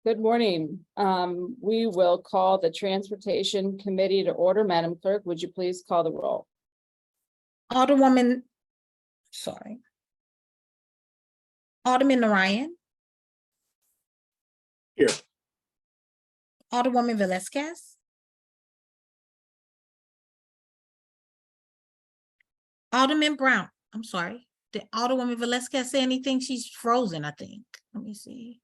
Good morning. We will call the Transportation Committee to order. Madam Clerk, would you please call the roll? Alderman Ryan. Here. Alderwoman Velazquez. Alderman Brown, I'm sorry. Did Alderwoman Velazquez say anything? She's frozen, I think. Let me see.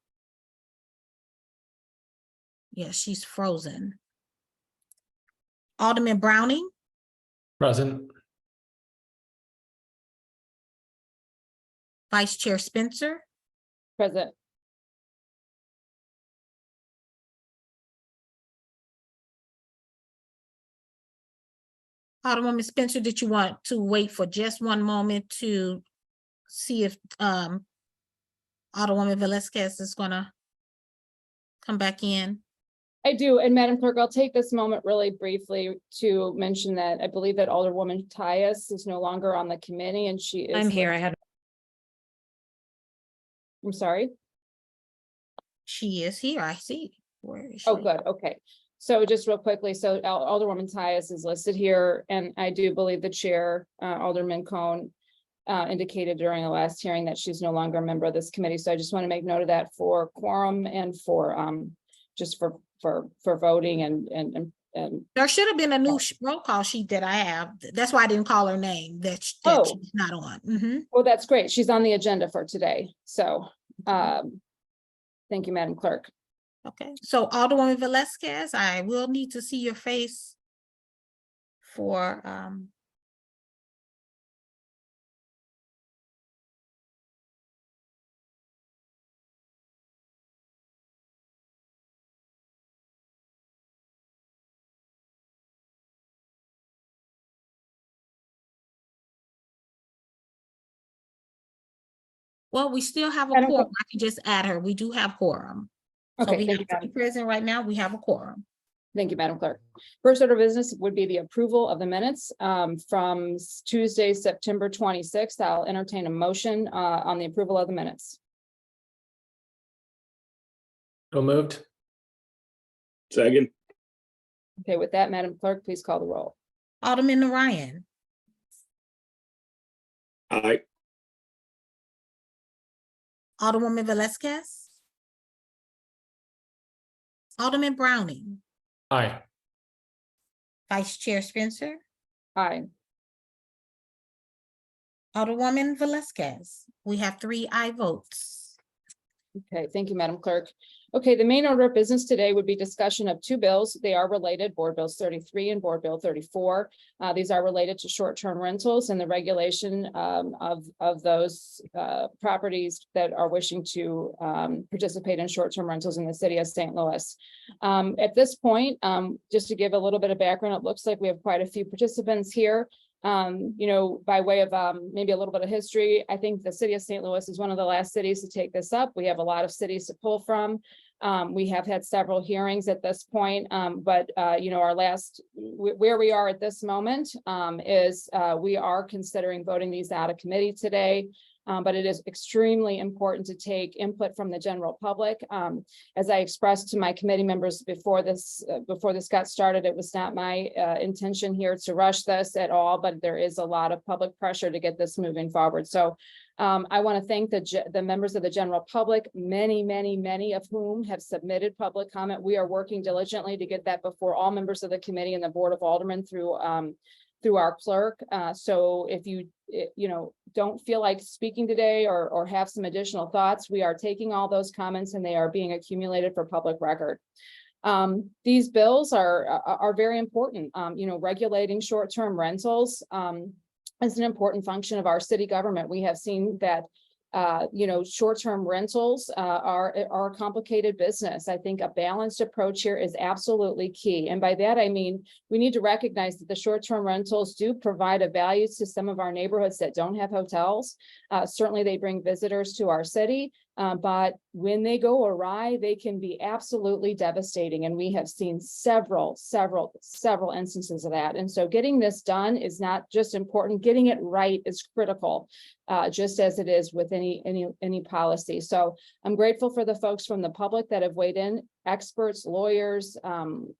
Yes, she's frozen. Alderman Browning, Present. Vice Chair Spencer, Present. Alderwoman Spencer, did you want to wait for just one moment to see if Alderwoman Velazquez is gonna come back in? I do. And Madam Clerk, I'll take this moment really briefly to mention that I believe that Alderwoman Tyus is no longer on the committee and she is. I'm here. I'm sorry. She is here, I see. Where is she? Oh, good. Okay. So just real quickly, so Alderwoman Tyus is listed here, and I do believe the chair, Alderman Cohn, indicated during the last hearing that she's no longer a member of this committee. So I just want to make note of that for quorum and for just for voting and There should have been a new roll call sheet that I have. That's why I didn't call her name. That Oh. she's not on. Mhm. well, that's great. She's on the agenda for today. So thank you, Madam Clerk. Okay, so Alderwoman Velazquez, I will need to see your face for well, we still have a Madam quorum. I can just add her. We do have quorum. So Okay, we thank have you, three present right now. We have a quorum. Thank you, Madam Clerk. First order of business would be the approval of the minutes from Tuesday, September 26th. I'll entertain a motion on the approval of the minutes. So moved. Second. Okay, with that, Madam Clerk, please call the roll. Alderman Ryan, Aye. Alderwoman Velazquez, Alderman Browning, Aye. Vice Chair Spencer, Aye. Alderwoman Velazquez. We have 3 aye votes. Okay, thank you, Madam Clerk. Okay, the main order of business today would be discussion of 2 bills. They are related, Board Bills 33 and Board Bill 34. These are related to short-term rentals and the regulation of those properties that are wishing to participate in short-term rentals in the city of St. Louis. At this point, just to give a little bit of background, it looks like we have quite a few participants here. By way of maybe a little bit of history, I think the city of St. Louis is one of the last cities to take this up. We have a lot of cities to pull from. We have had several hearings at this point, but our last, where we are at this moment is we are considering voting these out of committee today. But it is extremely important to take input from the general public. As I expressed to my committee members before this got started, it was not my intention here to rush this at all, but there is a lot of public pressure to get this moving forward. So I want to thank the members of the general public, many of whom have submitted public comment. We are working diligently to get that before all members of the committee and the Board of Aldermen through our clerk. So if you don't feel like speaking today or have some additional thoughts, we are taking all those comments and they are being accumulated for public record. These bills are very important. Regulating short-term rentals is an important function of our city government. We have seen that short-term rentals are a complicated business. I think a balanced approach here is absolutely key. And by that, I mean, we need to recognize that the short-term rentals do provide a value to some of our neighborhoods that don't have hotels. Certainly they bring visitors to our city. But when they go awry, they can be absolutely devastating. And we have seen several instances of that. And so getting this done is not just important, getting it right is critical, just as it is with any policy. So I'm grateful for the folks from the public that have weighed in, experts, lawyers,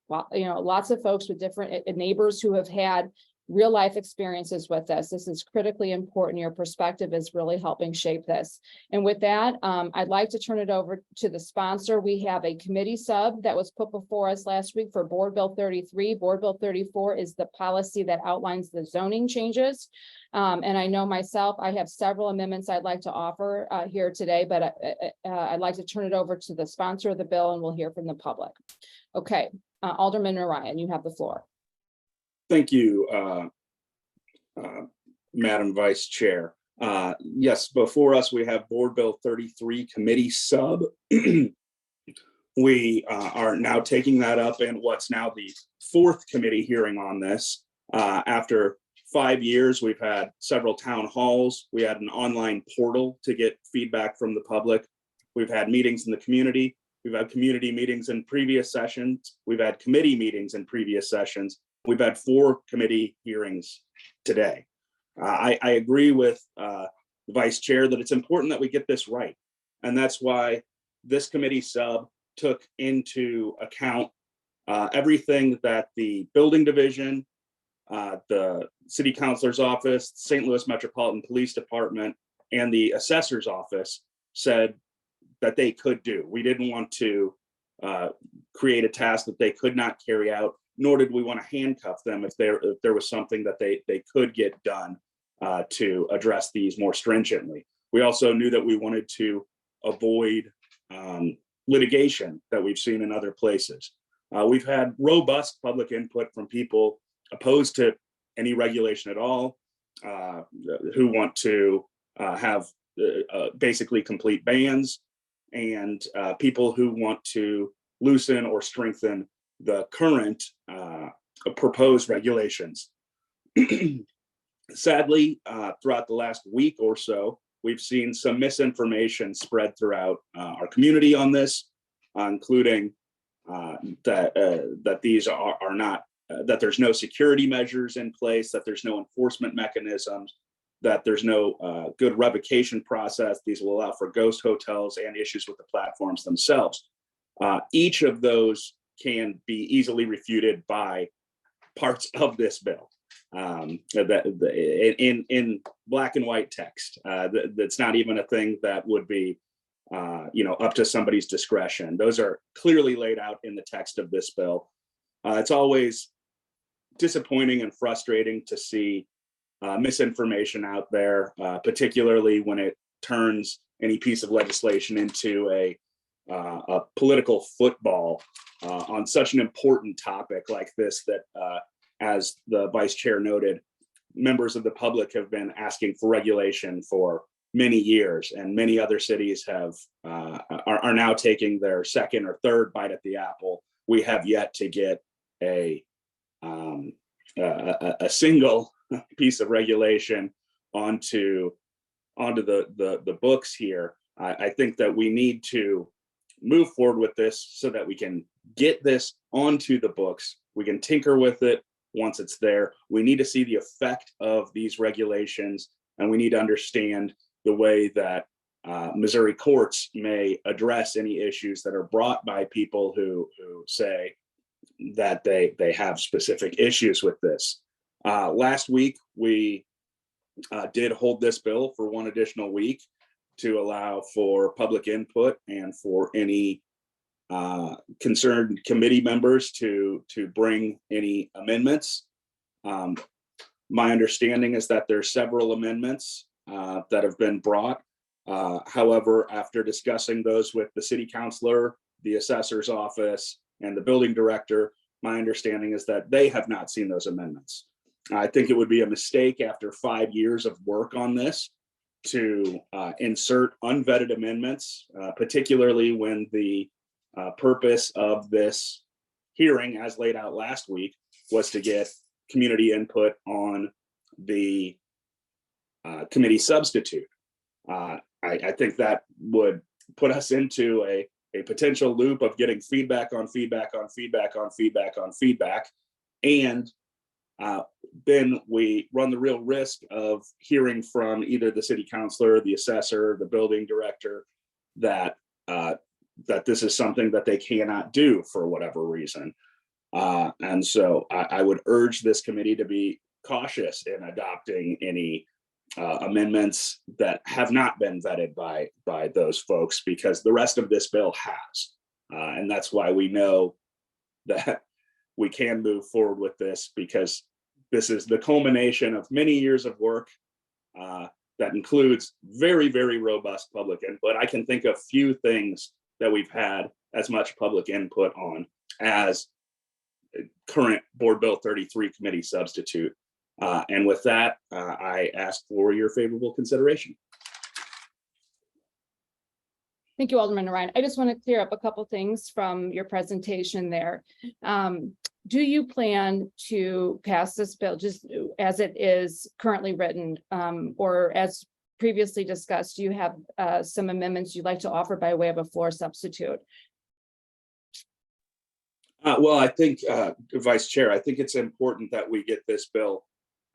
lots of folks with different neighbors who have had real life experiences with this. This is critically important. Your perspective is really helping shape this. And with that, I'd like to turn it over to the sponsor. We have a committee sub that was put before us last week for Board Bill 33. Board Bill 34 is the policy that outlines the zoning changes. And I know myself, I have several amendments I'd like to offer here today, but I'd like to turn it over to the sponsor of the bill and we'll hear from the public. Okay, Alderman Ryan, you have the floor. Thank you, Madam Vice Chair. Yes, before us, we have Board Bill 33 Committee Sub. We are now taking that up in what's now the 4th committee hearing on this. After 5 years, we've had several town halls. We had an online portal to get feedback from the public. We've had meetings in the community. We've had community meetings in previous sessions. We've had committee meetings in previous sessions. We've had 4 committee hearings today. I agree with the Vice Chair that it's important that we get this right. And that's why this committee sub took into account everything that the building division, the city councilor's office, St. Louis Metropolitan Police Department, and the assessor's office said that they could do. We didn't want to create a task that they could not carry out, nor did we want to handcuff them if there was something that they could get done to address these more stringently. We also knew that we wanted to avoid litigation that we've seen in other places. We've had robust public input from people opposed to any regulation at all, who want to have basically complete bans, and people who want to loosen or strengthen the current proposed regulations. Sadly, throughout the last week or so, we've seen some misinformation spread throughout our community on this, including that these are not, that there's no security measures in place, that there's no enforcement mechanisms, that there's no good revocation process. These will allow for ghost hotels and issues with the platforms themselves. Each of those can be easily refuted by parts of this bill. In black and white text, that's not even a thing that would be up to somebody's discretion. Those are clearly laid out in the text of this bill. It's always disappointing and frustrating to see misinformation out there, particularly when it turns any piece of legislation into a political football on such an important topic like this that, as the Vice Chair noted, members of the public have been asking for regulation for many years, and many other cities are now taking their second or third bite at the apple. We have yet to get a single piece of regulation onto the books here. I think that we need to move forward with this so that we can get this onto the books. We can tinker with it once it's there. We need to see the effect of these regulations, and we need to understand the way that Missouri courts may address any issues that are brought by people who say that they have specific issues with this. Last week, we did hold this bill for one additional week to allow for public input and for any concerned committee members to bring any amendments. My understanding is that there's several amendments that have been brought. However, after discussing those with the city councilor, the assessor's office, and the building director, my understanding is that they have not seen those amendments. I think it would be a mistake after 5 years of work on this to insert unvetted amendments, particularly when the purpose of this hearing, as laid out last week, was to get community input on the committee substitute. I think that would put us into a potential loop of getting feedback on feedback on feedback on feedback on feedback. And then we run the real risk of hearing from either the city councilor, the assessor, the building director, that this is something that they cannot do for whatever reason. And so I would urge this committee to be cautious in adopting any amendments that have not been vetted by those folks, because the rest of this bill has. And that's why we know that we can move forward with this, because this is the culmination of many years of work that includes very, very robust public input. I can think of few things that we've had as much public input on as current Board Bill 33 committee substitute. And with that, I ask for your favorable consideration. Thank you, Alderman Ryan. I just want to clear up a couple things from your presentation there. Do you plan to pass this bill just as it is currently written, or as previously discussed, do you have some amendments you'd like to offer by way of a floor substitute? Well, I think, Vice Chair, I think it's important that we get this bill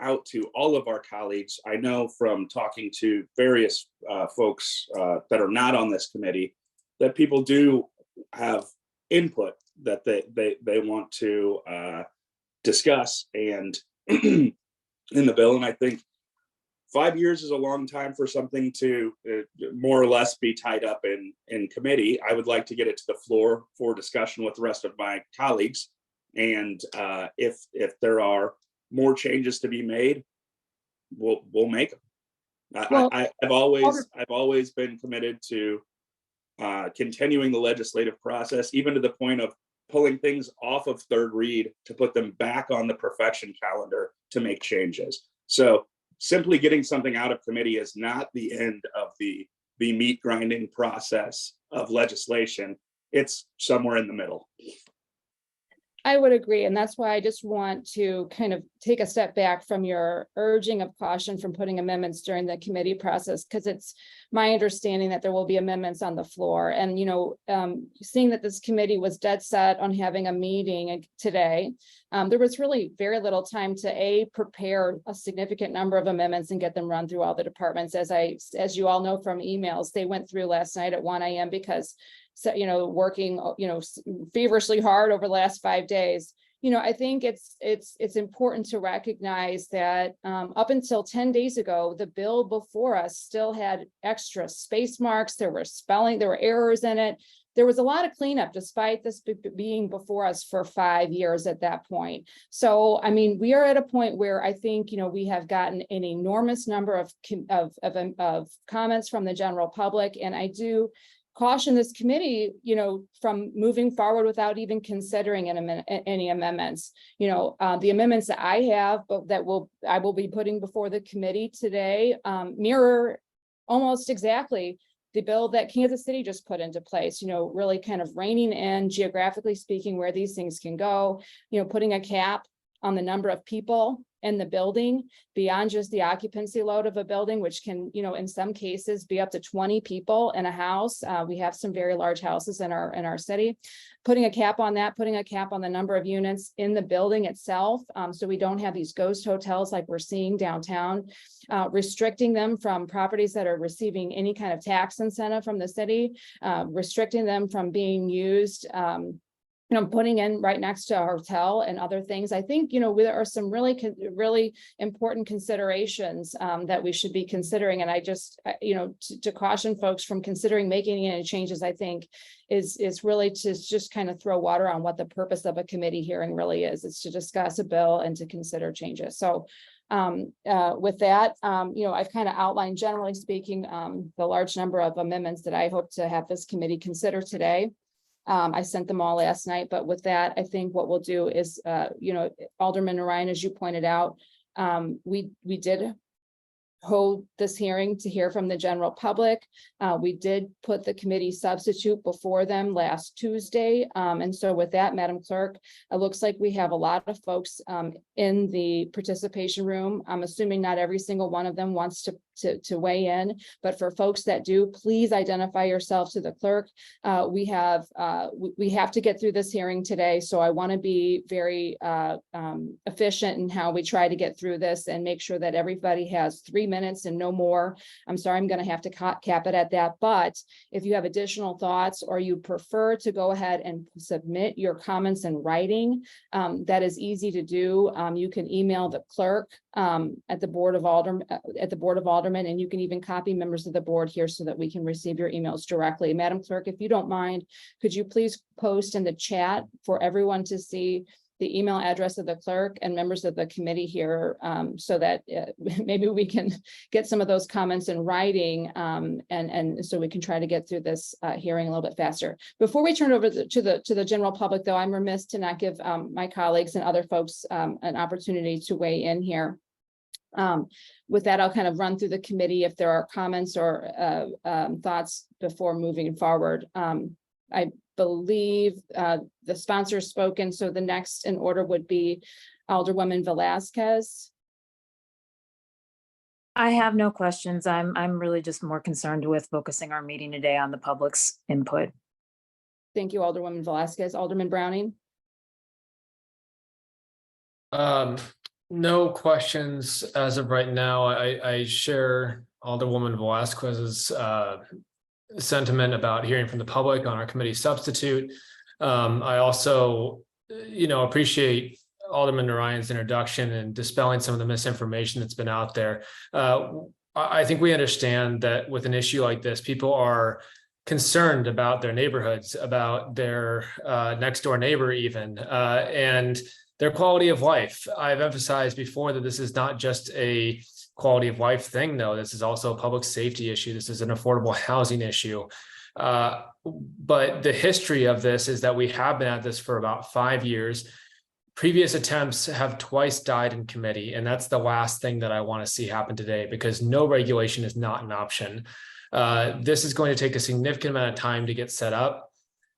out to all of our colleagues. I know from talking to various folks that are not on this committee, that people do have input that they want to discuss and in the bill. And I think 5 years is a long time for something to more or less be tied up in committee. I would like to get it to the floor for discussion with the rest of my colleagues. And if there are more changes to be made, we'll make them. Well, I've always been committed to continuing the legislative process, even to the point of pulling things off of third read to put them back on the perfection calendar to make changes. So simply getting something out of committee is not the end of the meat grinding process of legislation. It's somewhere in the middle. I would agree, and that's why I just want to kind of take a step back from your urging of caution from putting amendments during the committee process, because it's my understanding that there will be amendments on the floor. And, seeing that this committee was dead set on having a meeting today, there was really very little time to prepare a significant number of amendments and get them run through all the departments. As you all know from emails, they went through last night at 1 a.m. because working, feverishly hard over the last 5 days. I think it's important to recognize that up until 10 days ago, the bill before us still had extra space marks. There were errors in it. There was a lot of cleanup despite this being before us for 5 years at that point. So, we are at a point where I think, we have gotten an enormous number of comments from the general public. And I do caution this committee, from moving forward without even considering any amendments. The amendments that I have, but I will be putting before the committee today, mirror almost exactly the bill that Kansas City just put into place, really kind of reining in, geographically speaking, where these things can go, putting a cap on the number of people in the building beyond just the occupancy load of a building, which can, in some cases be up to 20 people in a house. We have some very large houses in our city. Putting a cap on that, putting a cap on the number of units in the building itself. So we don't have these ghost hotels like we're seeing downtown, restricting them from properties that are receiving any kind of tax incentive from the city, restricting them from being used, putting in right next to a hotel and other things. I think, there are some really important considerations that we should be considering. And I just, to caution folks from considering making any changes, I think is really to just kind of throw water on what the purpose of a committee hearing really is. It's to discuss a bill and to consider changes. So with that, I've kind of outlined, generally speaking, the large number of amendments that I hope to have this committee consider today. I sent them all last night, but with that, I think what we'll do is, Alderman Ryan, as you pointed out, we did hold this hearing to hear from the general public. We did put the committee substitute before them last Tuesday. And so with that, Madam Clerk, it looks like we have a lot of folks in the participation room. I'm assuming not every single one of them wants to weigh in, but for folks that do, please identify yourself to the clerk. We have to get through this hearing today, so I want to be very efficient in how we try to get through this and make sure that everybody has 3 minutes and no more. I'm sorry, I'm going to have to cap it at that, but if you have additional thoughts or you prefer to go ahead and submit your comments in writing, that is easy to do. You can email the clerk at the Board of Aldermen, and you can even copy members of the board here so that we can receive your emails directly. Madam Clerk, if you don't mind, could you please post in the chat for everyone to see the email address of the clerk and members of the committee here, so that maybe we can get some of those comments in writing, and so we can try to get through this hearing a little bit faster. Before we turn over to the general public, though, I'm remiss to not give my colleagues and other folks an opportunity to weigh in here. With that, I'll kind of run through the committee if there are comments or thoughts before moving forward. I believe the sponsor has spoken, so the next in order would be Alderwoman Velazquez. I have no questions. I'm really just more concerned with focusing our meeting today on the public's input. Thank you, Alderwoman Velazquez. Alderman Browning. No questions as of right now. I share Alderwoman Velazquez's sentiment about hearing from the public on our committee substitute. I also, appreciate Alderman Narayan's introduction and dispelling some of the misinformation that's been out there. I think we understand that with an issue like this, people are concerned about their neighborhoods, about their next door neighbor even, and their quality of life. I've emphasized before that this is not just a quality of life thing, though. This is also a public safety issue. This is an affordable housing issue. But the history of this is that we have been at this for about 5 years. Previous attempts have twice died in committee, and that's the last thing that I want to see happen today, because no regulation is not an option. This is going to take a significant amount of time to get set up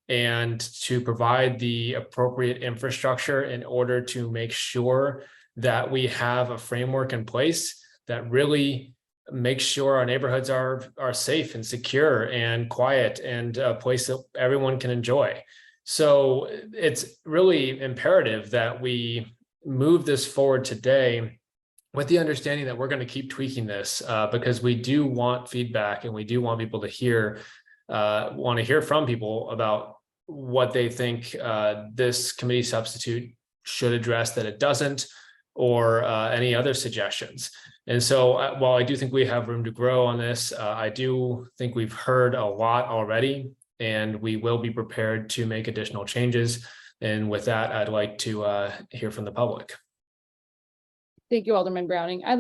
and to provide the appropriate infrastructure in order to make sure that we have a framework in place that really makes sure our neighborhoods are safe and secure and quiet and a place that everyone can enjoy. So it's really imperative that we move this forward today with the understanding that we're going to keep tweaking this because we do want feedback and we do want people to want to hear from people about what they think this committee substitute should address that it doesn't, or any other suggestions. And so while I do think we have room to grow on this, I do think we've heard a lot already, and we will be prepared to make additional changes. And with that, I'd like to hear from the public. Thank you, Alderman Browning. I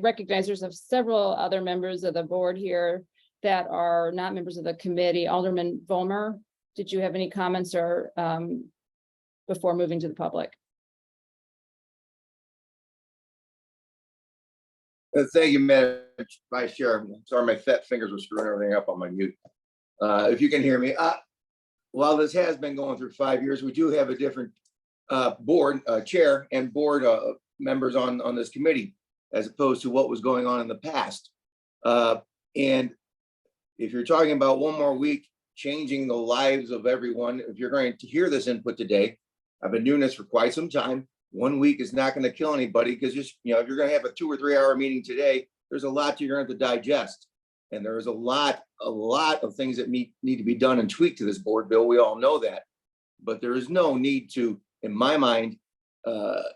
recognize there's several other members of the board here that are not members of the committee. Alderman Vollmer, did you have any comments or before moving to the public? Thank you, Madam Vice Chair. I'm sorry, my fat fingers were screwing everything up on my mute. If you can hear me, while this has been going through 5 years, we do have a different board chair and board members on this committee, as opposed to what was going on in the past. And if you're talking about one more week changing the lives of everyone, if you're going to hear this input today, I've been doing this for quite some time. 1 week is not going to kill anybody, because if you're going to have a 2 or 3 hour meeting today, there's a lot you're going to have to digest. And there's a lot of things that need to be done and tweaked to this board bill. We all know that. But there is no need to, in my mind,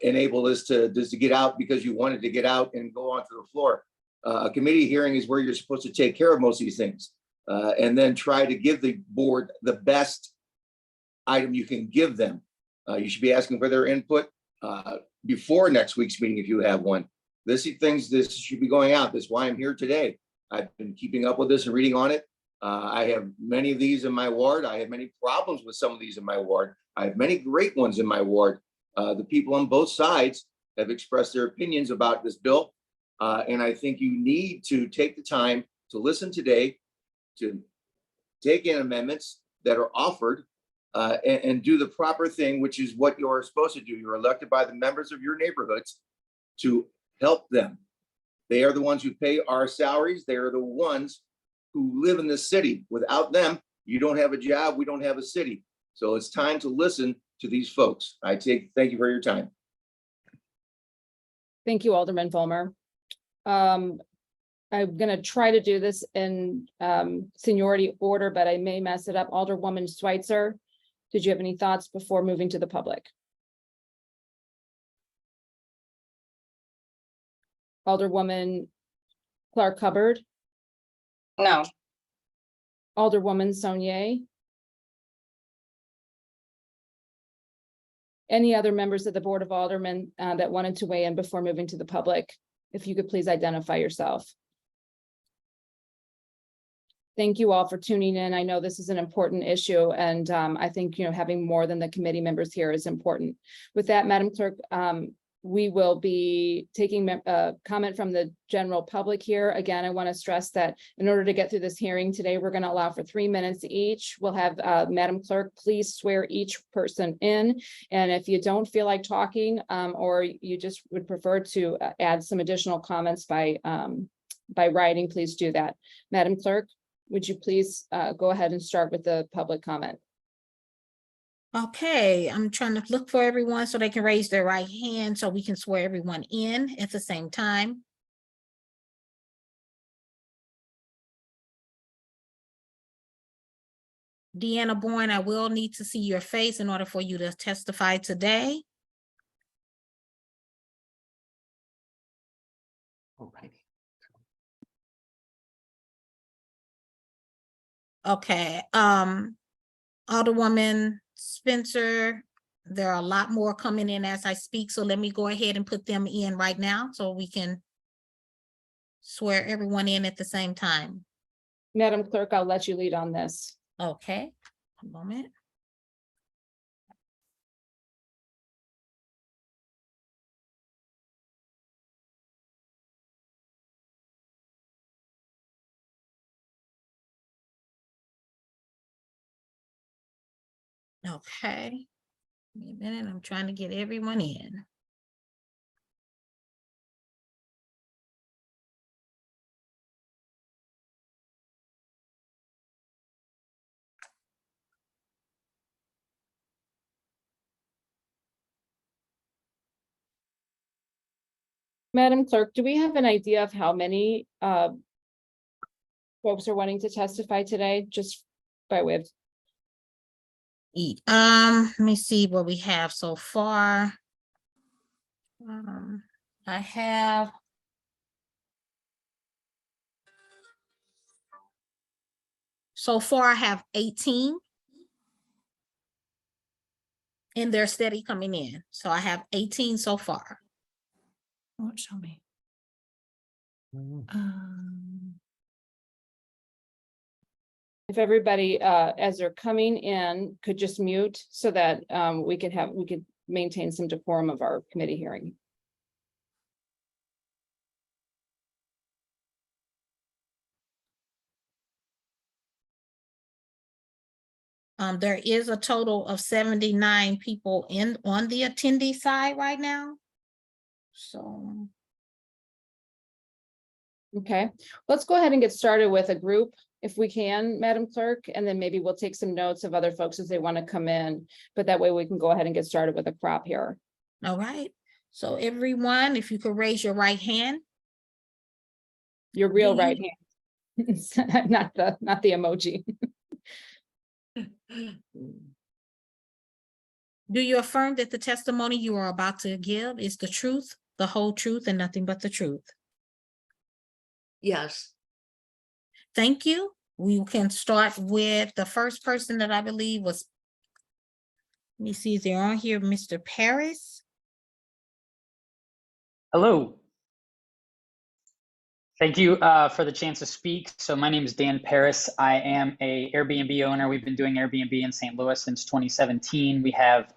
enable this to get out because you wanted to get out and go onto the floor. A committee hearing is where you're supposed to take care of most of these things, and then try to give the board the best item you can give them. You should be asking for their input before next week's meeting if you have one. This should be going out. That's why I'm here today. I've been keeping up with this and reading on it. I have many of these in my ward. I have many problems with some of these in my ward. I have many great ones in my ward. The people on both sides have expressed their opinions about this bill. And I think you need to take the time to listen today, to take in amendments that are offered, and do the proper thing, which is what you're supposed to do. You're elected by the members of your neighborhoods to help them. They are the ones who pay our salaries. They are the ones who live in this city. Without them, you don't have a job. We don't have a city. So it's time to listen to these folks. Thank you for your time. Thank you, Alderman Vollmer. I'm gonna try to do this in seniority order, but I may mess it up. Alderwoman Schweitzer, did you have any thoughts before moving to the public? Alderwoman Clark Hubbard, No. Alderwoman Saunier. Any other members of the Board of Aldermen that wanted to weigh in before moving to the public? If you could please identify yourself. Thank you all for tuning in. I know this is an important issue, and I think, having more than the committee members here is important. With that, Madam Clerk, we will be taking a comment from the general public here. Again, I want to stress that in order to get through this hearing today, we're going to allow for 3 minutes each. We'll have Madam Clerk, please swear each person in. And if you don't feel like talking, or you just would prefer to add some additional comments by writing, please do that. Madam Clerk, would you please go ahead and start with the public comment? Okay, I'm trying to look for everyone so they can raise their right hand so we can swear everyone in at the same time. Deanna Bourne, I will need to see your face in order for you to testify today. Okay, Alderwoman Spencer, there are a lot more coming in as I speak, so let me go ahead and put them in right now so we can swear everyone in at the same time. Madam Clerk, I'll let you lead on this. Okay, one moment. Okay, give me a minute, I'm trying to get everyone in. Madam Clerk, do we have an idea of how many folks are wanting to testify today, just by way of? Let me see what we have so far. I have. So far, I have 18. And they're steady coming in. So I have 18 so far. Won't show me. If everybody, as they're coming in, could just mute so that we could maintain some decorum of our committee hearing. There is a total of 79 people on the attendee side right now. So. Okay, let's go ahead and get started with a group if we can, Madam Clerk, and then maybe we'll take some notes of other folks as they want to come in, but that way we can go ahead and get started with a crop here. All right, so everyone, if you could raise your right hand. Your real right hand, not the emoji. Do you affirm that the testimony you are about to give is the truth, the whole truth, and nothing but the truth? Yes. Thank you. We can start with the first person that I believe was, let me see if they're on here, Mr. Paris. Hello. Thank you for the chance to speak. So my name is Dan Paris. I am a Airbnb owner. We've been doing Airbnb in St. Louis since 2017. We have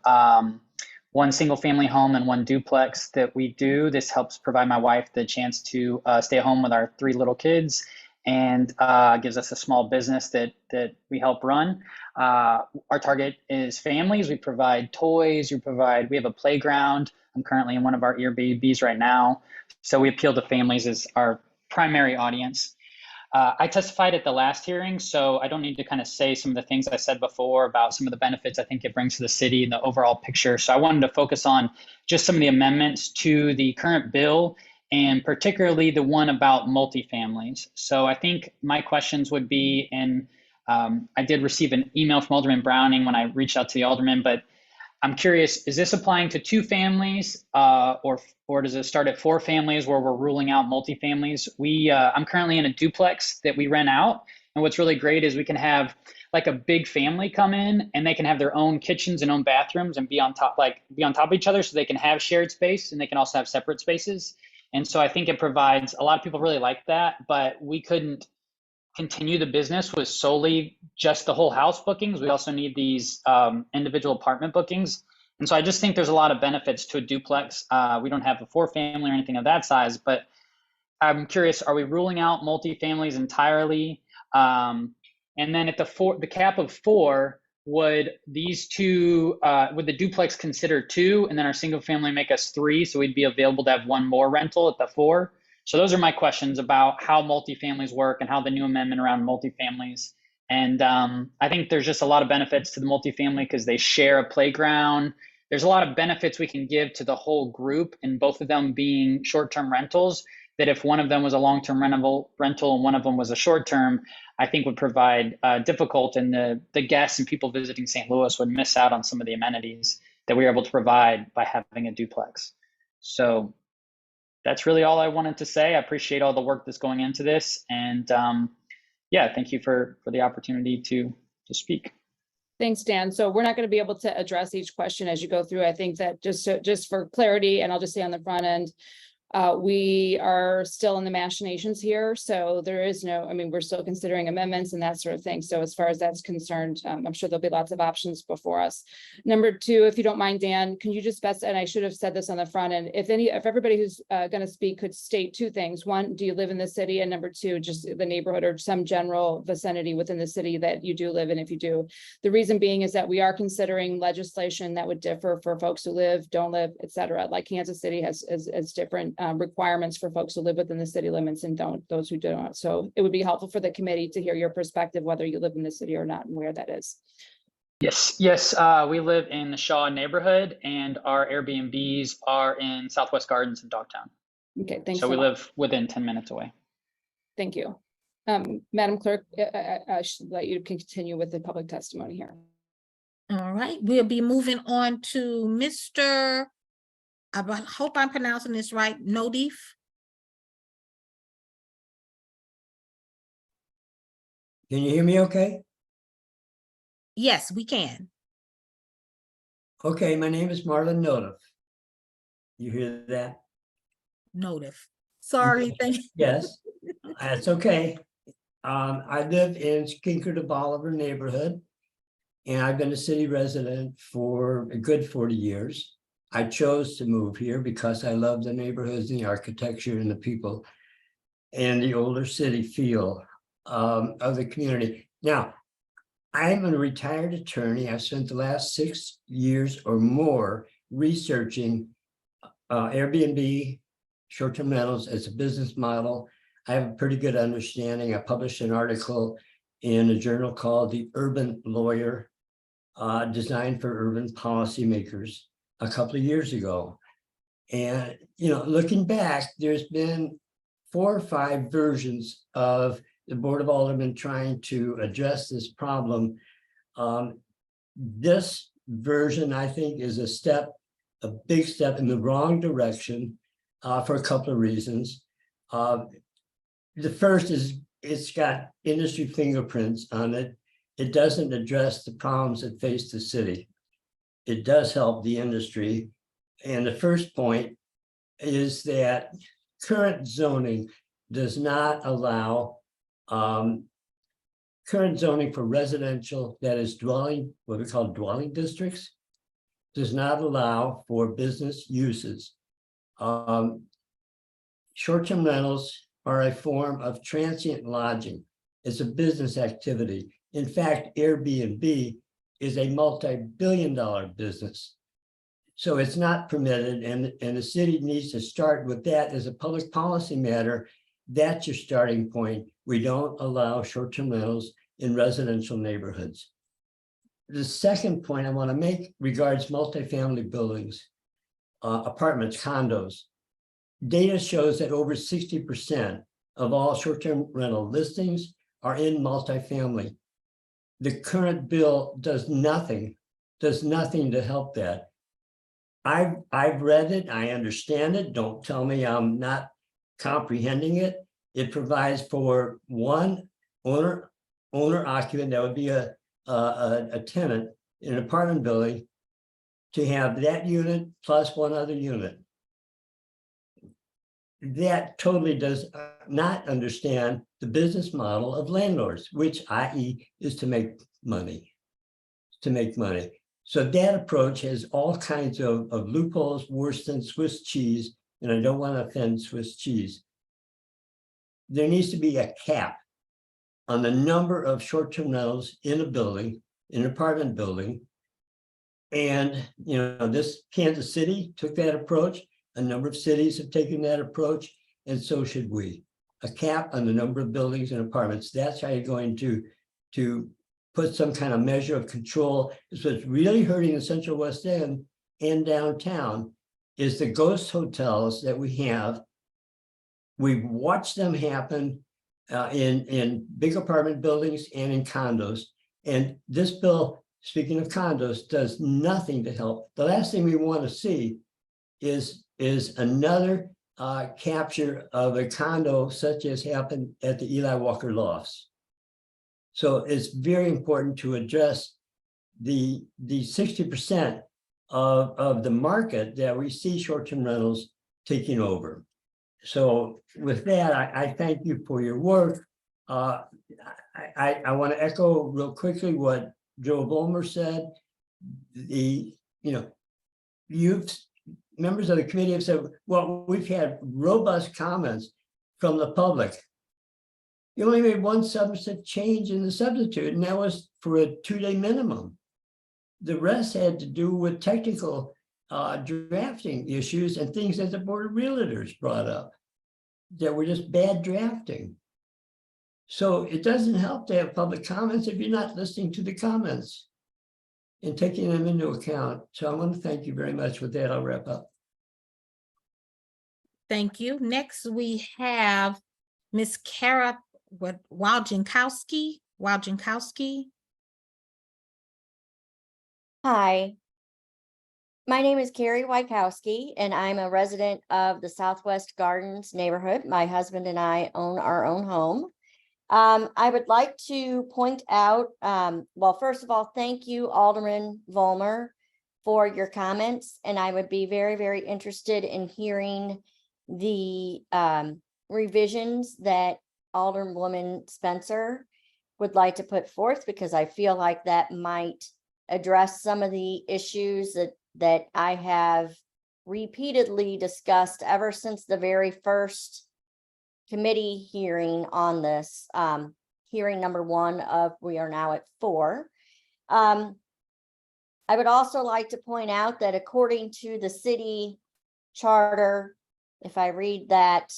one single family home and one duplex that we do. This helps provide my wife the chance to stay home with our 3 little kids, and gives us a small business that we help run. Our target is families. We provide toys. We have a playground. I'm currently in one of our Airbnbs right now. So we appeal to families as our primary audience. I testified at the last hearing, so I don't need to kind of say some of the things I said before about some of the benefits I think it brings to the city and the overall picture. So I wanted to focus on just some of the amendments to the current bill, and particularly the one about multifamilies. So I think my questions would be, and I did receive an email from Alderman Browning when I reached out to the alderman, but I'm curious, is this applying to 2 families or does it start at 4 families where we're ruling out multifamilies? I'm currently in a duplex that we rent out. And what's really great is we can have like a big family come in, and they can have their own kitchens and own bathrooms and be on top of each other, so they can have shared space and they can also have separate spaces. And so I think it provides, a lot of people really like that, but we couldn't continue the business with solely just the whole house bookings. We also need these individual apartment bookings. And so I just think there's a lot of benefits to a duplex. We don't have a 4 family or anything of that size, but I'm curious, are we ruling out multifamilies entirely? And then at the cap of 4, would these 2, would the duplex consider 2, and then our single family make us 3? So we'd be available to have 1 more rental at the 4. So those are my questions about how multifamilies work and how the new amendment around multifamilies. And I think there's just a lot of benefits to the multifamily because they share a playground. There's a lot of benefits we can give to the whole group, and both of them being short-term rentals, that if one of them was a long-term rental and one of them was a short-term, I think would provide difficult, and the guests and people visiting St. Louis would miss out on some of the amenities that we were able to provide by having a duplex. So that's really all I wanted to say. I appreciate all the work that's going into this. And yeah, thank you for the opportunity to speak. Thanks, Dan. So we're not going to be able to address each question as you go through. I think that just for clarity, and I'll just say on the front end, we are still in the machinations here. So there is we're still considering amendments and that sort of thing. So as far as that's concerned, I'm sure there'll be lots of options before us. Number 2, if you don't mind, Dan, can you just specify, and I should have said this on the front end, if everybody who's going to speak could state 2 things. 1, do you live in the city? And number 2, just the neighborhood or some general vicinity within the city that you do live in, if you do. The reason being is that we are considering legislation that would differ for folks who live, don't live, et cetera. Like Kansas City has different requirements for folks who live within the city limits and those who don't. So it would be helpful for the committee to hear your perspective, whether you live in the city or not, and where that is. Yes, we live in the Shaw neighborhood, and our Airbnbs are in Southwest Gardens in Dogtown. Okay, thanks. So we live within 10 minutes away. Thank you. Madam Clerk, I should let you continue with the public testimony here. All right, we'll be moving on to Mr. I hope I'm pronouncing this right, Nodif. Can you hear me okay? Yes, we can. Okay, my name is Marlon Nodif. You hear that? Nodif. Sorry, thank you. Yes, that's okay. I live in Skinker to Bolivar neighborhood, and I've been a city resident for a good 40 years. I chose to move here because I love the neighborhoods and the architecture and the people and the older city feel of the community. Now, I'm a retired attorney. I spent the last 6 years or more researching Airbnb, short-term rentals as a business model. I have a pretty good understanding. I published an article in a journal called The Urban Lawyer, designed for urban policymakers, a couple of years ago. And, looking back, there's been 4 or 5 versions of the Board of Aldermen trying to address this problem. This version, I think, is a big step in the wrong direction for a couple of reasons. The first is it's got industry fingerprints on it. It doesn't address the problems that face the city. It does help the industry. And the first point is that current zoning does not allow current zoning for residential, that is what we call dwelling districts, does not allow for business uses. Short-term rentals are a form of transient lodging. It's a business activity. In fact, Airbnb is a multi-billion-dollar business. So it's not permitted, and the city needs to start with that as a public policy matter. That's your starting point. We don't allow short-term rentals in residential neighborhoods. The second point I want to make regards multifamily buildings, apartments, condos. Data shows that over 60% of all short-term rental listings are in multifamily. The current bill does nothing to help that. I've read it, I understand it. Don't tell me I'm not comprehending it. It provides for one owner occupant, that would be a tenant in an apartment building, to have that unit plus one other unit. That totally does not understand the business model of landlords, which i.e. is to make money. So that approach has all kinds of loopholes worse than Swiss cheese, and I don't want to offend Swiss cheese. There needs to be a cap on the number of short-term rentals in a building, in an apartment building. And, this Kansas City took that approach. A number of cities have taken that approach, and so should we. A cap on the number of buildings and apartments. That's how you're going to put some kind of measure of control. So it's really hurting the Central West End and downtown is the ghost hotels that we have. We've watched them happen in big apartment buildings and in condos. And this bill, speaking of condos, does nothing to help. The last thing we want to see is another capture of a condo such as happened at the Eli Walker Lofts. So it's very important to address the 60% of the market that we see short-term rentals taking over. So with that, I thank you for your work. I want to echo real quickly what Joe Vollmer said. Members of the committee have said, well, we've had robust comments from the public. You only made one substantive change in the substitute, and that was for a 2-day minimum. The rest had to do with technical drafting issues and things that the Board of Realtors brought up that were just bad drafting. So it doesn't help to have public comments if you're not listening to the comments and taking them into account. So I want to thank you very much. With that, I'll wrap up. Thank you. Next, we have Ms. Kara Wojciechowski. Hi, my name is Carrie Wykowski, and I'm a resident of the Southwest Gardens neighborhood. My husband and I own our own home. I would like to point out, well, first of all, thank you, Alderman Vollmer, for your comments, and I would be very, very interested in hearing the revisions that Alderwoman Spencer would like to put forth, because I feel like that might address some of the issues that I have repeatedly discussed ever since the very first committee hearing on this, hearing number 1 of, we are now at 4. I would also like to point out that according to the city charter, if I read that,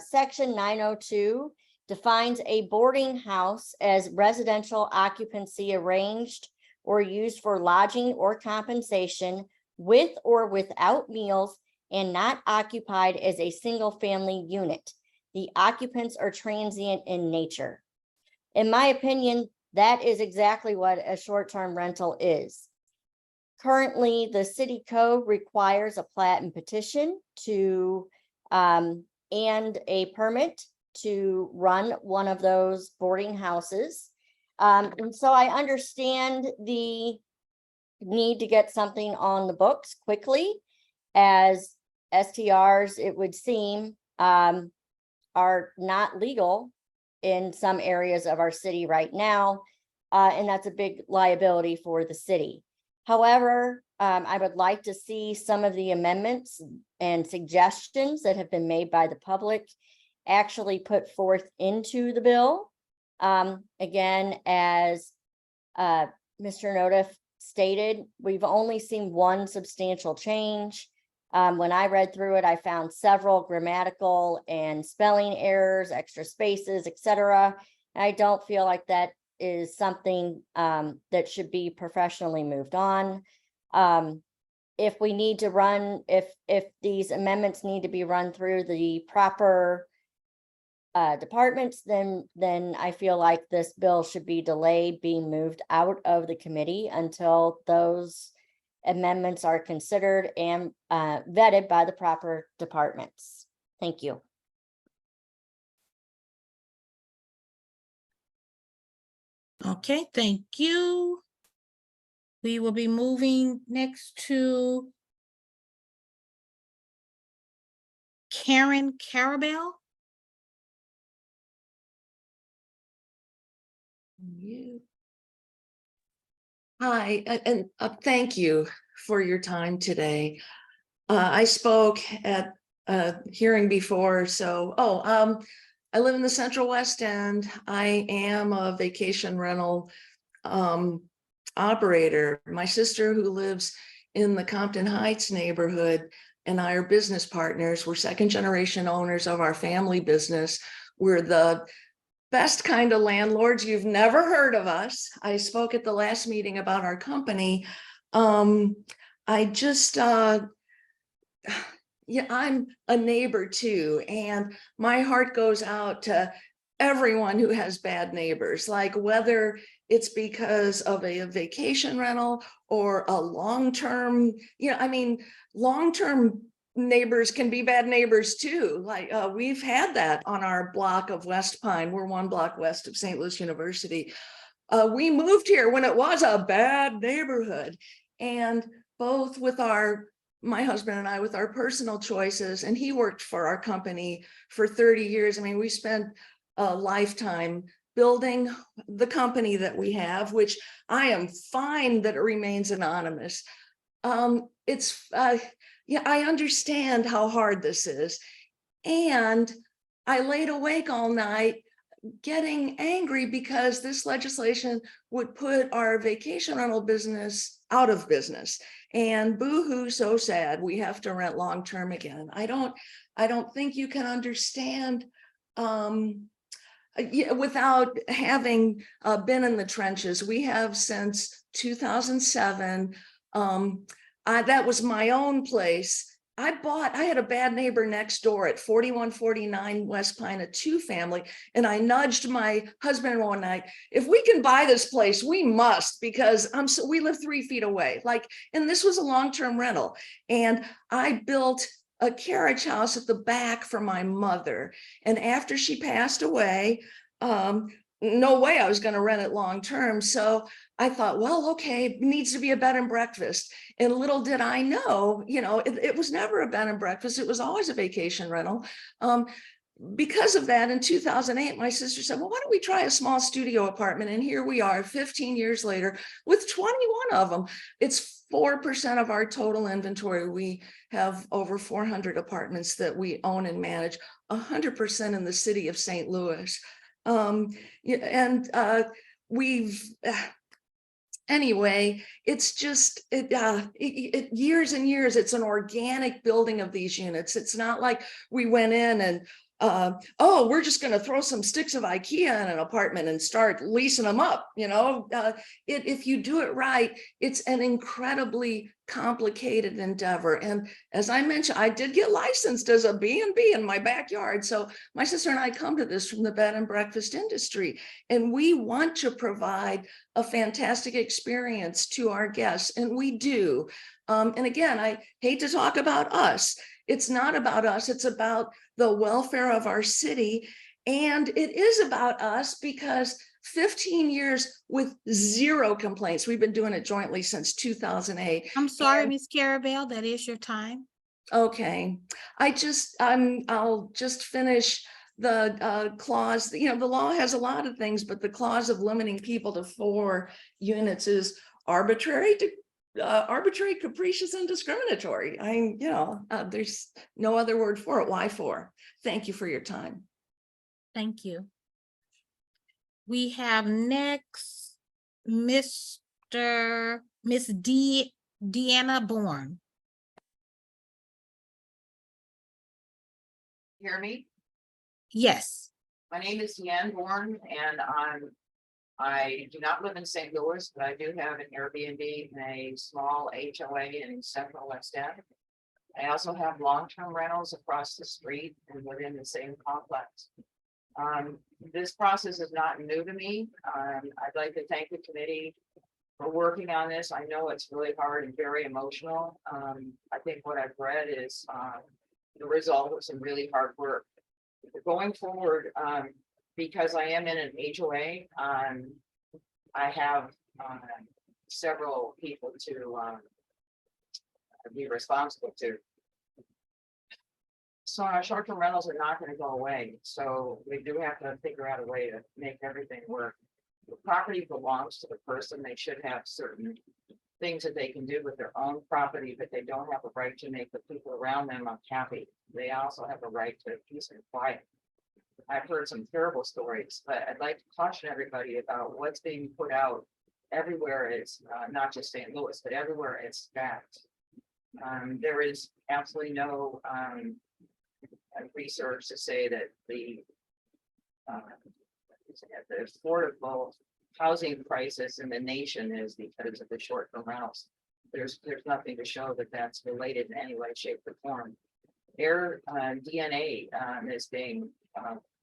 section 902 defines a boarding house as residential occupancy arranged or used for lodging or compensation with or without meals and not occupied as a single family unit. The occupants are transient in nature. In my opinion, that is exactly what a short-term rental is. Currently, the city code requires a plat and petition to and a permit to run one of those boarding houses. And so I understand the need to get something on the books quickly, as STRs, it would seem, are not legal in some areas of our city right now. And that's a big liability for the city. However, I would like to see some of the amendments and suggestions that have been made by the public actually put forth into the bill. Again, as Mr. Notif stated, we've only seen one substantial change. When I read through it, I found several grammatical and spelling errors, extra spaces, etc. I don't feel like that is something that should be professionally moved on. If we need to run, if these amendments need to be run through the proper departments, then I feel like this bill should be delayed, being moved out of the committee until those amendments are considered and vetted by the proper departments. Thank you. Okay, thank you. We will be moving next to Karen Carabell. Hi, and thank you for your time today. I spoke at a hearing before, so, I live in the Central West End. I am a vacation rental operator. My sister, who lives in the Compton Heights neighborhood, and I are business partners. We're second generation owners of our family business. We're the best kind of landlords. You've never heard of us. I spoke at the last meeting about our company. I just, yeah, I'm a neighbor too, and my heart goes out to everyone who has bad neighbors, like whether it's because of a vacation rental or a long-term, long-term neighbors can be bad neighbors too. Like we've had that on our block of West Pine. We're one block west of St. Louis University. We moved here when it was a bad neighborhood, and both with my husband and I, with our personal choices, and he worked for our company for 30 years. I mean, we spent a lifetime building the company that we have, which I am fine that it remains anonymous. Yeah, I understand how hard this is. And I laid awake all night getting angry because this legislation would put our vacation rental business out of business. And boo-hoo, so sad, we have to rent long-term again. I don't think you can understand without having been in the trenches. We have since 2007. That was my own place. I had a bad neighbor next door at 4149 West Pine, a 2-family, and I nudged my husband one night, if we can buy this place, we must, because we live 3 feet away. And this was a long-term rental. And I built a carriage house at the back for my mother. And after she passed away, no way I was going to rent it long-term. So I thought, well, okay, it needs to be a bed and breakfast. And little did I know, it was never a bed and breakfast. It was always a vacation rental. Because of that, in 2008, my sister said, well, why don't we try a small studio apartment? And here we are 15 years later with 21 of them. It's 4% of our total inventory. We have over 400 apartments that we own and manage, 100% in the city of St. Louis. Anyway, it's just years and years. It's an organic building of these units. It's not like we went in and we're just going to throw some sticks of IKEA in an apartment and start leasing them up. If you do it right, it's an incredibly complicated endeavor. And as I mentioned, I did get licensed as a B&B in my backyard. So my sister and I come to this from the bed and breakfast industry, and we want to provide a fantastic experience to our guests, and we do. And again, I hate to talk about us. It's not about us. It's about the welfare of our city. And it is about us because 15 years with 0 complaints. We've been doing it jointly since 2008. I'm sorry, Ms. Carabell, that is your time. Okay. I'll just finish the clause. The law has a lot of things, but the clause of limiting people to 4 units is arbitrary arbitrary, capricious, and discriminatory. There's no other word for it. Why for? Thank you for your time. Thank you. We have next, Miss Deanna Bourne. Hear me? Yes. My name is Deanne Bourne and I do not live in St. Louis, but I do have an Airbnb in a small HOA in Central West End. I also have long-term rentals across the street and within the same complex. This process is not new to me. I'd like to thank the committee for working on this. I know it's really hard and very emotional. I think what I've read is the result of some really hard work. Going forward, because I am in an HOA, I have several people to be responsible to. So our short-term rentals are not going to go away. So we do have to figure out a way to make everything work. The property belongs to the person. They should have certain things that they can do with their own property, but they don't have a right to make the people around them unhappy. They also have a right to peace and quiet. I've heard some terrible stories, but I'd like to caution everybody about what's being put out everywhere. It's not just St. Louis, but everywhere it's stacked. There is absolutely no research to say that the affordable housing crisis in the nation is because of the short-term rentals. There's nothing to show that that's related in any way, shape, or form. Their DNA is being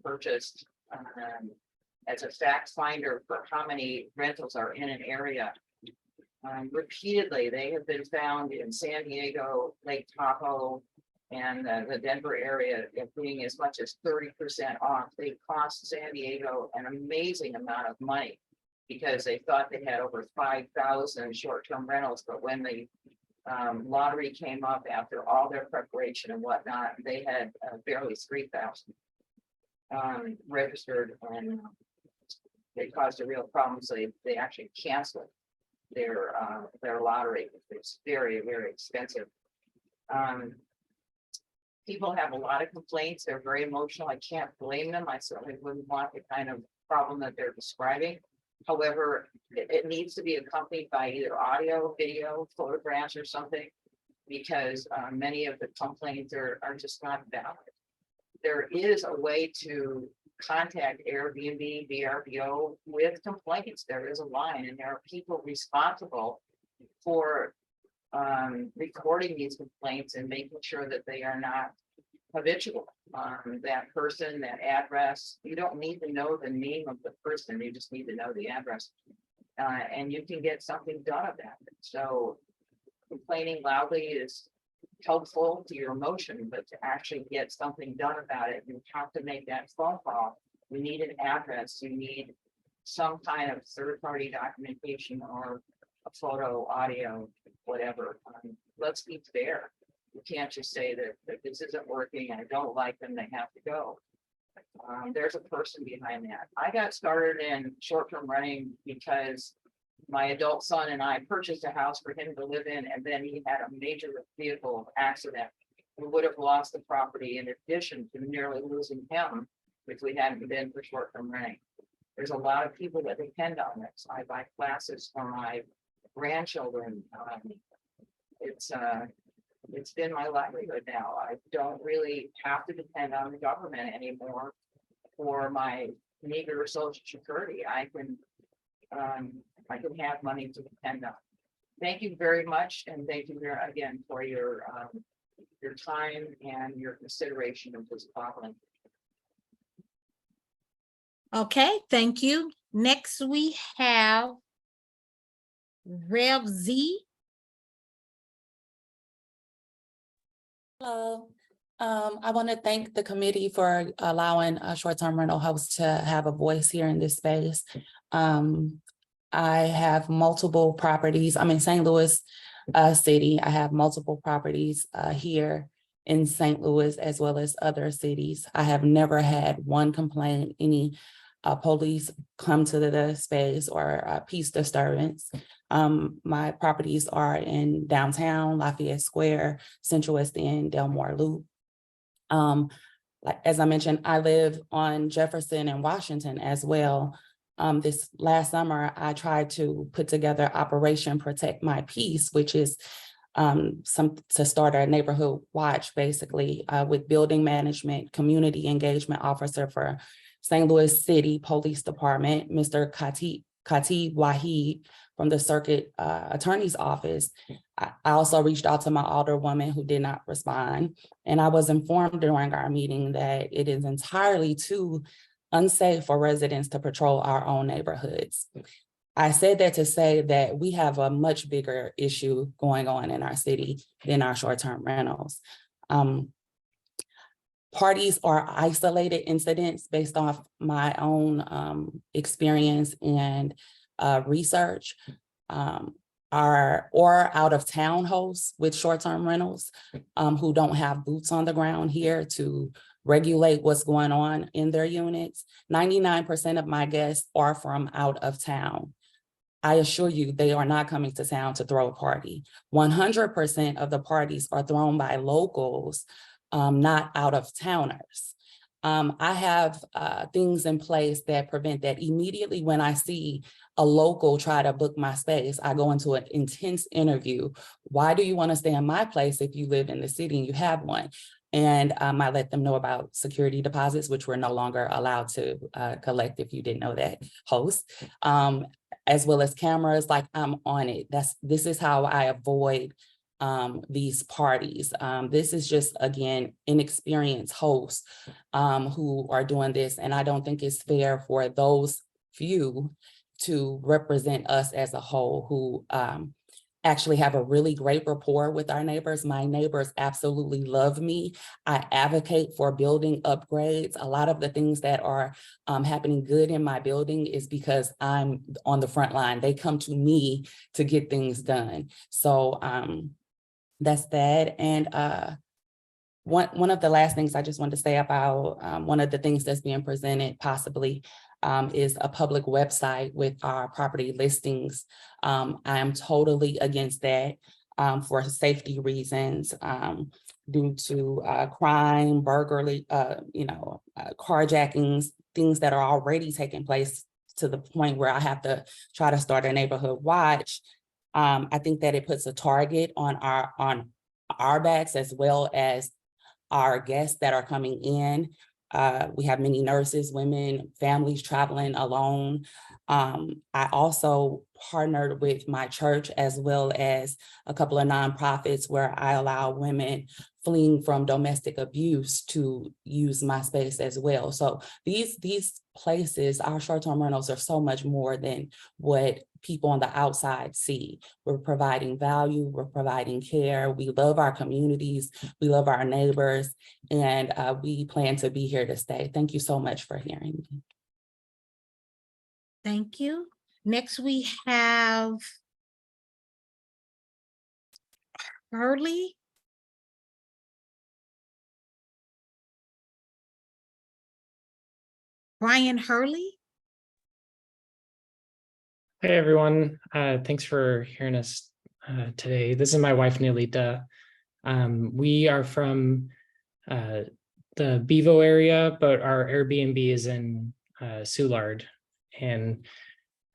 purchased as a fact finder for how many rentals are in an area. Repeatedly, they have been found in San Diego, Lake Tahoe, and the Denver area being as much as 30% off. They cost San Diego an amazing amount of money because they thought they had over 5,000 short-term rentals, but when the lottery came up after all their preparation and whatnot, they had barely 3,000 registered, and they caused a real problem. So they actually canceled their lottery. It's very, very expensive. People have a lot of complaints. They're very emotional. I can't blame them. I certainly wouldn't want the kind of problem that they're describing. However, it needs to be accompanied by either audio, video, photographs, or something, because many of the complaints are just not valid. There is a way to contact Airbnb, VRBO with complaints. There is a line, and there are people responsible for recording these complaints and making sure that they are not habitual. That person, that address, you don't need to know the name of the person, you just need to know the address. And you can get something done about it. So complaining loudly is helpful to your emotion, but to actually get something done about it, you have to make that phone call. You need an address, you need some kind of third-party documentation or a photo, audio, whatever. Let's be fair. You can't just say that this isn't working, I don't like them, they have to go. There's a person behind that. I got started in short-term renting because my adult son and I purchased a house for him to live in, and then he had a major vehicle accident. We would have lost the property in addition to nearly losing him if we hadn't been for short-term renting. There's a lot of people that depend on this. I buy classes for my grandchildren. It's been my livelihood now. I don't really have to depend on the government anymore for my meager Social Security. I can have money to depend on. Thank you very much, and thank you again for your time and your consideration of this problem. Okay, thank you. Next, we have Rev Z. Hello. I want to thank the committee for allowing short-term rental hosts to have a voice here in this space. I have multiple properties. I'm in St. Louis City. I have multiple properties here in St. Louis as well as other cities. I have never had one complaint, any police come to the space or a peace disturbance. My properties are in downtown, Lafayette Square, Central West End, Delmore Loop. Like, as I mentioned, I live on Jefferson and Washington as well. This last summer, I tried to put together Operation Protect My Peace, which is to start a neighborhood watch, basically, with building management, community engagement officer for St. Louis City Police Department, Mr. Khatib Wahid from the Circuit Attorney's Office. I also reached out to my alderwoman who did not respond. And I was informed during our meeting that it is entirely too unsafe for residents to patrol our own neighborhoods. I said that to say that we have a much bigger issue going on in our city than our short-term rentals. Parties are isolated incidents based off my own experience and research. Or out of town hosts with short-term rentals who don't have boots on the ground here to regulate what's going on in their units. 99% of my guests are from out of town. I assure you, they are not coming to town to throw a party. 100% of the parties are thrown by locals, not out of towners. I have things in place that prevent that. Immediately when I see a local try to book my space, I go into an intense interview. Why do you want to stay in my place if you live in the city and you have one? And I let them know about security deposits, which we're no longer allowed to collect, if you didn't know that, host, as well as cameras. Like, I'm on it. This is how I avoid these parties. This is just, again, inexperienced hosts who are doing this. And I don't think it's fair for those few to represent us as a whole who actually have a really great rapport with our neighbors. My neighbors absolutely love me. I advocate for building upgrades. A lot of the things that are happening good in my building is because I'm on the front line. They come to me to get things done. So that's that. And one of the last things I just wanted to say about one of the things that's being presented possibly is a public website with our property listings. I am totally against that for safety reasons, due to crime, burglary, carjackings, things that are already taking place to the point where I have to try to start a neighborhood watch. I think that it puts a target on our backs as well as our guests that are coming in. We have many nurses, women, families traveling alone. I also partnered with my church as well as a couple of nonprofits where I allow women fleeing from domestic abuse to use my space as well. So these places, our short-term rentals, are so much more than what people on the outside see. We're providing value, we're providing care. We love our communities, we love our neighbors, and we plan to be here to stay. Thank you so much for hearing me. Thank you. Next, we have Hurley. Brian Hurley. Hey everyone, thanks for hearing us today. This is my wife, Nilita. We are from the Bevo area, but our Airbnb is in Soulard. And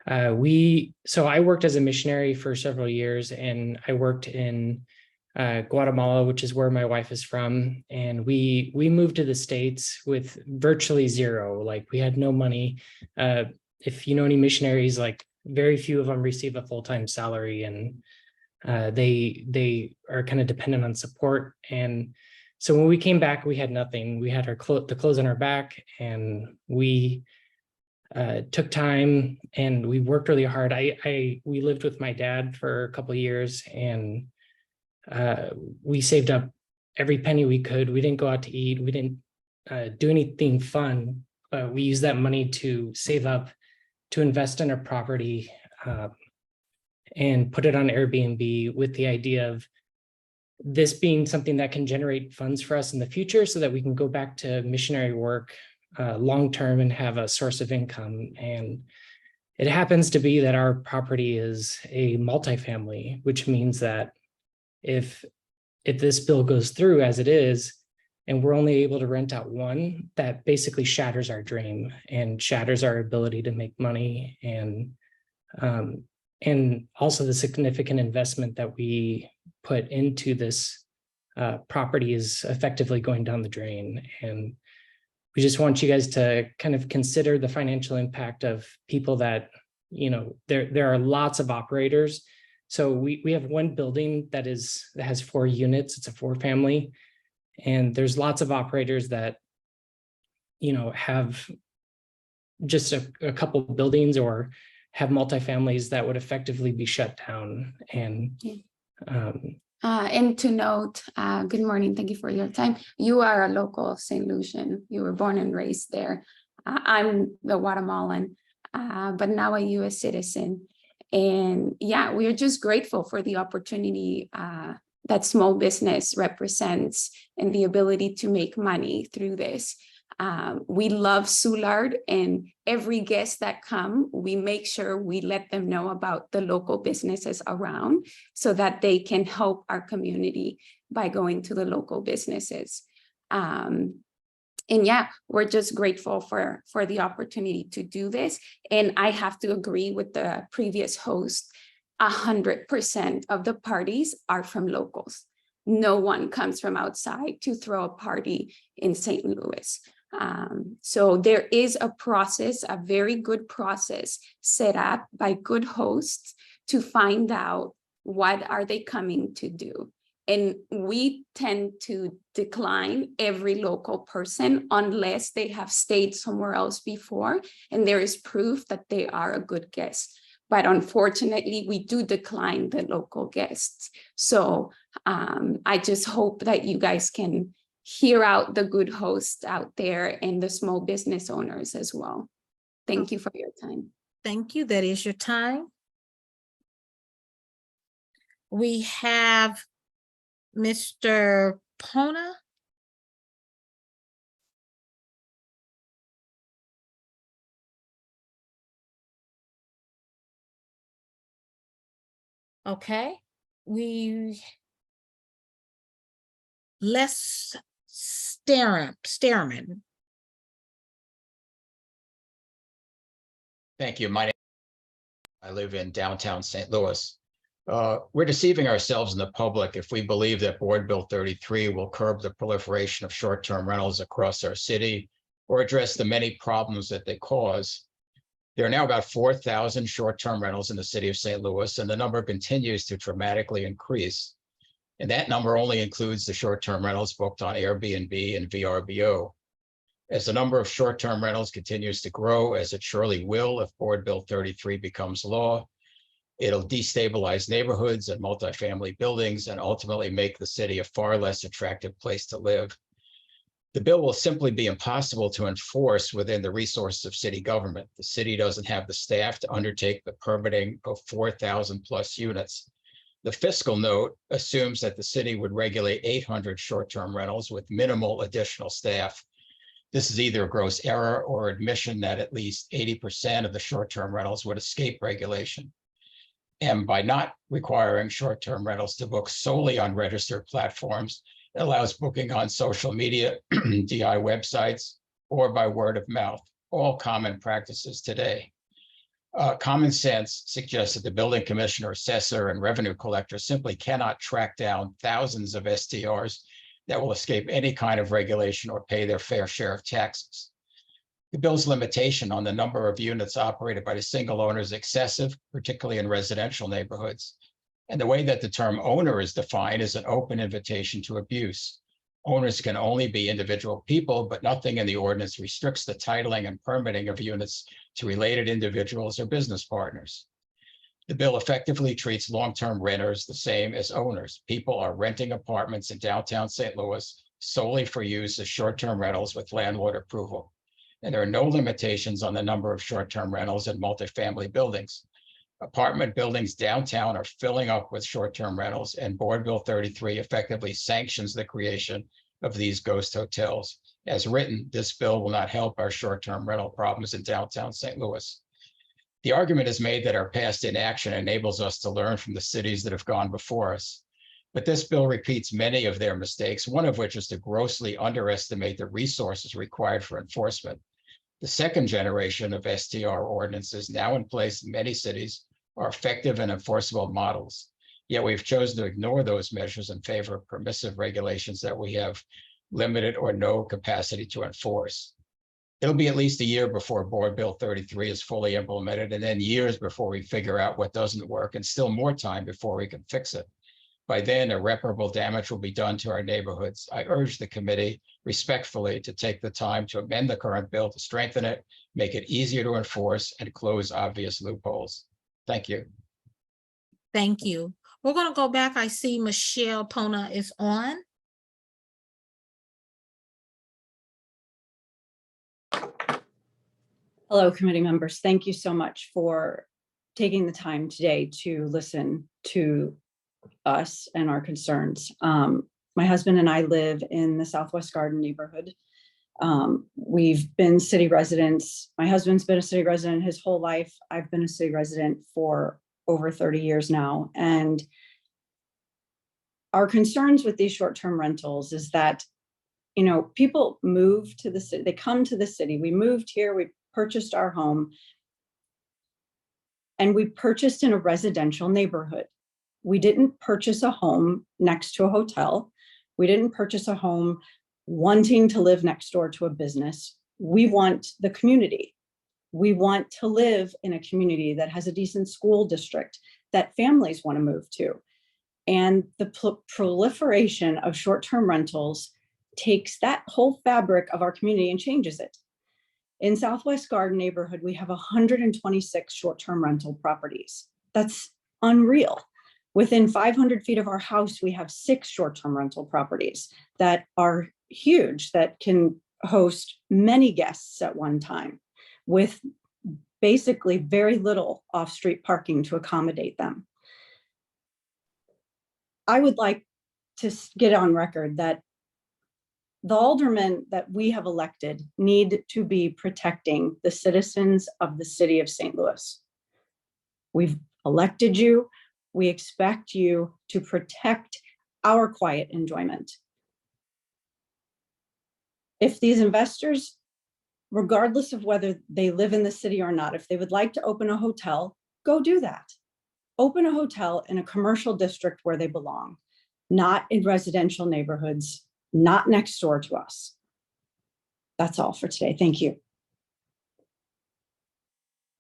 so I worked as a missionary for several years, and I worked in Guatemala, which is where my wife is from. And we moved to the States with virtually zero. Like, we had no money. If you know any missionaries, like, very few of them receive a full-time salary, and they are kind of dependent on support. And so when we came back, we had nothing. We had the clothes on our back, and we took time and we worked really hard. We lived with my dad for a couple of years, and we saved up every penny we could. We didn't go out to eat. We didn't do anything fun. We used that money to save up, to invest in a property, and put it on Airbnb with the idea of this being something that can generate funds for us in the future so that we can go back to missionary work long-term and have a source of income. And it happens to be that our property is a multifamily, which means that if this bill goes through as it is, and we're only able to rent out one, that basically shatters our dream and shatters our ability to make money, and also the significant investment that we put into this property is effectively going down the drain. And we just want you guys to kind of consider the financial impact of people that, there are lots of operators. So we have one building that has 4 units. It's a 4-family. And there's lots of operators that, have just a couple of buildings or have multifamilies that would effectively be shut down. And and to note, good morning, thank you for your time. You are a local of St. Lucian. You were born and raised there. I'm the Guatemalan, but now a US citizen. And yeah, we are just grateful for the opportunity that small business represents and the ability to make money through this. We love Soulard, and every guest that come, we make sure we let them know about the local businesses around so that they can help our community by going to the local businesses. And yeah, we're just grateful for the opportunity to do this. And I have to agree with the previous host, 100% of the parties are from locals. No one comes from outside to throw a party in St. Louis. So there is a process, a very good process set up by good hosts to find out what are they coming to do. And we tend to decline every local person unless they have stayed somewhere else before and there is proof that they are a good guest. But unfortunately, we do decline the local guests. So I just hope that you guys can hear out the good hosts out there and the small business owners as well. Thank you for your time. Thank you. That is your time. We have Mr. Pona. Okay, Les Stearman. Thank you. I live in downtown St. Louis. We're deceiving ourselves and the public if we believe that Board Bill 33 will curb the proliferation of short-term rentals across our city or address the many problems that they cause. There are now about 4,000 short-term rentals in the city of St. Louis, and the number continues to dramatically increase. And that number only includes the short-term rentals booked on Airbnb and VRBO. As the number of short-term rentals continues to grow, as it surely will if Board Bill 33 becomes law, it'll destabilize neighborhoods and multifamily buildings and ultimately make the city a far less attractive place to live. The bill will simply be impossible to enforce within the resources of city government. The city doesn't have the staff to undertake the permitting of 4,000 plus units. The fiscal note assumes that the city would regulate 800 short-term rentals with minimal additional staff. This is either a gross error or admission that at least 80% of the short-term rentals would escape regulation. And by not requiring short-term rentals to book solely on registered platforms, it allows booking on social media, DI websites, or by word of mouth, all common practices today. Common sense suggests that the building commissioner, assessor, and revenue collector simply cannot track down thousands of STRs that will escape any kind of regulation or pay their fair share of taxes. The bill's limitation on the number of units operated by the single owner is excessive, particularly in residential neighborhoods. And the way that the term owner is defined is an open invitation to abuse. Owners can only be individual people, but nothing in the ordinance restricts the titling and permitting of units to related individuals or business partners. The bill effectively treats long-term renters the same as owners. People are renting apartments in downtown St. Louis solely for use as short-term rentals with landlord approval. And there are no limitations on the number of short-term rentals in multifamily buildings. Apartment buildings downtown are filling up with short-term rentals, and Board Bill 33 effectively sanctions the creation of these ghost hotels. As written, this bill will not help our short-term rental problems in downtown St. Louis. The argument is made that our past inaction enables us to learn from the cities that have gone before us. But this bill repeats many of their mistakes, one of which is to grossly underestimate the resources required for enforcement. The second generation of STR ordinances now in place in many cities are effective and enforceable models. Yet we've chosen to ignore those measures in favor of permissive regulations that we have limited or no capacity to enforce. It'll be at least a year before Board Bill 33 is fully implemented, and then years before we figure out what doesn't work, and still more time before we can fix it. By then, irreparable damage will be done to our neighborhoods. I urge the committee respectfully to take the time to amend the current bill to strengthen it, make it easier to enforce, and close obvious loopholes. Thank you. Thank you. We're going to go back. I see Michelle Pona is on. Hello, committee members. Thank you so much for taking the time today to listen to us and our concerns. My husband and I live in the Southwest Garden neighborhood. We've been city residents. My husband's been a city resident his whole life. I've been a city resident for over 30 years now. And our concerns with these short-term rentals is that, you know, people move to the city, they come to the city. We moved here, we purchased our home, and we purchased in a residential neighborhood. We didn't purchase a home next to a hotel. We didn't purchase a home wanting to live next door to a business. We want the community. We want to live in a community that has a decent school district that families want to move to. And the proliferation of short-term rentals takes that whole fabric of our community and changes it. In Southwest Garden neighborhood, we have 126 short-term rental properties. That's unreal. Within 500 feet of our house, we have 6 short-term rental properties that are huge, that can host many guests at one time with basically very little off-street parking to accommodate them. I would like to get on record that the aldermen that we have elected need to be protecting the citizens of the city of St. Louis. We've elected you. We expect you to protect our quiet enjoyment. If these investors, regardless of whether they live in the city or not, if they would like to open a hotel, go do that. Open a hotel in a commercial district where they belong, not in residential neighborhoods, not next door to us. That's all for today. Thank you.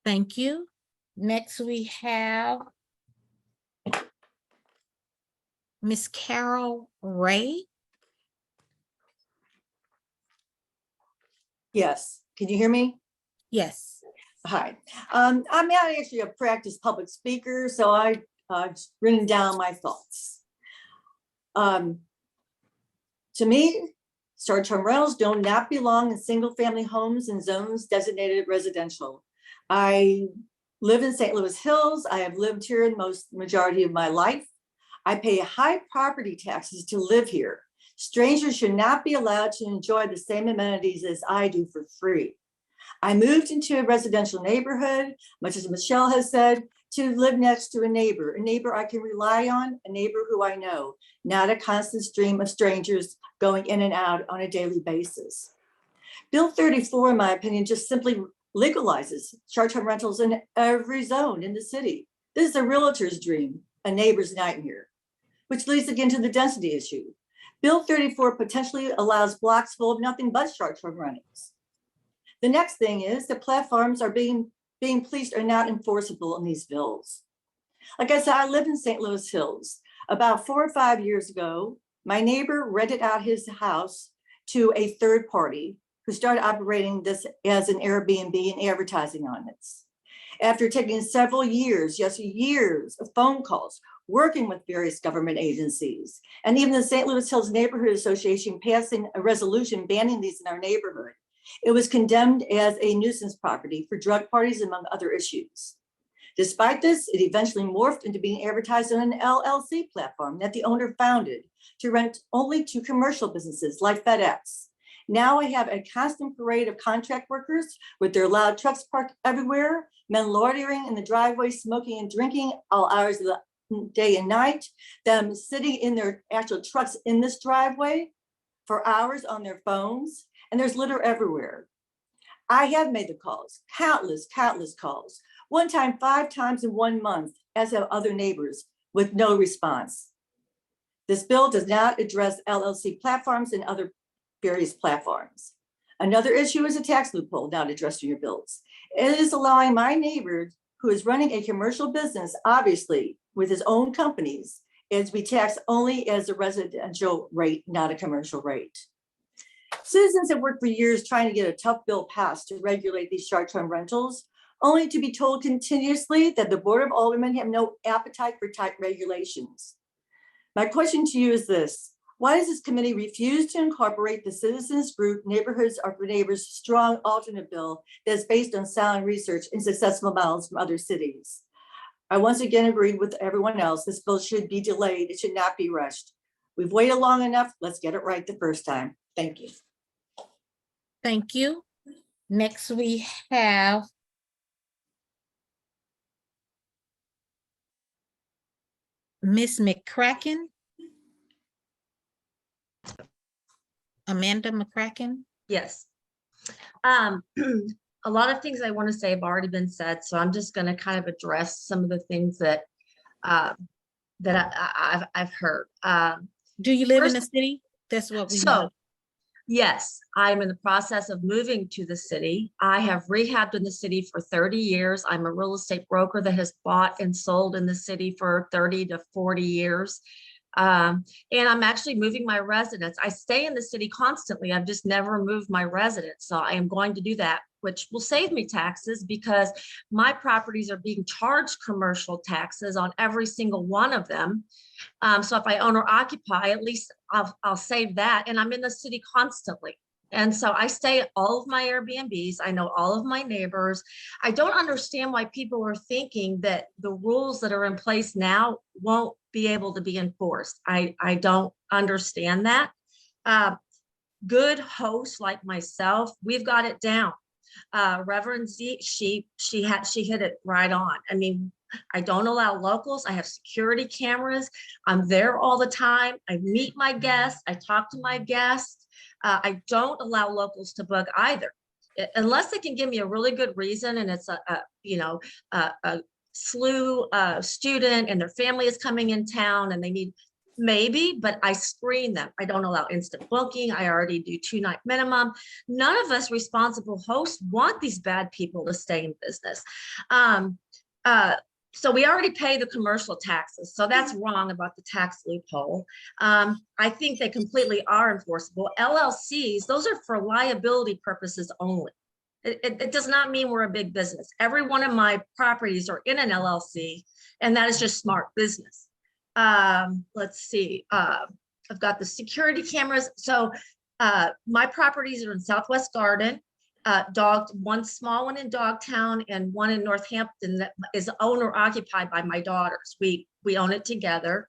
Thank you. Next, we have Miss Carol Ray. Yes, can you hear me? Yes. Hi, I'm not actually a practiced public speaker, so I've written down my thoughts. To me, short-term rentals do not belong in single-family homes and zones designated residential. I live in St. Louis Hills. I have lived here in majority of my life. I pay high property taxes to live here. Strangers should not be allowed to enjoy the same amenities as I do for free. I moved into a residential neighborhood, much as Michelle has said, to live next to a neighbor I can rely on, a neighbor who I know, not a constant stream of strangers going in and out on a daily basis. Bill 34, in my opinion, just simply legalizes short-term rentals in every zone in the city. This is a realtor's dream, a neighbor's nightmare, which leads again to the density issue. Bill 34 potentially allows blocks full of nothing but short-term rentals. The next thing is that platforms are being policed are not enforceable in these bills. Like I said, I live in St. Louis Hills. About 4 or 5 years ago, my neighbor rented out his house to a third party who started operating this as an Airbnb and advertising on it. After taking several years, yes, years of phone calls, working with various government agencies, and even the St. Louis Hills Neighborhood Association passing a resolution banning these in our neighborhood, it was condemned as a nuisance property for drug parties, among other issues. Despite this, it eventually morphed into being advertised on an LLC platform that the owner founded to rent only to commercial businesses like FedEx. Now I have a constant parade of contract workers with their loud trucks parked everywhere, men loitering in the driveway, smoking and drinking all hours of the day and night, them sitting in their actual trucks in this driveway for hours on their phones, and there's litter everywhere. I have made the calls, countless calls, one time 5 times in 1 month, as have other neighbors, with no response. This bill does not address LLC platforms and other various platforms. Another issue is a tax loophole not addressed in your bills. It is allowing my neighbor who is running a commercial business, obviously with his own companies, is be taxed only as a residential rate, not a commercial rate. Citizens have worked for years trying to get a tough bill passed to regulate these short-term rentals, only to be told continuously that the Board of Aldermen have no appetite for tight regulations. My question to you is this: why does this committee refuse to incorporate the citizens group Neighborhoods Are for Neighbors strong alternate bill that is based on sound research and successful models from other cities? I once again agreed with everyone else. This bill should be delayed. It should not be rushed. We've waited long enough. Let's get it right the first time. Thank you. Thank you. Next, we have Ms. McCracken. Amanda McCracken. Yes. A lot of things I want to say have already been said, so I'm just going to kind of address some of the things that I've heard. Do you live in the city? That's what we know. Yes, I'm in the process of moving to the city. I have rehabbed in the city for 30 years. I'm a real estate broker that has bought and sold in the city for 30 to 40 years. And I'm actually moving my residence. I stay in the city constantly. I've just never moved my residence. So I am going to do that, which will save me taxes because my properties are being charged commercial taxes on every single one of them. So if I own or occupy, at least I'll save that. And I'm in the city constantly. And so I stay at all of my Airbnbs. I know all of my neighbors. I don't understand why people are thinking that the rules that are in place now won't be able to be enforced. I don't understand that. Good hosts like myself, we've got it down. Reverend Z, she hit it right on. I mean, I don't allow locals. I have security cameras. I'm there all the time. I meet my guests. I talk to my guests. I don't allow locals to bug either, unless they can give me a really good reason and it's a SLU student and their family is coming in town and they need maybe, but I screen them. I don't allow instant booking. I already do 2-night minimum. None of us responsible hosts want these bad people to stay in business. So we already pay the commercial taxes. So that's wrong about the tax loophole. I think they completely are enforceable. LLCs, those are for liability purposes only. It does not mean we're a big business. Every one of my properties are in an LLC, and that is just smart business. Let's see. I've got the security cameras. So my properties are in Southwest Garden. One small one in Dogtown and one in Northampton that is owner occupied by my daughters. We own it together.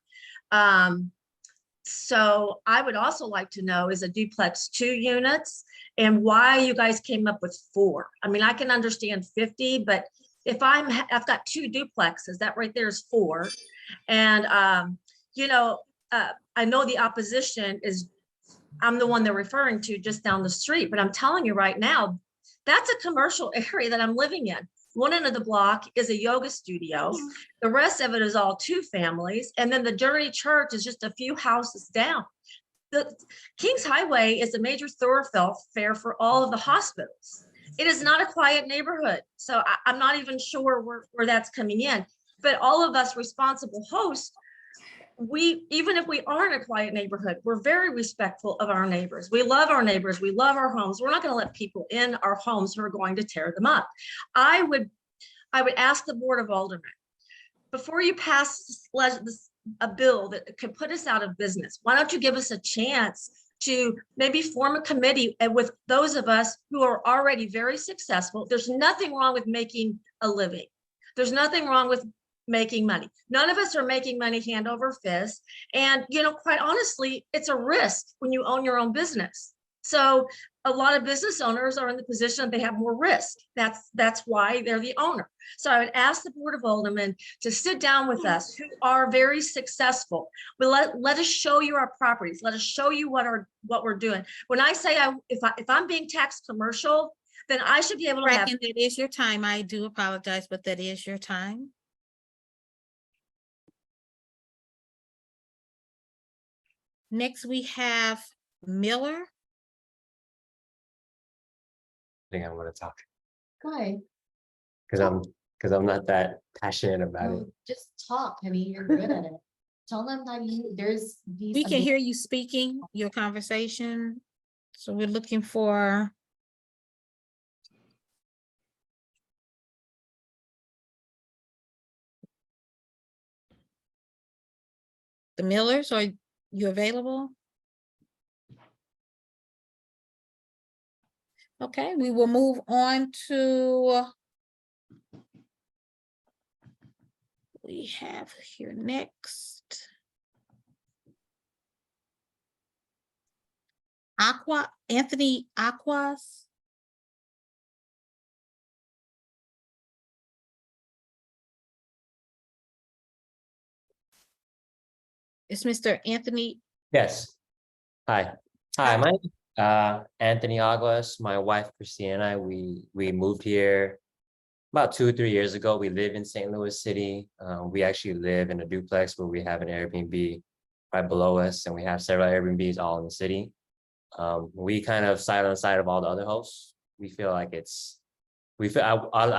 So I would also like to know, is a duplex 2 units and why you guys came up with 4? I mean, I can understand 50, but if I've got 2 duplexes, that right there is 4. And, I know the opposition is, I'm the one they're referring to just down the street, but I'm telling you right now, that's a commercial area that I'm living in. One end of the block is a yoga studio. The rest of it is all 2 families. And then the Journey Church is just a few houses down. The Kings Highway is a major thoroughfare for all of the hospitals. It is not a quiet neighborhood. So I'm not even sure where that's coming in. But all of us responsible hosts, even if we are in a quiet neighborhood, we're very respectful of our neighbors. We love our neighbors. We love our homes. We're not going to let people in our homes who are going to tear them up. I would ask the Board of Aldermen, before you pass a bill that could put us out of business, why don't you give us a chance to maybe form a committee with those of us who are already very successful. There's nothing wrong with making a living. There's nothing wrong with making money. None of us are making money hand over fist. And, quite honestly, it's a risk when you own your own business. So a lot of business owners are in the position they have more risk. That's why they're the owner. So I would ask the Board of Aldermen to sit down with us who are very successful. But let us show you our properties. Let us show you what we're doing. When I say if I'm being taxed commercial, then I should be able to have. Bracken, that is your time. I do apologize, but that is your time. Next, we have Miller. think I want to talk Go ahead. because I'm not that passionate about it. No, just talk. I mean, you're good at it. Tell them that there's these. We can hear you speaking your conversation. So we're looking for. The Millers, are you available? Okay, we will move on to. We have here next. Anthony Aquas. It's Mr. Anthony. Yes. Hi. Hi, my name is Anthony Aguas. My wife Christina and I, we moved here about 2 or 3 years ago. We live in St. Louis City. We actually live in a duplex where we have an Airbnb right below us, and we have several Airbnbs all in the city. We kind of side on the side of all the other hosts. We feel like at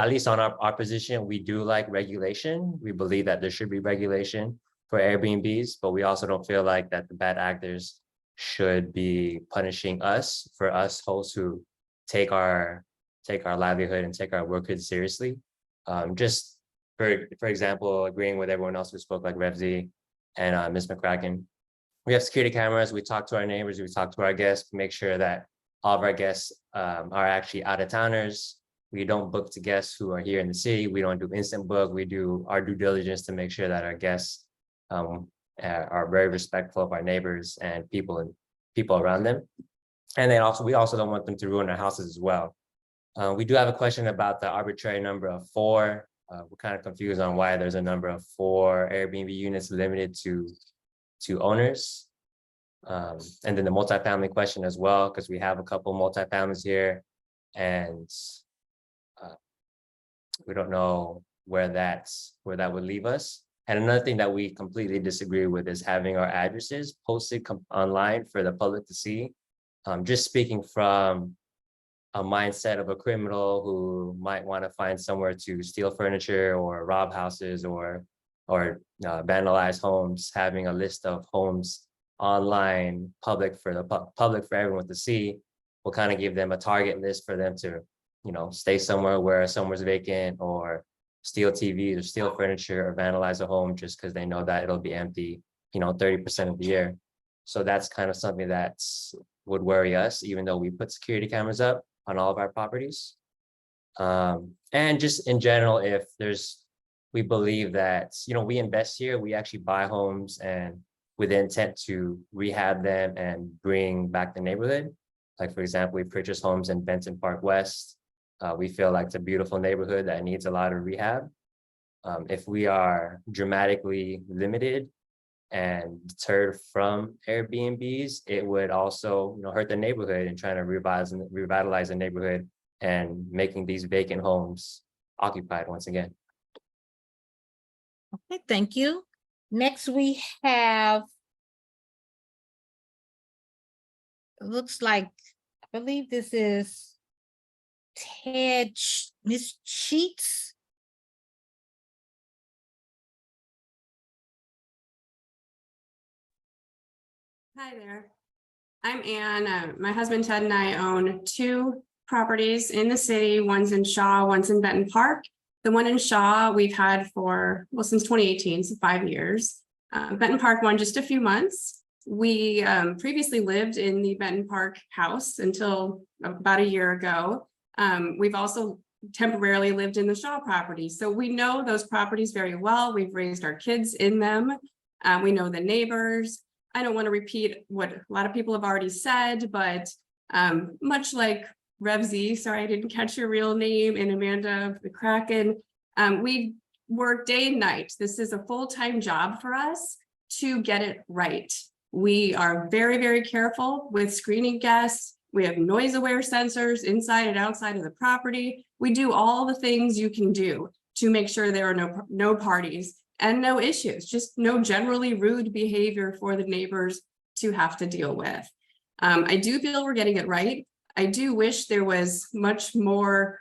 least on our position, we do like regulation. We believe that there should be regulation for Airbnbs, but we also don't feel like that the bad actors should be punishing us for us hosts who take our livelihood and take our workers seriously. Just for example, agreeing with everyone else who spoke, like Revzi and Ms. McCracken. We have security cameras. We talk to our neighbors. We talk to our guests. Make sure that all of our guests are actually out of towners. We don't book to guests who are here in the city. We don't do instant book. We do our due diligence to make sure that our guests are very respectful of our neighbors and people around them. And then we also don't want them to ruin our houses as well. We do have a question about the arbitrary number of 4. We're kind of confused on why there's a number of 4 Airbnb units limited to owners. And then the multifamily question as well, because we have a couple multifamilies here, and we don't know where that would leave us. And another thing that we completely disagree with is having our addresses posted online for the public to see. Just speaking from a mindset of a criminal who might want to find somewhere to steal furniture or rob houses or vandalize homes, having a list of homes online, public for everyone to see, will kind of give them a target list for them to, stay somewhere where somewhere's vacant, or steal TVs or steal furniture or vandalize a home just because they know that it'll be empty, 30% of the year. So that's kind of something that would worry us, even though we put security cameras up on all of our properties. And just in general, we believe that, we invest here, we actually buy homes and with the intent to rehab them and bring back the neighborhood. Like, for example, we purchased homes in Benton Park West. We feel like it's a beautiful neighborhood that needs a lot of rehab. If we are dramatically limited and deterred from Airbnbs, it would also, hurt the neighborhood and trying to revitalize the neighborhood and making these vacant homes occupied once again. Okay, thank you. Next, we have, it looks like, I believe this is Miss Sheets. Hi there. I'm Ann. My husband Ted and I own 2 properties in the city. One's in Shaw, one's in Benton Park. The one in Shaw we've had since 2018, so 5 years. Benton Park one just a few months. We previously lived in the Benton Park house until about a year ago. We've also temporarily lived in the Shaw property. So we know those properties very well. We've raised our kids in them. We know the neighbors. I don't want to repeat what a lot of people have already said, but Much like Rev Z, sorry, I didn't catch your real name, and Amanda of the Kraken. We work day and night. This is a full-time job for us to get it right. We are very, very careful with screening guests. We have noise aware sensors inside and outside of the property. We do all the things you can do to make sure there are no parties and no issues, just no generally rude behavior for the neighbors to have to deal with. I do feel we're getting it right. I do wish there was much more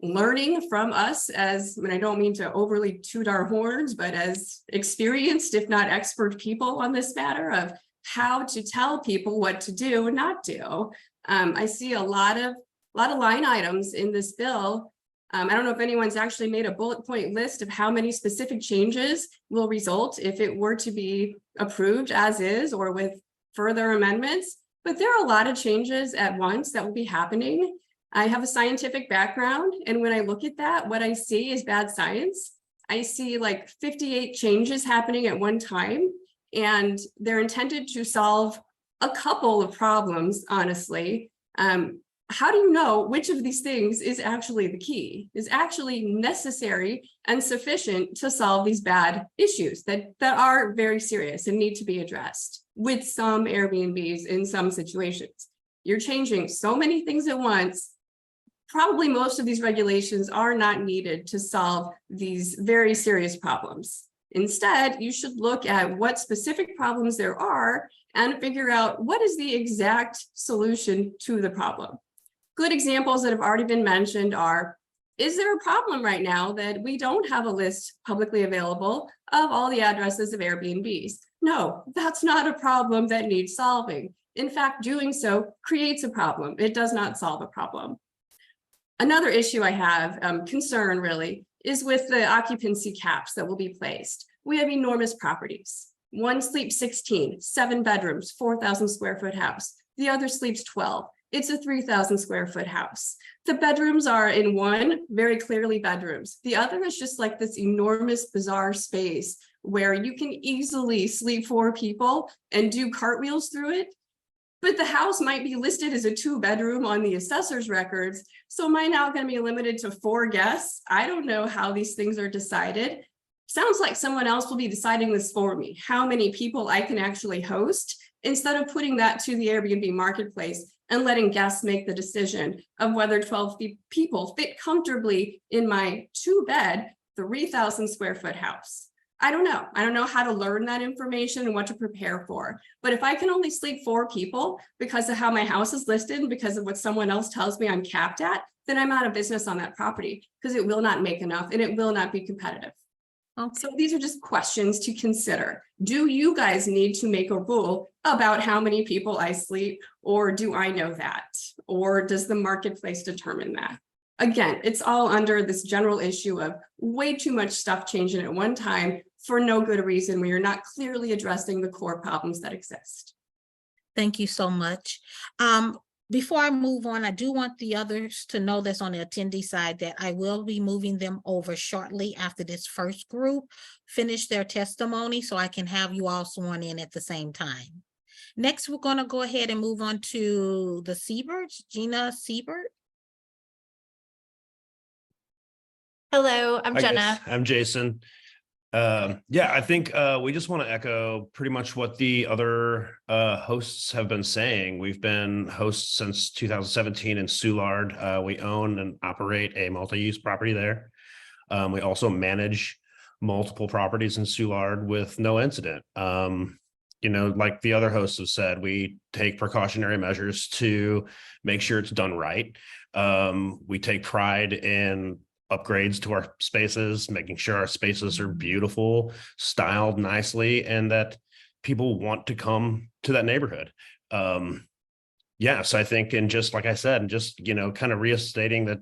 learning from us as, and I don't mean to overly toot our horns, but as experienced, if not expert people on this matter of how to tell people what to do and not do. I see a lot of line items in this bill. I don't know if anyone's actually made a bullet point list of how many specific changes will result if it were to be approved as is or with further amendments, but there are a lot of changes at once that will be happening. I have a scientific background, and when I look at that, what I see is bad science. I see like 58 changes happening at one time, and they're intended to solve a couple of problems, honestly. How do you know which of these things is actually the key, is actually necessary and sufficient to solve these bad issues that are very serious and need to be addressed with some Airbnbs in some situations? You're changing so many things at once. Probably most of these regulations are not needed to solve these very serious problems. Instead, you should look at what specific problems there are and figure out what is the exact solution to the problem. Good examples that have already been mentioned are, is there a problem right now that we don't have a list publicly available of all the addresses of Airbnbs? No, that's not a problem that needs solving. In fact, doing so creates a problem. It does not solve a problem. Another issue I have, concern really, is with the occupancy caps that will be placed. We have enormous properties. One sleeps 16, 7 bedrooms, 4,000 square foot house. The other sleeps 12. It's a 3,000 square foot house. The bedrooms are in one, very clearly bedrooms. The other is just like this enormous, bizarre space where you can easily sleep 4 people and do cartwheels through it. But the house might be listed as a 2-bedroom on the assessor's records. So am I now going to be limited to 4 guests? I don't know how these things are decided. Sounds like someone else will be deciding this for me, how many people I can actually host, instead of putting that to the Airbnb marketplace and letting guests make the decision of whether 12 people fit comfortably in my 2-bed, 3,000 square foot house. I don't know. I don't know how to learn that information and what to prepare for. But if I can only sleep 4 people because of how my house is listed and because of what someone else tells me I'm capped at, then I'm out of business on that property because it will not make enough and it will not be competitive. So these are just questions to consider. Do you guys need to make a rule about how many people I sleep, or do I know that? Or does the marketplace determine that? Again, it's all under this general issue of way too much stuff changing at one time for no good reason when you're not clearly addressing the core problems that exist. Thank you so much. Before I move on, I do want the others to know that's on the attendee side that I will be moving them over shortly after this first group finish their testimony so I can have you all sworn in at the same time. Next, we're going to go ahead and move on to the Sieberts, Gina Siebert. Hello, I'm Jenna. I'm Jason. Yeah, I think we just want to echo pretty much what the other hosts have been saying. We've been hosts since 2017 in Soulard. We own and operate a multi-use property there. We also manage multiple properties in Soulard with no incident. You know, like the other hosts have said, we take precautionary measures to make sure it's done right. We take pride in upgrades to our spaces, making sure our spaces are beautiful, styled nicely, and that people want to come to that neighborhood. Yes, I think, and just like I said, and just, you know, kind of restating that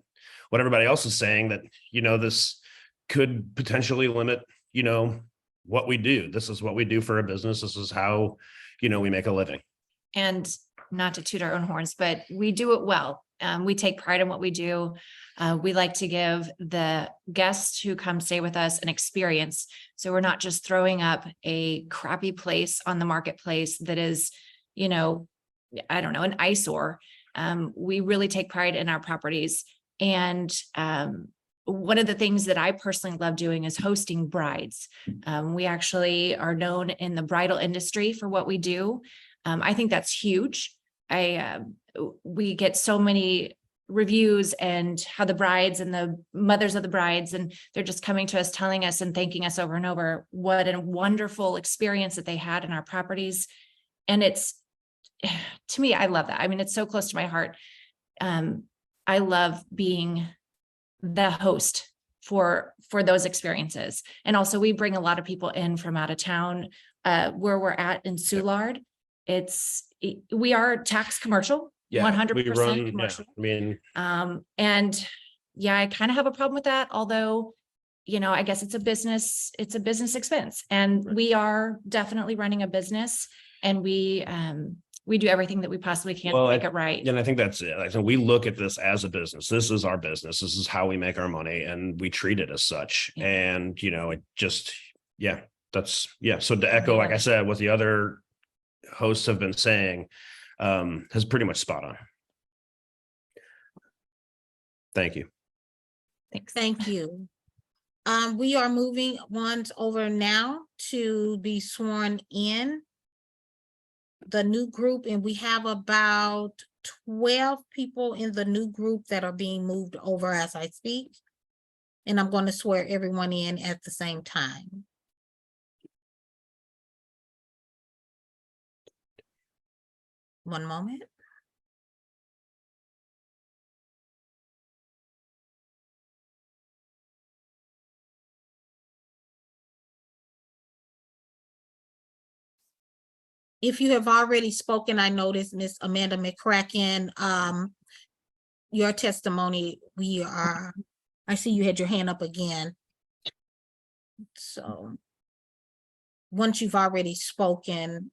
what everybody else is saying, that, you know, this could potentially limit, you know, what we do. This is what we do for a business. This is how, you know, we make a living. And not to toot our own horns, but we do it well. We take pride in what we do. We like to give the guests who come stay with us an experience. So we're not just throwing up a crappy place on the marketplace that is, you know, I don't know, an eyesore. We really take pride in our properties. And one of the things that I personally love doing is hosting brides. We actually are known in the bridal industry for what we do. I think that's huge. We get so many reviews and how the brides and the mothers of the brides, and they're just coming to us, telling us and thanking us over and over what a wonderful experience that they had in our properties. And it's, to me, I love that. I mean, it's so close to my heart. I love being the host for those experiences. And also we bring a lot of people in from out of town, where we're at in Soulard. We are tax commercial. Yeah, 100% we run, commercial. I mean, And yeah, I kind of have a problem with that, although, I guess it's a business expense, and we are definitely running a business, and we do everything that we possibly can to make it right. And I think that's it. I think we look at this as a business. This is our business. This is how we make our money, and we treat it as such. Yeah. And, it just, So to echo, like I said, what the other hosts have been saying, has pretty much spot on. Thank you. Thanks. Thank you. We are moving on over now to be sworn in the new group, and we have about 12 people in the new group that are being moved over as I speak. And I'm going to swear everyone in at the same time. One moment. If you have already spoken, I noticed Miss Amanda McCracken, your testimony, I see you had your hand up again. So once you've already spoken,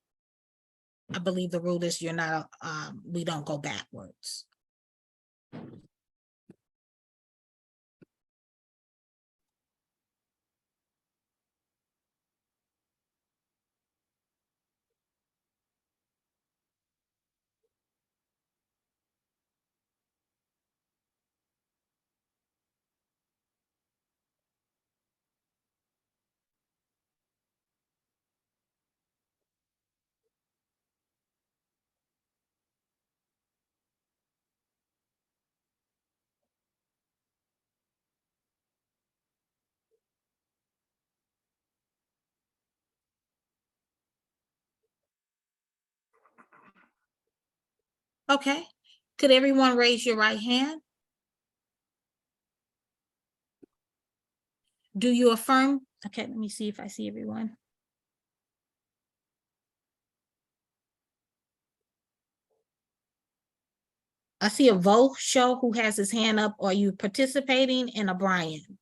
I believe the rule is we don't go backwards. Okay, could everyone raise your right hand? Do you affirm? Okay, let me see if I see everyone. I see a Vo show who has his hand up. Are you participating? And a Brian?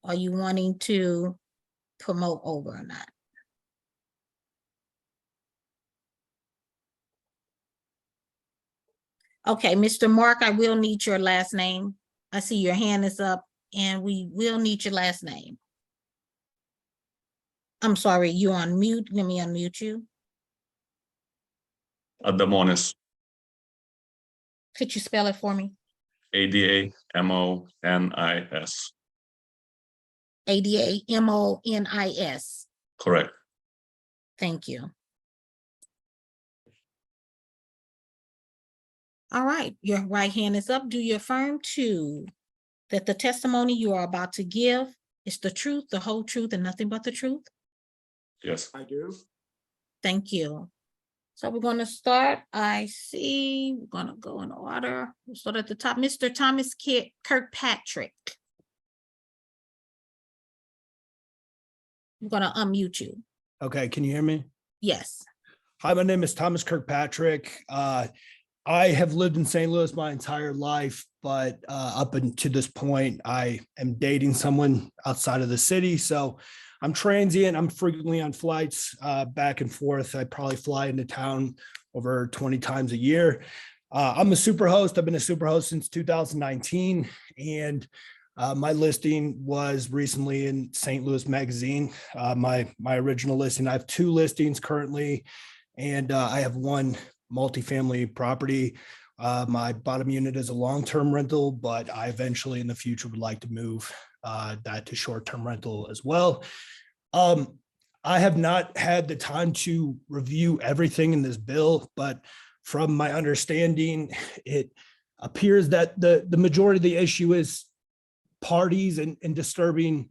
Are you wanting to promote over or not? Okay, Mr. Mark, I will need your last name. I see your hand is up, and we will need your last name. I'm sorry, you're on mute. Let me unmute you. Adamonis, Could you spell it for me? Adamonis. Adamonis. Correct. Thank you. All right, your right hand is up. Do you affirm too that the testimony you are about to give is the truth, the whole truth, and nothing but the truth? Yes. I do. Thank you. So we're going to start. I see, we're going to go in order. We'll start at the top. Mr. Thomas Kirkpatrick. I'm going to unmute you. Okay, can you hear me? Yes. Hi, my name is Thomas Kirkpatrick. I have lived in St. Louis my entire life, but up until this point, I am dating someone outside of the city. So I'm transient. I'm frequently on flights back and forth. I probably fly into town over 20 times a year. I'm a super host. I've been a super host since 2019. And my listing was recently in St. Louis Magazine. My original listing, I have 2 listings currently, and I have 1 multifamily property. My bottom unit is a long-term rental, but I eventually in the future would like to move that to short-term rental as well. I have not had the time to review everything in this bill, but from my understanding, it appears that the majority of the issue is parties and disturbing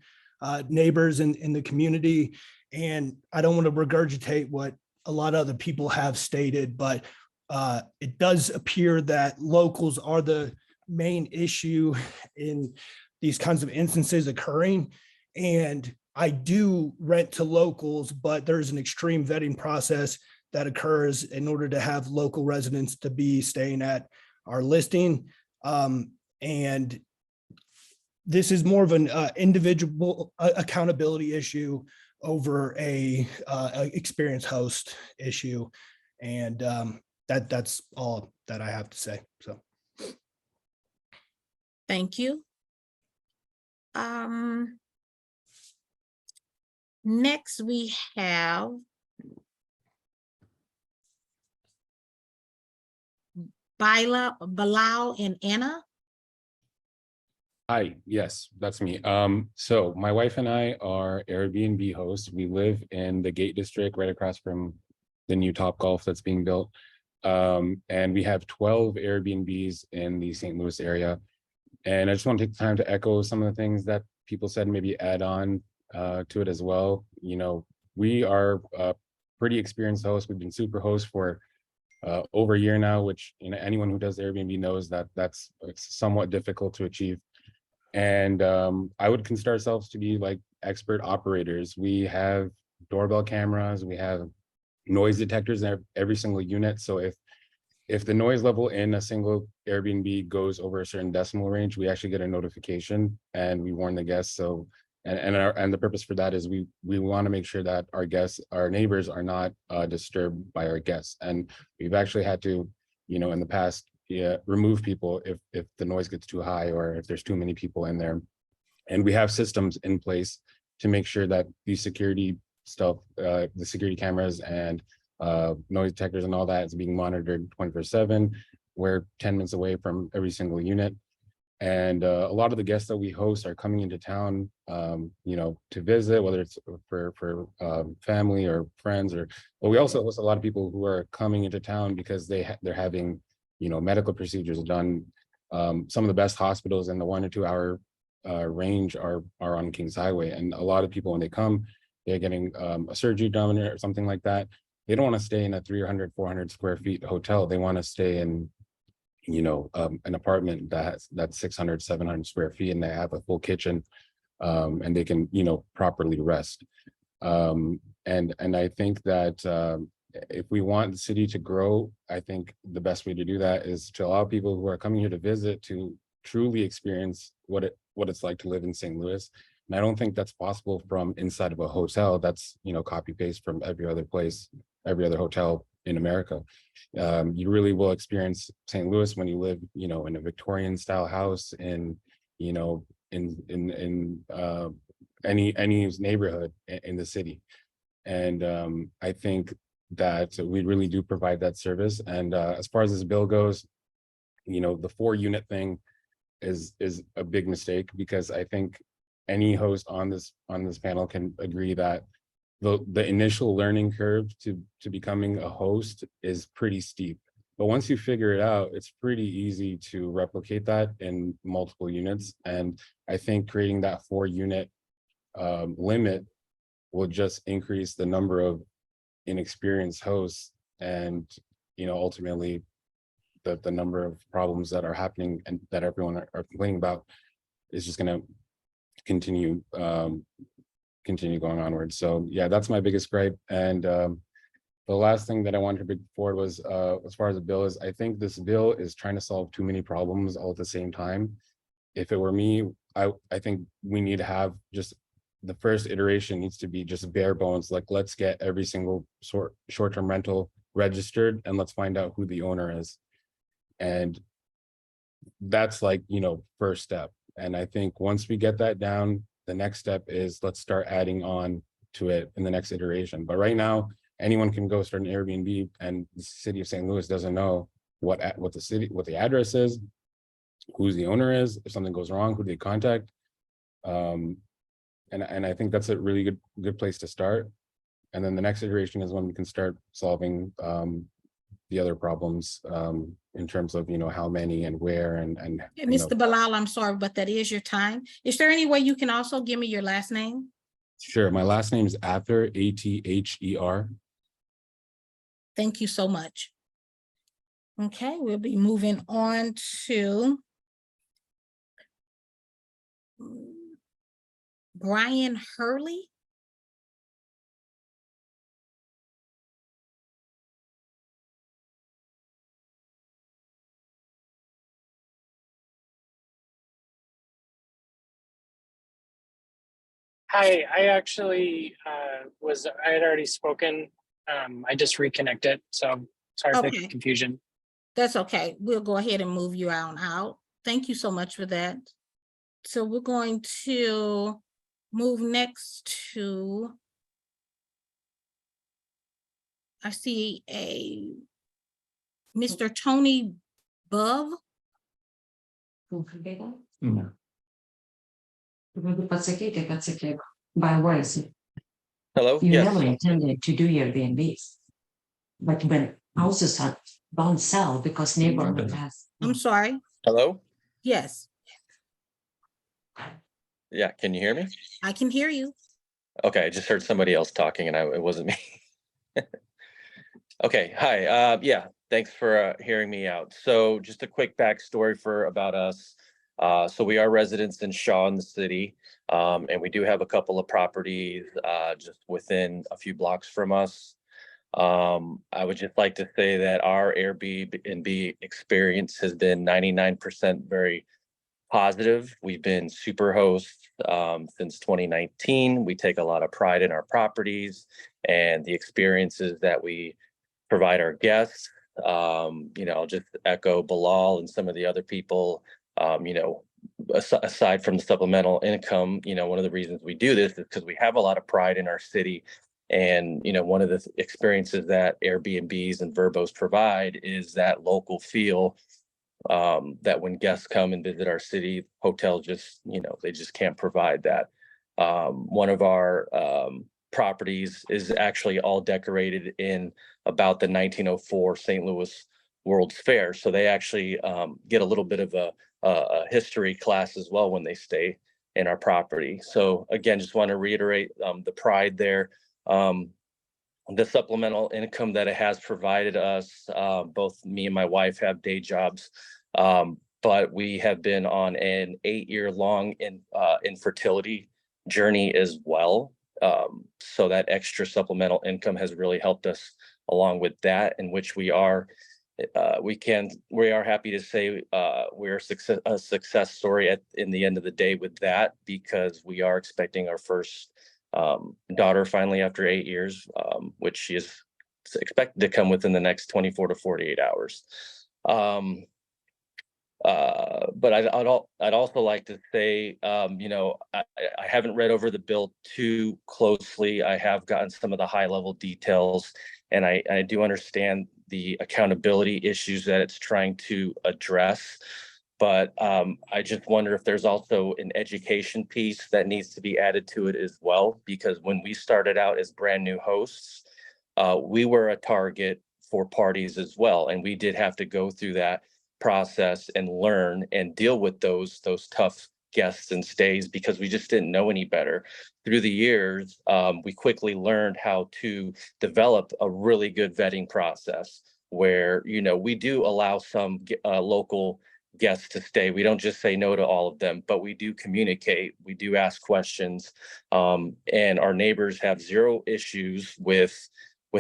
neighbors in the community. And I don't want to regurgitate what a lot of other people have stated, but it does appear that locals are the main issue in these kinds of instances occurring. And I do rent to locals, but there's an extreme vetting process that occurs in order to have local residents to be staying at our listing. And this is more of an individual accountability issue over a experienced host issue. And that's all that I have to say. So. Thank you. Next we have Bilal and Anna. Hi, yes, that's me. So my wife and I are Airbnb hosts. We live in the Gate District right across from the new Topgolf that's being built. And we have 12 Airbnbs in the St. Louis area. And I just want to take the time to echo some of the things that people said, maybe add on to it as well. You know, we are a pretty experienced hosts. We've been super hosts for over a year now, which, you know, anyone who does Airbnb knows that that's somewhat difficult to achieve. And I would consider ourselves to be like expert operators. We have doorbell cameras, we have noise detectors in every single unit. So if the noise level in a single Airbnb goes over a certain decimal range, we actually get a notification and we warn the guests. So and the purpose for that is we want to make sure that our guests, our neighbors are not disturbed by our guests. And we've actually had to, you know, in the past, remove people if the noise gets too high or if there's too many people in there. And we have systems in place to make sure that these security stuff, the security cameras and noise detectors and all that is being monitored 24/7. We're 10 minutes away from every single unit. And a lot of the guests that we host are coming into town, you know, to visit, whether it's for family or friends, but we also host a lot of people who are coming into town because they're having, you know, medical procedures done. Some of the best hospitals in the 1 or 2 hour range are on Kings Highway. And a lot of people, when they come, they're getting a surgery done or something like that. They don't want to stay in a 300, 400 square feet hotel. They want to stay in, you know, an apartment that's 600, 700 square feet, and they have a full kitchen, and they can, you know, properly rest. And I think that if we want the city to grow, I think the best way to do that is to allow people who are coming here to visit to truly experience what it's like to live in St. Louis. And I don't think that's possible from inside of a hotel. That's, you know, copy paste from every other place, every other hotel in America. You really will experience St. Louis when you live, you know, in a Victorian style house in, you know, in any neighborhood in the city. And I think that we really do provide that service. And as far as this bill goes, you know, the 4-unit thing is a big mistake, because I think any host on this panel can agree that the initial learning curve to becoming a host is pretty steep. But once you figure it out, it's pretty easy to replicate that in multiple units. And I think creating that 4-unit limit will just increase the number of inexperienced hosts, and, you know, ultimately the number of problems that are happening and that everyone are complaining about is just going to continue going onward. So yeah, that's my biggest gripe. And the last thing that I wanted to bring forward was as far as the bill is, I think this bill is trying to solve too many problems all at the same time. If it were me, I think we need to have just the first iteration needs to be just bare bones. Like, let's get every single short-term rental registered and let's find out who the owner is. And that's like, you know, first step. And I think once we get that down, the next step is let's start adding on to it in the next iteration. But right now, anyone can go start an Airbnb, and the city of St. Louis doesn't know what the address is, who's the owner is, if something goes wrong, who do they contact? And I think that's a really good place to start. And then the next iteration is when we can start solving the other problems in terms of, how many and where and Mr. Bilal, I'm sorry, but that is your time. Is there any way you can also give me your last name? Sure. My last name is Ather, Ather. Thank you so much. Okay, we'll be moving on to Brian Hurley. Hi, I actually I had already spoken. I just reconnected, so sorry for the Okay. confusion. That's okay. We'll go ahead and move you out. Thank you so much for that. So we're going to move next to, I see a Mr. Tony Bove. Hello? You Yes. never intended to do Airbnbs. But when houses are don't sell because neighborhood has. I'm sorry. Hello? Yes, Yeah, can you hear me? I can hear you. Okay, I just heard somebody else talking and it wasn't me. Okay, hi. Yeah, thanks for hearing me out. So just a quick backstory about us. So we are residents in Shaw in the city, and we do have a couple of properties just within a few blocks from us. I would just like to say that our Airbnb experience has been 99% very positive. We've been super hosts since 2019. We take a lot of pride in our properties and the experiences that we provide our guests. I'll just echo Bilal and some of the other people, aside from the supplemental income, one of the reasons we do this is because we have a lot of pride in our city. And, one of the experiences that Airbnbs and Verbos provide is that local feel that when guests come and visit our city, hotels just, they just can't provide that. One of our properties is actually all decorated in about the 1904 St. Louis World's Fair. So they actually get a little bit of a history class as well when they stay in our property. So again, just want to reiterate the pride there. The supplemental income that it has provided us, both me and my wife have day jobs, but we have been on an 8-year-long infertility journey as well. So that extra supplemental income has really helped us along with that, in which we are happy to say we're a success story in the end of the day with that, because we are expecting our first daughter finally after 8 years, which she is expected to come within the next 24 to 48 hours. But I'd also like to say, I haven't read over the bill too closely. I have gotten some of the high level details, and I do understand the accountability issues that it's trying to address. But I just wonder if there's also an education piece that needs to be added to it as well, because when we started out as brand new hosts, we were a target for parties as well. And we did have to go through that process and learn and deal with those tough guests and stays, because we just didn't know any better. Through the years, we quickly learned how to develop a really good vetting process where, we do allow some local guests to stay. We don't just say no to all of them, but we do communicate, we do ask questions, and our neighbors have zero issues with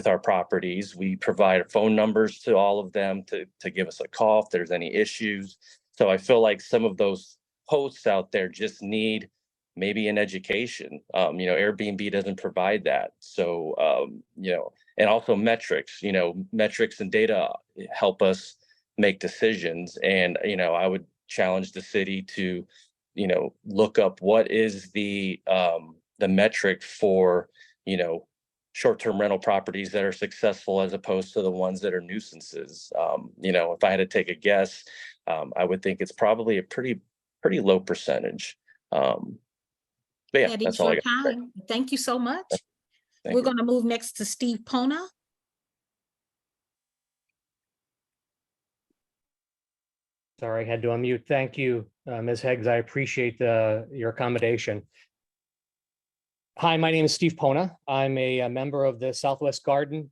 our properties. We provide phone numbers to all of them to give us a call if there's any issues. So I feel like some of those hosts out there just need maybe an education. Airbnb doesn't provide that. So, and also metrics and data help us make decisions. And, I would challenge the city to, look up what is the metric for, short-term rental properties that are successful as opposed to the ones that are nuisances. You know, if I had to take a guess, I would think it's probably a pretty low percentage. But yeah, That that's is all I your got. time. Thank you so much. Thank We're you. going to move next to Steve Pona. Sorry, I had to unmute. Thank you, Ms. Heggs. I appreciate your accommodation. Hi, my name is Steve Pona. I'm a member of the Southwest Garden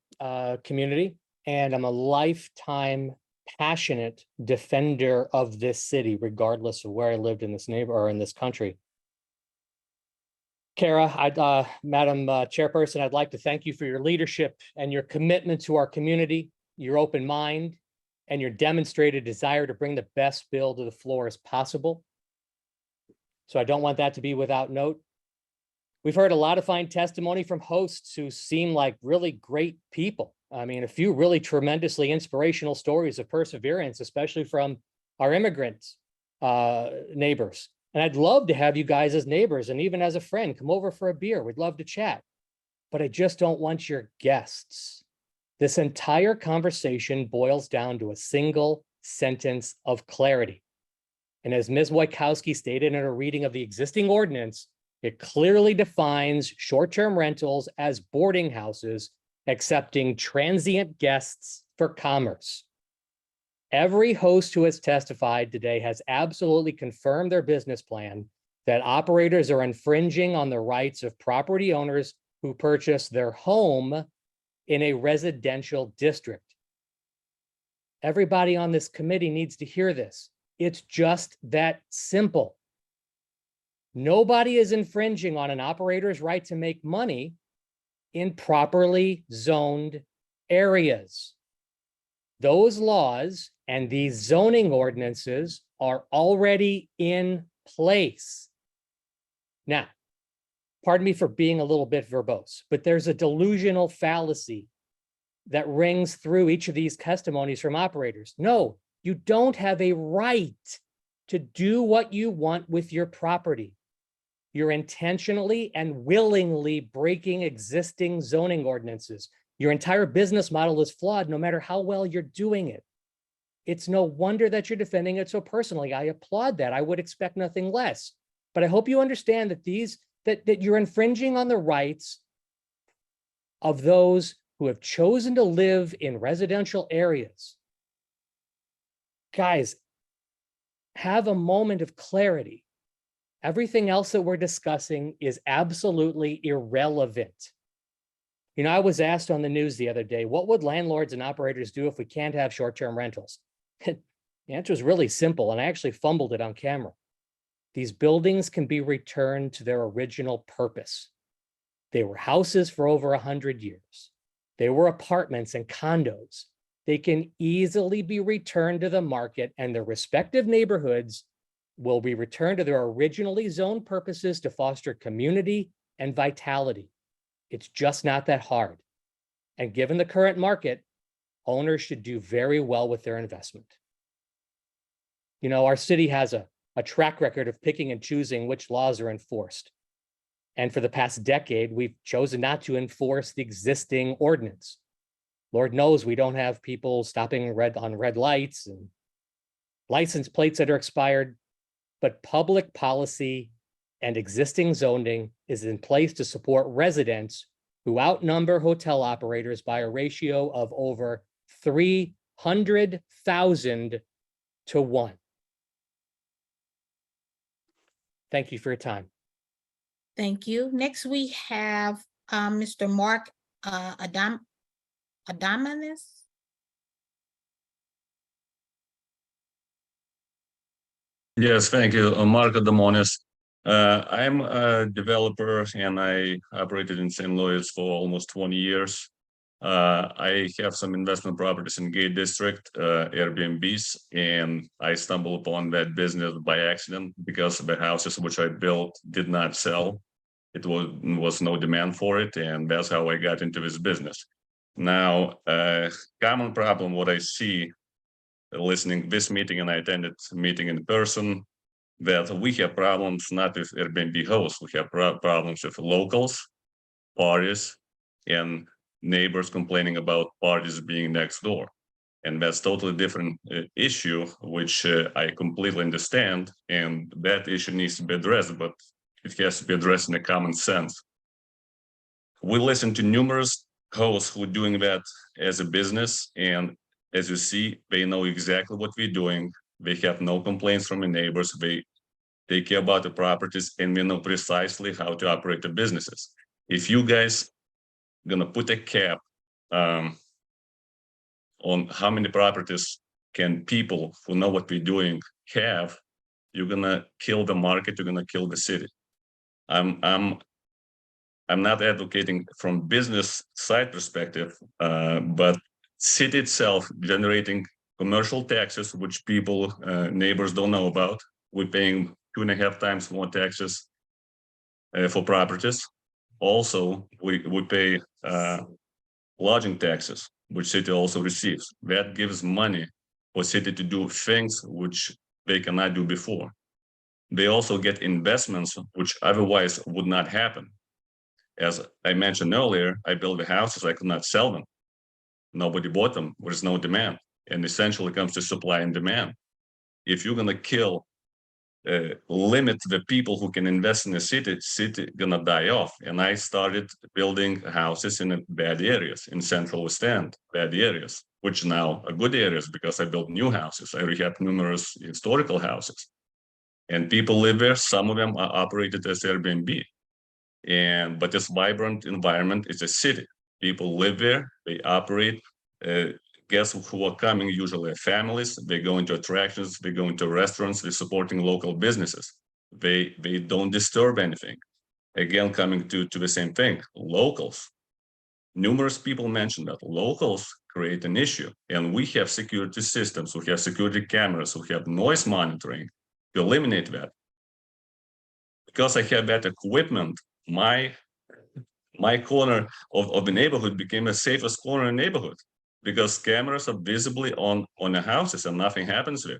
community, and I'm a lifetime passionate defender of this city, regardless of where I lived in this neighbor or in this country. Kara, Madam Chairperson, I'd like to thank you for your leadership and your commitment to our community, your open mind, and your demonstrated desire to bring the best bill to the floor as possible. So I don't want that to be without note. We've heard a lot of fine testimony from hosts who seem like really great people. I mean, a few really tremendously inspirational stories of perseverance, especially from our immigrant neighbors. And I'd love to have you guys as neighbors and even as a friend, come over for a beer. We'd love to chat. But I just don't want your guests. This entire conversation boils down to a single sentence of clarity. And as Ms. Wojtkowski stated in her reading of the existing ordinance, it clearly defines short-term rentals as boarding houses accepting transient guests for commerce. Every host who has testified today has absolutely confirmed their business plan that operators are infringing on the rights of property owners who purchase their home in a residential district. Everybody on this committee needs to hear this. It's just that simple. Nobody is infringing on an operator's right to make money in properly zoned areas. Those laws and these zoning ordinances are already in place. Now, pardon me for being a little bit verbose, but there's a delusional fallacy that rings through each of these testimonies from operators. No, you don't have a right to do what you want with your property. You're intentionally and willingly breaking existing zoning ordinances. Your entire business model is flawed no matter how well you're doing it. It's no wonder that you're defending it so personally. I applaud that. I would expect nothing less. But I hope you understand that that you're infringing on the rights of those who have chosen to live in residential areas. Guys, have a moment of clarity. Everything else that we're discussing is absolutely irrelevant. You know, I was asked on the news the other day, what would landlords and operators do if we can't have short-term rentals? The answer is really simple, and I actually fumbled it on camera. These buildings can be returned to their original purpose. They were houses for over 100 years. They were apartments and condos. They can easily be returned to the market, and their respective neighborhoods will be returned to their originally zoned purposes to foster community and vitality. It's just not that hard. And given the current market, owners should do very well with their investment. You know, our city has a track record of picking and choosing which laws are enforced. And for the past decade, we've chosen not to enforce the existing ordinance. Lord knows we don't have people stopping on red lights and license plates that are expired, but public policy and existing zoning is in place to support residents who outnumber hotel operators by a ratio of over 300,000 to 1. Thank you for your time. Thank you. Next, we have Mr. Mark Adamanis. Yes, thank you. Mark Adamonis. I'm a developer and I operated in St. Louis for almost 20 years. I have some investment properties in Gate District, Airbnbs, and I stumbled upon that business by accident because the houses which I built did not sell. It was no demand for it, and that's how I got into this business. Now, common problem, what I see listening this meeting, and I attended a meeting in person, that we have problems not with Airbnb hosts, we have problems with locals, parties, and neighbors complaining about parties being next door. And that's totally different issue, which I completely understand. And that issue needs to be addressed, but it has to be addressed in a common sense. We listen to numerous hosts who are doing that as a business. And as you see, they know exactly what we're doing. They have no complaints from the neighbors. They care about the properties, and we know precisely how to operate the businesses. If you guys gonna put a cap on how many properties can people who know what we're doing have, you're gonna kill the market, you're gonna kill the city. I'm not advocating from business side perspective, but city itself generating commercial taxes, which people, neighbors don't know about. We're paying 2.5 times more taxes for properties. Also, we pay lodging taxes, which city also receives. That gives money for city to do things which they cannot do before. They also get investments which otherwise would not happen. As I mentioned earlier, I built the houses, I could not sell them. Nobody bought them, there's no demand. And essentially it comes to supply and demand. If you're gonna limit the people who can invest in the city gonna die off. And I started building houses in bad areas, in Central West End, bad areas, which now are good areas because I built new houses. I rehab numerous historical houses. And people live there, some of them are operated as Airbnb. But this vibrant environment is a city. People live there, they operate. Guests who are coming usually are families. They go into attractions, they go into restaurants, they're supporting local businesses. They don't disturb anything. Again, coming to the same thing, locals. Numerous people mentioned that locals create an issue, and we have security systems, we have security cameras, we have noise monitoring to eliminate that. Because I have that equipment, my corner of the neighborhood became the safest corner in the neighborhood, because cameras are visibly on the houses and nothing happens there.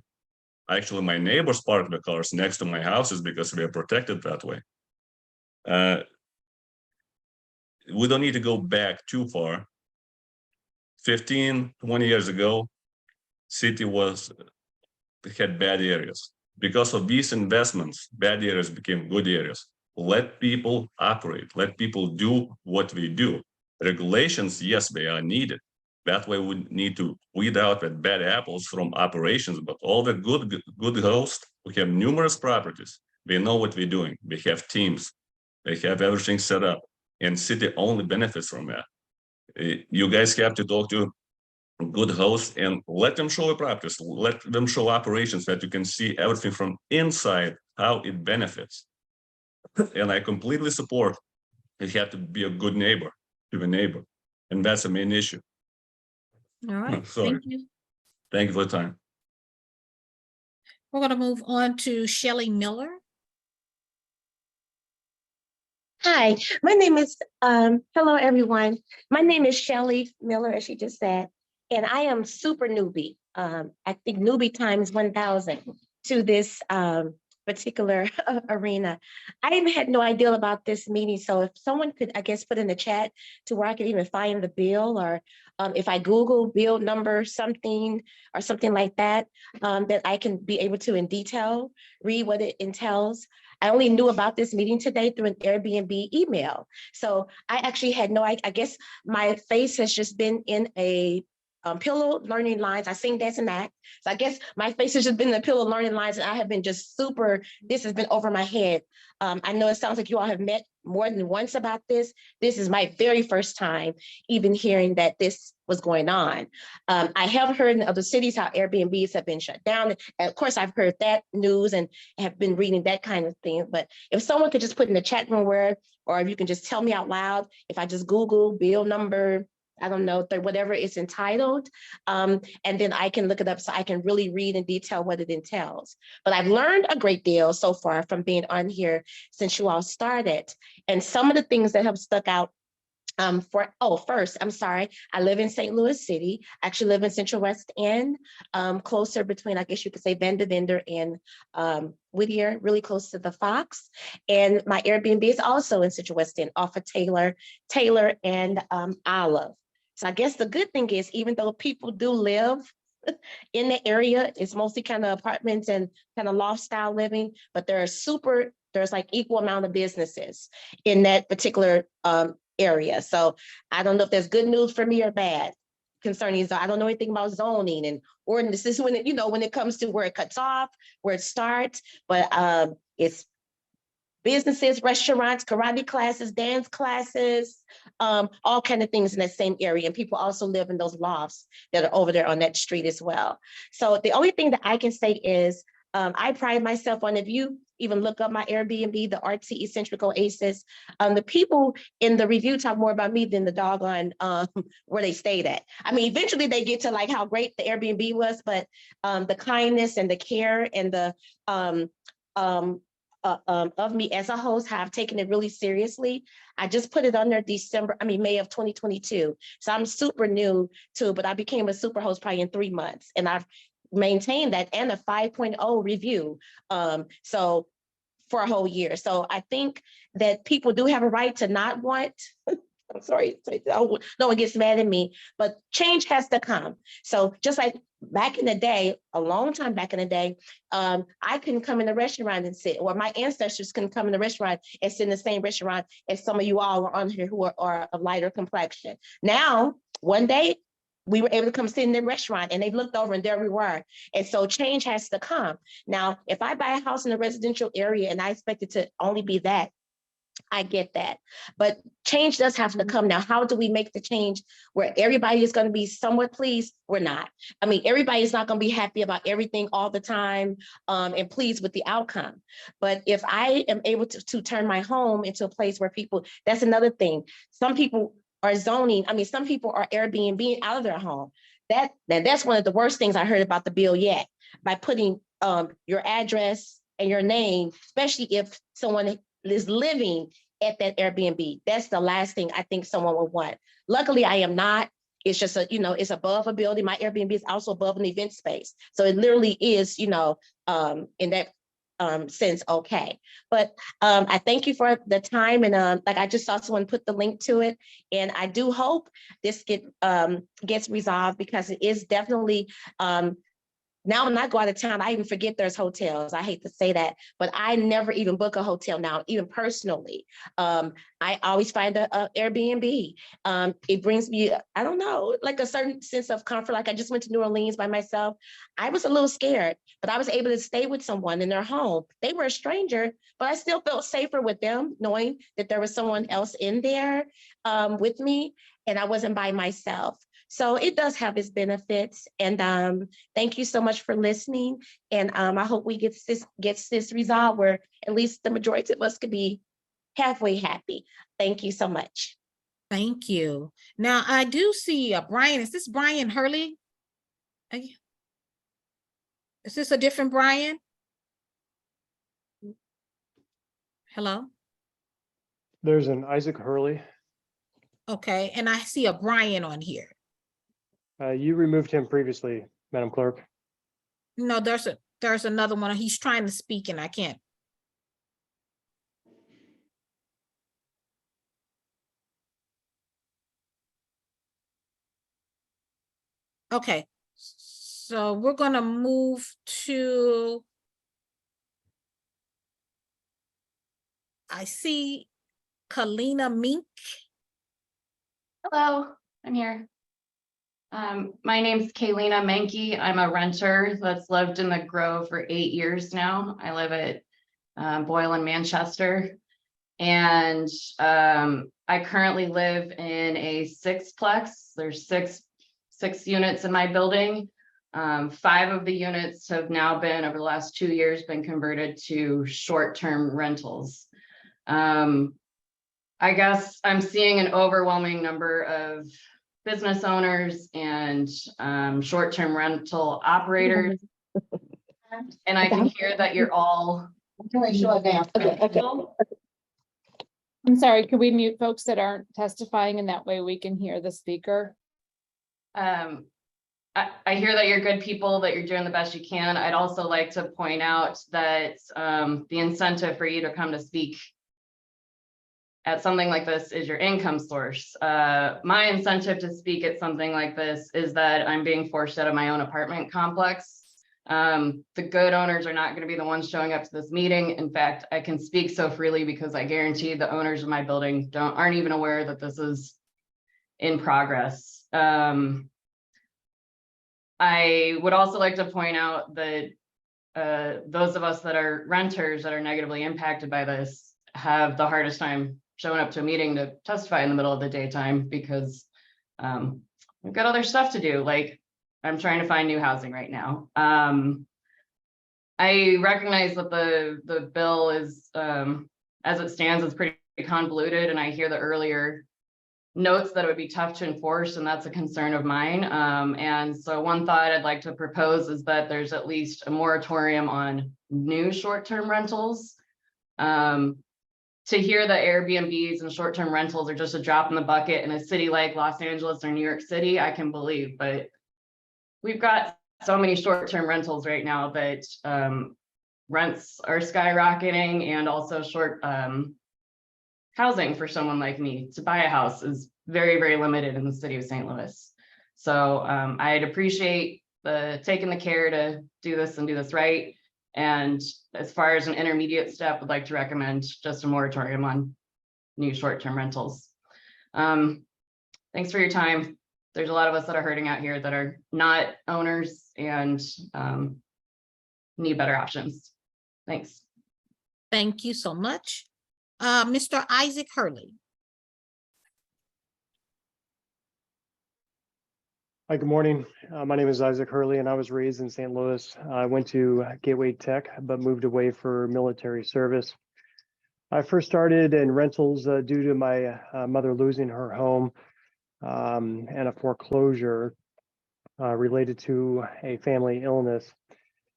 Actually, my neighbors park the cars next to my houses because we are protected that way. We don't need to go back too far. 15, 20 years ago, city had bad areas. Because of these investments, bad areas became good areas. Let people operate, let people do what we do. Regulations, yes, they are needed. That way we need to weed out the bad apples from operations, but all the good hosts, we have numerous properties. They know what we're doing. They have teams. They have everything set up, and city only benefits from that. You guys have to talk to good hosts and let them show a practice, let them show operations that you can see everything from inside, how it benefits. And I completely support it. You have to be a good neighbor to the neighbor, and that's the main issue. All right, Sorry. thank you. Thank you for the time. We're gonna move on to Shelley Miller. Hi, my name is, hello, everyone. My name is Shelley Miller, as she just said, and I am super newbie. I think newbie times 1,000 to this particular arena. I even had no idea about this meeting. So if someone could, I guess, put in the chat to where I could even find the bill, or if I Google bill number something or something like that, that I can be able to in detail read what it entails. I only knew about this meeting today through an Airbnb email. So I actually had no, I guess my face has just been in a Pillow Learning Lines. I sing, dance, and act. So I guess my face has just been in the Pillow Learning Lines, and I have been just super, this has been over my head. I know it sounds like you all have met more than once about this. This is my very first time even hearing that this was going on. I have heard in other cities how Airbnbs have been shut down. And of course, I've heard that news and have been reading that kind of thing. But if someone could just put in the chat room where, or if you can just tell me out loud, if I just Google bill number, I don't know, whatever it's entitled, and then I can look it up so I can really read in detail what it entails. But I've learned a great deal so far from being on here since you all started. And some of the things that have stuck out First, I'm sorry, I live in St. Louis City. I actually live in Central West End, closer between, I guess you could say, Vendor and Whittier, really close to the Fox. And my Airbnb is also in Central West End off of Taylor and Olive. So I guess the good thing is, even though people do live in the area, it's mostly kind of apartments and kind of loft style living, but there's like equal amount of businesses in that particular area. So I don't know if there's good news for me or bad concerning, I don't know anything about zoning and ordinances when it, when it comes to where it cuts off, where it starts, but it's businesses, restaurants, karate classes, dance classes, all kind of things in that same area. And people also live in those lofts that are over there on that street as well. So the only thing that I can say is I pride myself on, if you even look up my Airbnb, the Artsy Eccentric Oasis, the people in the review talk more about me than the doggone where they stayed at. I mean, eventually they get to like how great the Airbnb was, but the kindness and the care and the of me as a host, have taken it really seriously. I just put it on there May of 2022. So I'm super new too, but I became a super host probably in 3 months, and I've maintained that and a 5.0 review. So for a whole year. So I think that people do have a right to not want, I'm sorry, no one gets mad at me, but change has to come. So just like back in the day, a long time back in the day, I couldn't come in the restaurant and sit, or my ancestors couldn't come in the restaurant and sit in the same restaurant as some of you all are on here who are of lighter complexion. Now, one day, we were able to come sit in the restaurant and they looked over and there we were. And so change has to come. Now, if I buy a house in a residential area and I expect it to only be that, I get that. But change does have to come. Now, how do we make the change where everybody is going to be somewhat pleased? We're not. I mean, everybody is not going to be happy about everything all the time and pleased with the outcome. But if I am able to turn my home into a place where people, that's another thing. Some people are zoning. I mean, some people are Airbnb out of their home. That's one of the worst things I heard about the bill yet, by putting your address and your name, especially if someone is living at that Airbnb. That's the last thing I think someone would want. Luckily, I am not. It's just it's above a building. My Airbnb is also above an event space. So it literally is, in that sense, okay. But I thank you for the time, and like I just saw someone put the link to it, and I do hope this gets resolved, because it is definitely now when I go out of town, I even forget there's hotels. I hate to say that, but I never even book a hotel now, even personally. I always find a Airbnb. It brings me, I don't know, like a certain sense of comfort. Like I just went to New Orleans by myself. I was a little scared, but I was able to stay with someone in their home. They were a stranger, but I still felt safer with them, knowing that there was someone else in there with me, and I wasn't by myself. So it does have its benefits. And thank you so much for listening. And I hope we get this resolved where at least the majority of us could be halfway happy. Thank you so much. Thank you. Now I do see Brian. Is this Brian Hurley? Is this a different Brian? Hello? There's an Isaac Hurley. Okay, and I see a Brian on here. You removed him previously, Madam Clerk. No, there's another one. He's trying to speak and I can't. Okay, so we're gonna move to, I see Kalina Mink. Hello, I'm here. My name's Kaylina Menke. I'm a renter that's lived in the Grove for 8 years now. I live at Boylan, Manchester. And I currently live in a sixplex. There's six units in my building. 5 of the units have now been, over the last 2 years, been converted to short-term rentals. I guess I'm seeing an overwhelming number of business owners and short-term rental operators. And I can hear that you're all I'm sorry, could we mute folks that aren't testifying and that way we can hear the speaker? I hear that you're good people, that you're doing the best you can. I'd also like to point out that the incentive for you to come to speak at something like this is your income source. My incentive to speak at something like this is that I'm being forced out of my own apartment complex. The good owners are not going to be the ones showing up to this meeting. In fact, I can speak so freely because I guarantee the owners of my building aren't even aware that this is in progress. I would also like to point out that those of us that are renters that are negatively impacted by this have the hardest time showing up to a meeting to testify in the middle of the daytime because we've got other stuff to do. Like I'm trying to find new housing right now. I recognize that the bill is, as it stands, it's pretty convoluted, and I hear the earlier notes that it would be tough to enforce, and that's a concern of mine. And so one thought I'd like to propose is that there's at least a moratorium on new short-term rentals. To hear that Airbnbs and short-term rentals are just a drop in the bucket in a city like Los Angeles or New York City, I can believe, but we've got so many short-term rentals right now that rents are skyrocketing, and also short housing for someone like me to buy a house is very, very limited in the city of St. Louis. So I'd appreciate taking the care to do this and do this right. And as far as an intermediate step, I'd like to recommend just a moratorium on new short-term rentals. Thanks for your time. There's a lot of us that are hurting out here that are not owners and need better options. Thanks. Thank you so much. Mr. Isaac Hurley. Hi, good morning. My name is Isaac Hurley, and I was raised in St. Louis. I went to Gateway Tech, but moved away for military service. I first started in rentals due to my mother losing her home and a foreclosure related to a family illness,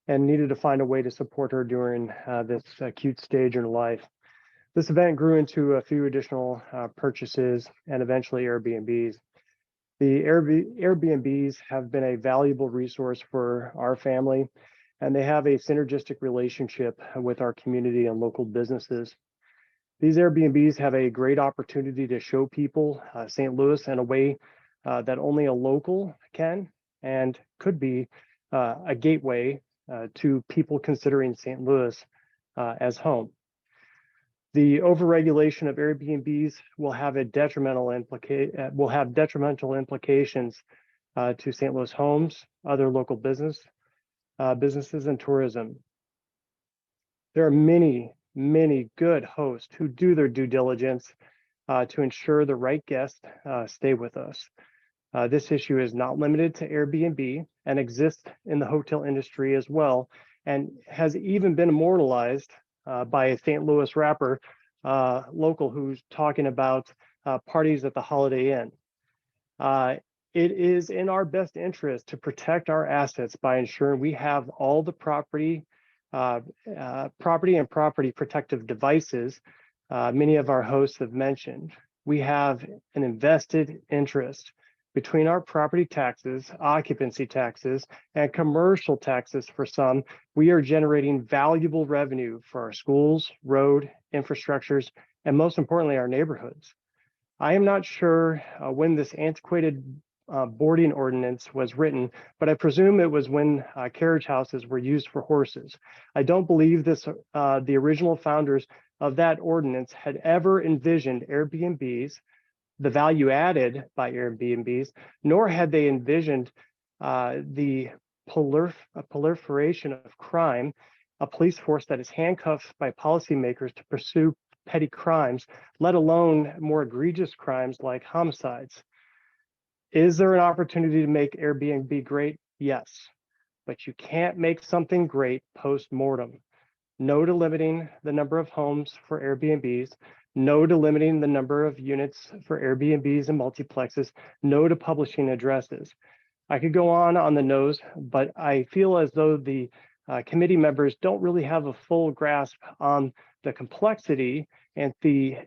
and needed to find a way to support her during this acute stage in life. This event grew into a few additional purchases and eventually Airbnbs. The Airbnbs have been a valuable resource for our family, and they have a synergistic relationship with our community and local businesses. These Airbnbs have a great opportunity to show people St. Louis in a way that only a local can, and could be a gateway to people considering St. Louis as home. The overregulation of Airbnbs will have detrimental implications to St. Louis homes, other local businesses, and tourism. There are many good hosts who do their due diligence to ensure the right guests stay with us. This issue is not limited to Airbnb and exists in the hotel industry as well, and has even been immortalized by a St. Louis rapper local who's talking about parties at the Holiday Inn. It is in our best interest to protect our assets by ensuring we have all the property and property protective devices many of our hosts have mentioned. We have an invested interest. Between our property taxes, occupancy taxes, and commercial taxes for some, we are generating valuable revenue for our schools, road, infrastructures, and most importantly, our neighborhoods. I am not sure when this antiquated boarding ordinance was written, but I presume it was when carriage houses were used for horses. I don't believe the original founders of that ordinance had ever envisioned Airbnbs, the value added by Airbnbs, nor had they envisioned the proliferation of crime, a police force that is handcuffed by policymakers to pursue petty crimes, let alone more egregious crimes like homicides. Is there an opportunity to make Airbnb great? Yes, but you can't make something great post-mortem. No to limiting the number of homes for Airbnbs, no to limiting the number of units for Airbnbs and multiplexes, no to publishing addresses. I could go on the nose, but I feel as though the committee members don't really have a full grasp on the complexity and the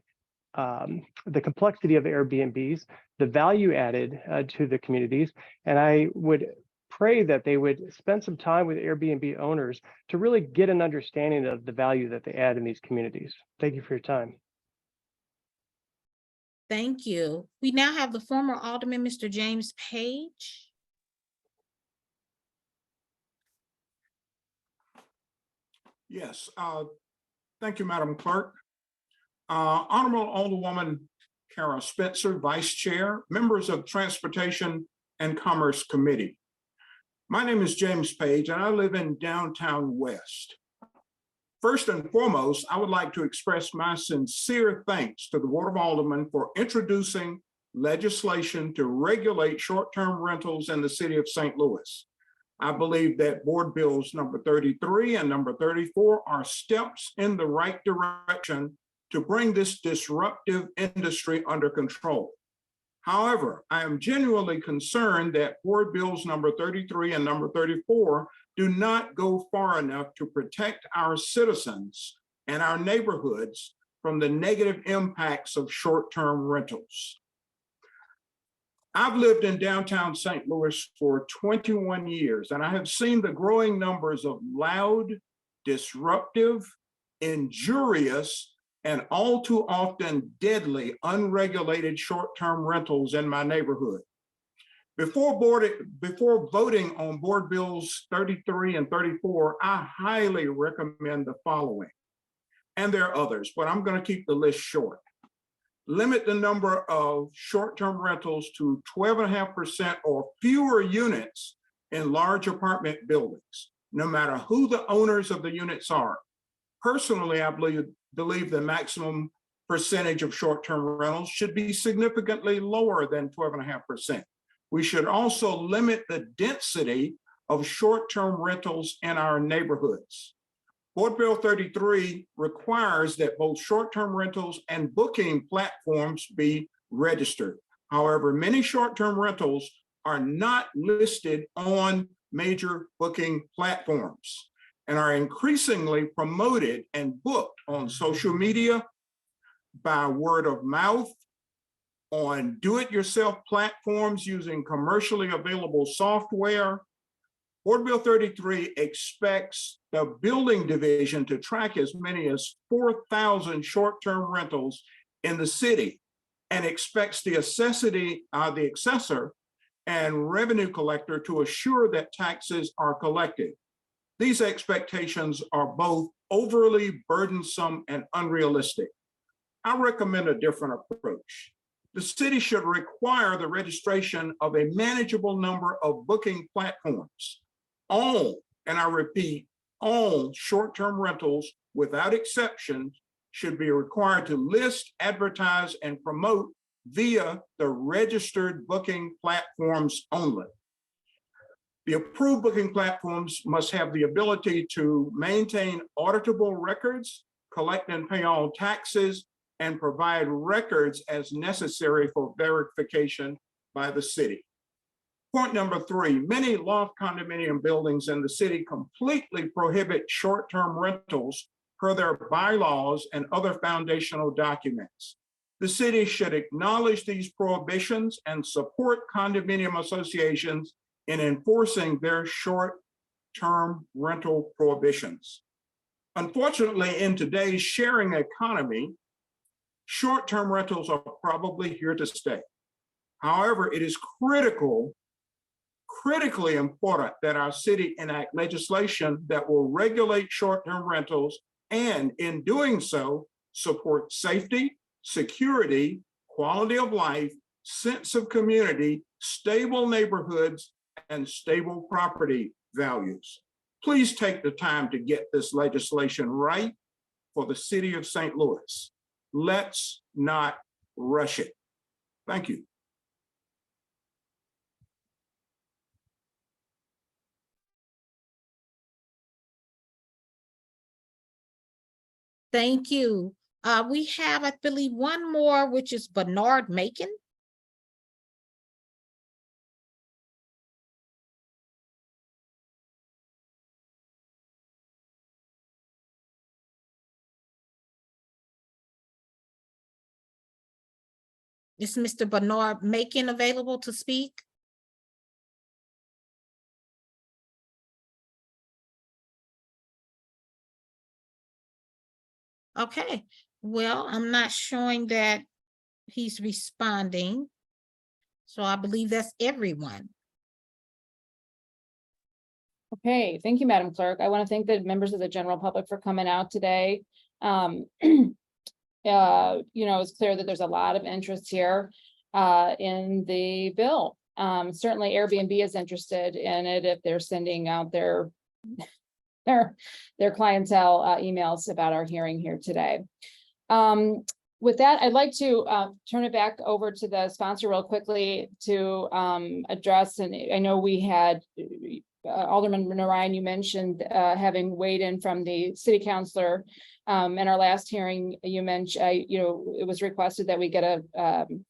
the complexity of Airbnbs, the value added to the communities. And I would pray that they would spend some time with Airbnb owners to really get an understanding of the value that they add in these communities. Thank you for your time. Thank you. We now have the former Alderman, Mr. James Page. Yes, thank you, Madam Clerk. Honorable Alderwoman Kara Spencer, Vice Chair, members of Transportation and Commerce Committee. My name is James Page and I live in downtown West. First and foremost, I would like to express my sincere thanks to the Board of Aldermen for introducing legislation to regulate short-term rentals in the city of St. Louis. I believe that Board Bills number 33 and number 34 are steps in the right direction to bring this disruptive industry under control. However, I am genuinely concerned that Board Bills number 33 and number 34 do not go far enough to protect our citizens and our neighborhoods from the negative impacts of short-term rentals. I've lived in downtown St. Louis for 21 years, and I have seen the growing numbers of loud, disruptive, injurious, and all too often deadly unregulated short-term rentals in my neighborhood. Before voting on Board Bills 33 and 34, I highly recommend the following. And there are others, but I'm going to keep the list short. Limit the number of short-term rentals to 12.5% or fewer units in large apartment buildings, no matter who the owners of the units are. Personally, I believe the maximum percentage of short-term rentals should be significantly lower than 12.5%. We should also limit the density of short-term rentals in our neighborhoods. Board Bill 33 requires that both short-term rentals and booking platforms be registered. However, many short-term rentals are not listed on major booking platforms and are increasingly promoted and booked on social media, by word of mouth, on do-it-yourself platforms using commercially available software. Board Bill 33 expects the building division to track as many as 4,000 short-term rentals in the city and expects the assessor and revenue collector to assure that taxes are collected. These expectations are both overly burdensome and unrealistic. I recommend a different approach. The city should require the registration of a manageable number of booking platforms. All, and I repeat, all short-term rentals without exception should be required to list, advertise, and promote via the registered booking platforms only. The approved booking platforms must have the ability to maintain auditable records, collect and pay all taxes, and provide records as necessary for verification by the city. Point number 3, many loft condominium buildings in the city completely prohibit short-term rentals per their bylaws and other foundational documents. The city should acknowledge these prohibitions and support condominium associations in enforcing their short-term rental prohibitions. Unfortunately, in today's sharing economy, short-term rentals are probably here to stay. However, it is critically important that our city enact legislation that will regulate short-term rentals and, in doing so, support safety, security, quality of life, sense of community, stable neighborhoods, and stable property values. Please take the time to get this legislation right for the city of St. Louis. Let's not rush it. Thank you. Thank you. We have, I believe, one more, which is Bernard Macon. Is Mr. Bernard Macon available to speak? Okay, well, I'm not showing that he's responding. So I believe that's everyone. Okay, thank you, Madam Clerk. I want to thank the members of the general public for coming out today. It's clear that there's a lot of interest here in the bill. Certainly Airbnb is interested in it if they're sending out their clientele emails about our hearing here today. With that, I'd like to turn it back over to the sponsor real quickly to address, and I know we had Alderman Narayan, you mentioned having weighed in from the city councilor. In our last hearing, you mentioned, it was requested that we get an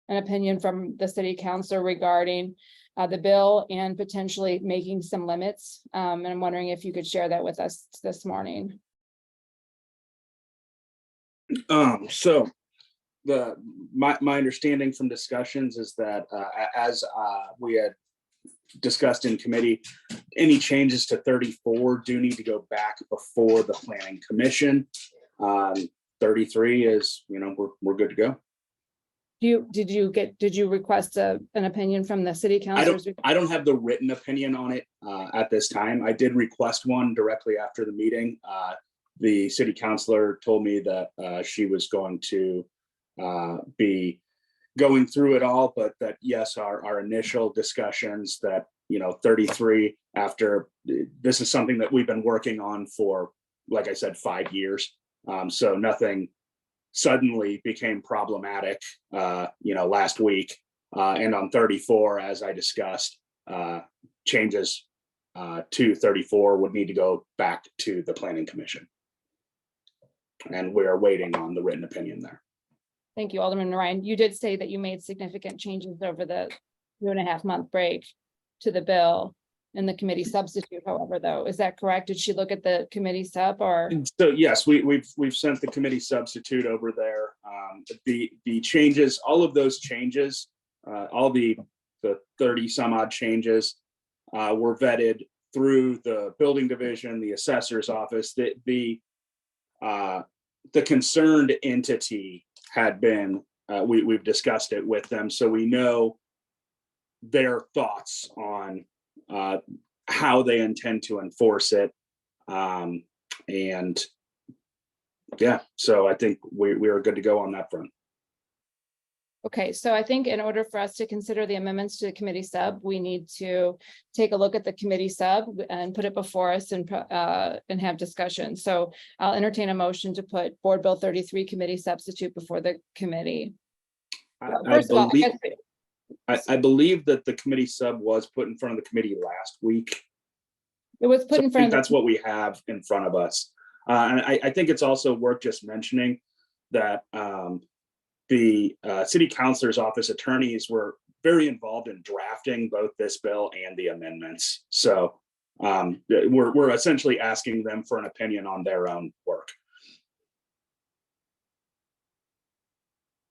opinion from the city councilor regarding the bill and potentially making some limits. And I'm wondering if you could share that with us this morning. So my understanding from discussions is that as we had discussed in committee, any changes to 34 do need to go back before the planning commission. 33 is, we're good to go. Did you request an opinion from the city councilors? I don't have the written opinion on it at this time. I did request one directly after the meeting. The city councilor told me that she was going to be going through it all, but that yes, our initial discussions that 33 after, this is something that we've been working on for, like I said, 5 years. So nothing suddenly became problematic last week. And on 34, as I discussed, changes to 34 would need to go back to the planning commission. And we're waiting on the written opinion there. Thank you, Alderman Ryan. You did say that you made significant changes over the 2.5-month break to the bill in the committee substitute, however, though, is that correct? Did she look at the committee sub or? So yes, we've sent the committee substitute over there. The changes, all of those changes, all the 30 some odd changes were vetted through the building division, the assessor's office. The concerned entity had been, we've discussed it with them, so we know their thoughts on how they intend to enforce it. And yeah, so I think we are good to go on that front. Okay, so I think in order for us to consider the amendments to the committee sub, we need to take a look at the committee sub and put it before us and have discussion. So I'll entertain a motion to put Board Bill 33 committee substitute before the committee. I believe that the committee sub was put in front of the committee last week. It was put in front of. That's what we have in front of us. And I think it's also worth just mentioning that the city councilor's office attorneys were very involved in drafting both this bill and the amendments. So we're essentially asking them for an opinion on their own work.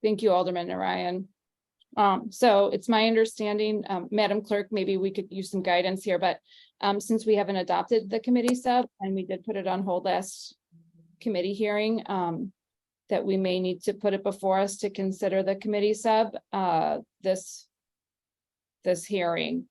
Thank you, Alderman Narayan. So it's my understanding, Madam Clerk, maybe we could use some guidance here, but since we haven't adopted the committee sub and we did put it on hold last committee hearing, that we may need to put it before us to consider the committee sub this hearing,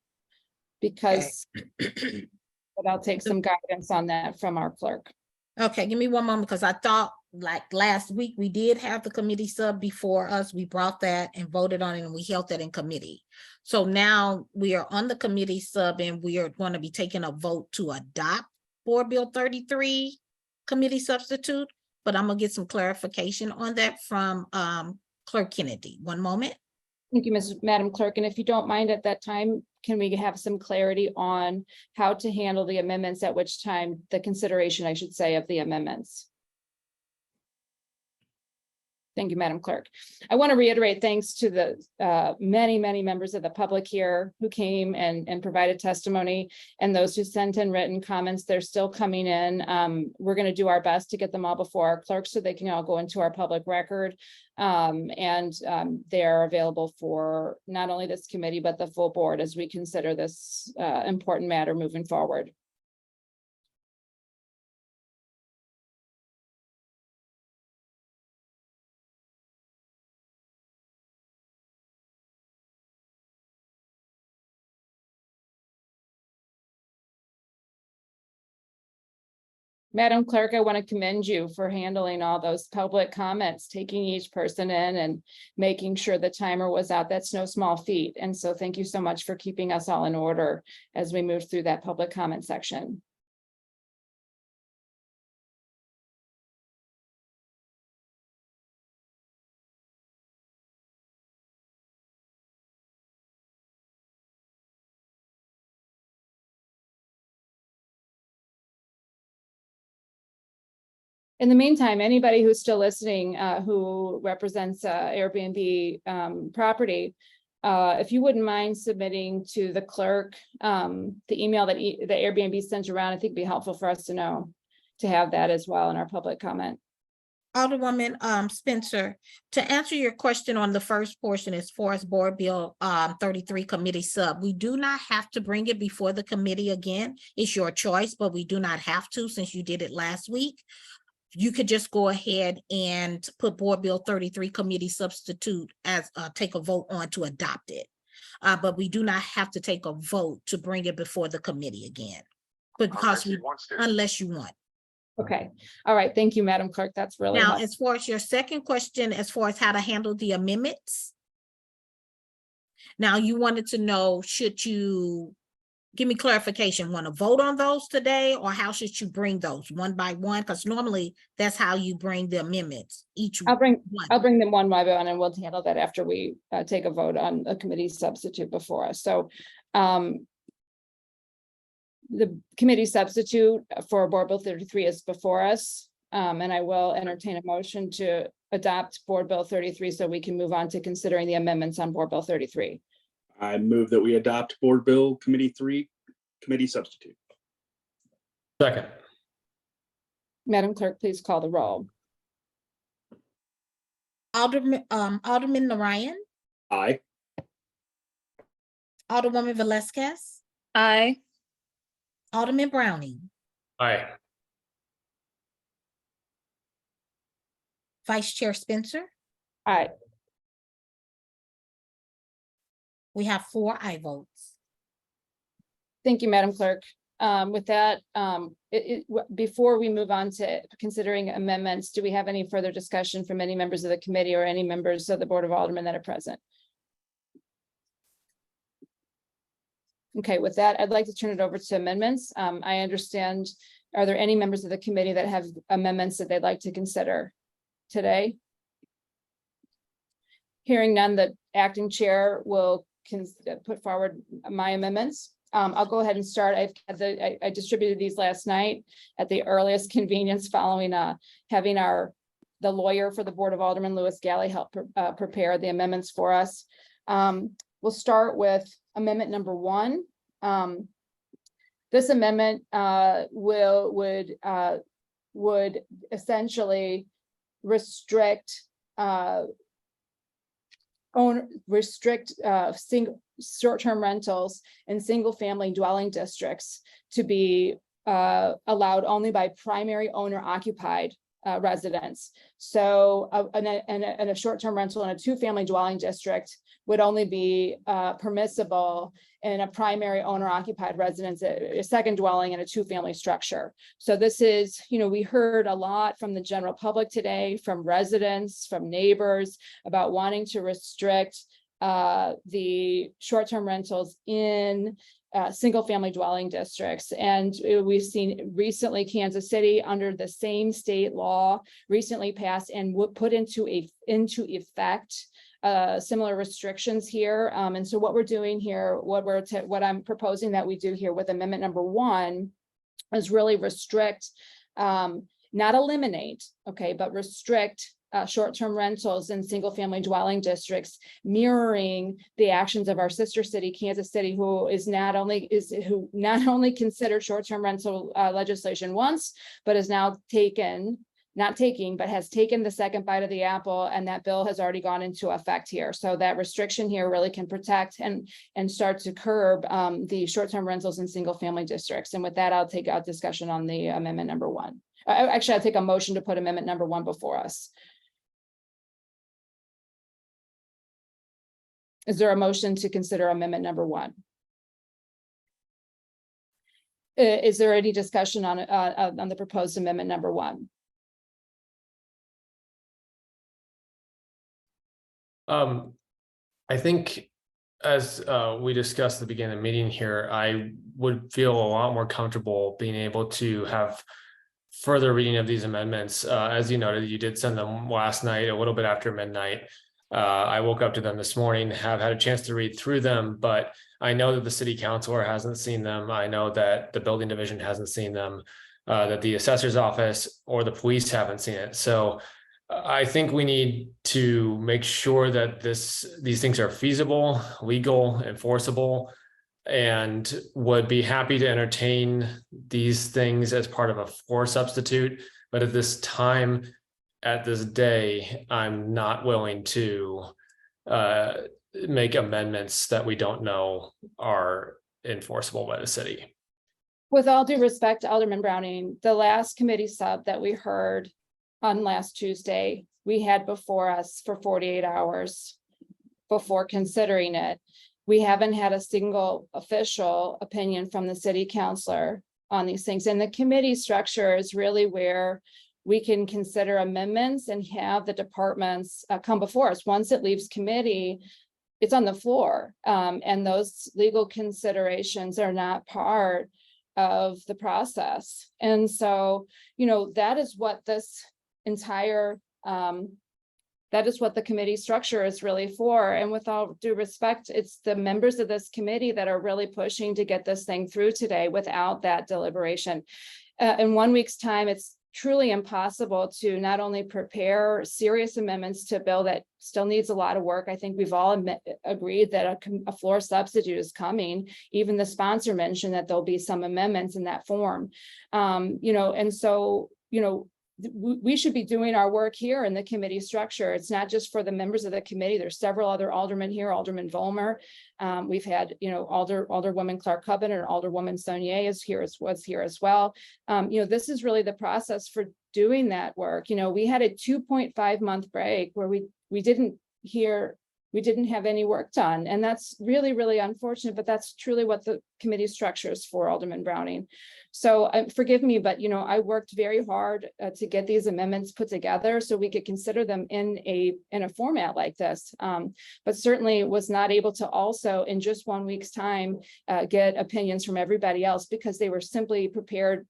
because but I'll take some guidance on that from our clerk. Okay, give me one moment, because I thought like last week we did have the committee sub before us. We brought that and voted on it and we held that in committee. So now we are on the committee sub and we are going to be taking a vote to adopt Board Bill 33 committee substitute. But I'm gonna get some clarification on that from Clerk Kennedy. One moment. Thank you, Madam Clerk. And if you don't mind, at that time, can we have some clarity on how to handle the amendments, at which time the consideration, I should say, of the amendments? Thank you, Madam Clerk. I want to reiterate thanks to the many, many members of the public here who came and provided testimony, and those who sent in written comments. They're still coming in. We're going to do our best to get them all before our clerk so they can all go into our public record. They are available for not only this committee, but the full board as we consider this important matter moving forward. Madam Clerk, I want to commend you for handling all those public comments, taking each person in and making sure the timer was out. That's no small feat. And so thank you so much for keeping us all in order as we move through that public comment section. In the meantime, anybody who's still listening, who represents Airbnb property, if you wouldn't mind submitting to the clerk the email that the Airbnb sent around, I think it'd be helpful for us to know, to have that as well in our public comment. Alderwoman Spencer, to answer your question on the first portion as far as Board Bill 33 committee sub, we do not have to bring it before the committee again. It's your choice, but we do not have to since you did it last week. You could just go ahead and put Board Bill 33 committee substitute as take a vote on to adopt it. But we do not have to take a vote to bring it before the committee again. But because unless you want. Okay. All right. Thank you, Madam Clerk. That's really now, helpful. as far as your second question, as far as how to handle the amendments. Now, you wanted to know, should you give me clarification, want to vote on those today, or how should you bring those one by one? Because normally that's how you bring the amendments. I'll bring them one by one, and we'll handle that after we take a vote on a committee substitute before us. So the committee substitute for Board Bill 33 is before us. And I will entertain a motion to adopt Board Bill 33 so we can move on to considering the amendments on Board Bill 33. I move that we adopt Board Bill Committee 3 committee substitute. Second. Madam Clerk, please call the roll. Alderman Narayan. Aye. Alderwoman Velazquez. Aye. Alderman Browning. Aye. Vice Chair Spencer. Aye. We have 4 aye votes. Thank you, Madam Clerk. With that, before we move on to considering amendments, do we have any further discussion from any members of the committee or any members of the Board of Aldermen that are present? Okay, with that, I'd like to turn it over to amendments. I understand, are there any members of the committee that have amendments that they'd like to consider today? Hearing none, the acting chair will put forward my amendments. I'll go ahead and start. I distributed these last night at the earliest convenience following having the lawyer for the Board of Aldermen, Louis Galley, help prepare the amendments for us. We'll start with amendment number 1. This amendment would essentially restrict single short-term rentals in single-family dwelling districts to be allowed only by primary owner occupied residents. So a short-term rental in a 2-family dwelling district would only be permissible in a primary owner occupied residence, a second dwelling in a 2-family structure. So this is, we heard a lot from the general public today, from residents, from neighbors about wanting to restrict the short-term rentals in single-family dwelling districts. And we've seen recently Kansas City, under the same state law, recently passed and put into effect similar restrictions here. And so what we're doing here, what I'm proposing that we do here with amendment number 1 is really restrict, not eliminate, okay, but restrict short-term rentals in single-family dwelling districts, mirroring the actions of our sister city, Kansas City, who not only considered short-term rental legislation once, but has now has taken the second bite of the apple, and that bill has already gone into effect here. So that restriction here really can protect and start to curb the short-term rentals in single-family districts. And with that, I'll take out discussion on the amendment number 1. Actually, I'll take a motion to put amendment number 1 before us. Is there a motion to consider amendment number 1? Is there any discussion on the proposed amendment number 1? I think as we discussed at the beginning of the meeting here, I would feel a lot more comfortable being able to have further reading of these amendments. As you noted, you did send them last night, a little bit after midnight. I woke up to them this morning, have had a chance to read through them, but I know that the city councilor hasn't seen them. I know that the building division hasn't seen them, that the assessor's office or the police haven't seen it. So I think we need to make sure that these things are feasible, legal, enforceable, and would be happy to entertain these things as part of a floor substitute. But at this time, at this day, I'm not willing to make amendments that we don't know are enforceable by the city. With all due respect to Alderman Browning, the last committee sub that we heard on last Tuesday, we had before us for 48 hours before considering it. We haven't had a single official opinion from the city councilor on these things. And the committee structure is really where we can consider amendments and have the departments come before us. Once it leaves committee, it's on the floor. And those legal considerations are not part of the process. And so, that is what this entire that is what the committee structure is really for. And with all due respect, it's the members of this committee that are really pushing to get this thing through today without that deliberation. In 1 week's time, it's truly impossible to not only prepare serious amendments to a bill that still needs a lot of work. I think we've all agreed that a floor substitute is coming. Even the sponsor mentioned that there'll be some amendments in that form. And so, we should be doing our work here in the committee structure. It's not just for the members of the committee. There's several other aldermen here, Alderman Vollmer. We've had, Alderwoman Clark-Hubbin and Alderwoman Saunier was here as well. This is really the process for doing that work. We had a 2.5 month break where we didn't have any work done. And that's really, really unfortunate, but that's truly what the committee structure is for, Alderman Browning. So forgive me, but, I worked very hard to get these amendments put together so we could consider them in a format like this. But certainly was not able to also in just 1 week's time, get opinions from everybody else because they were simply prepared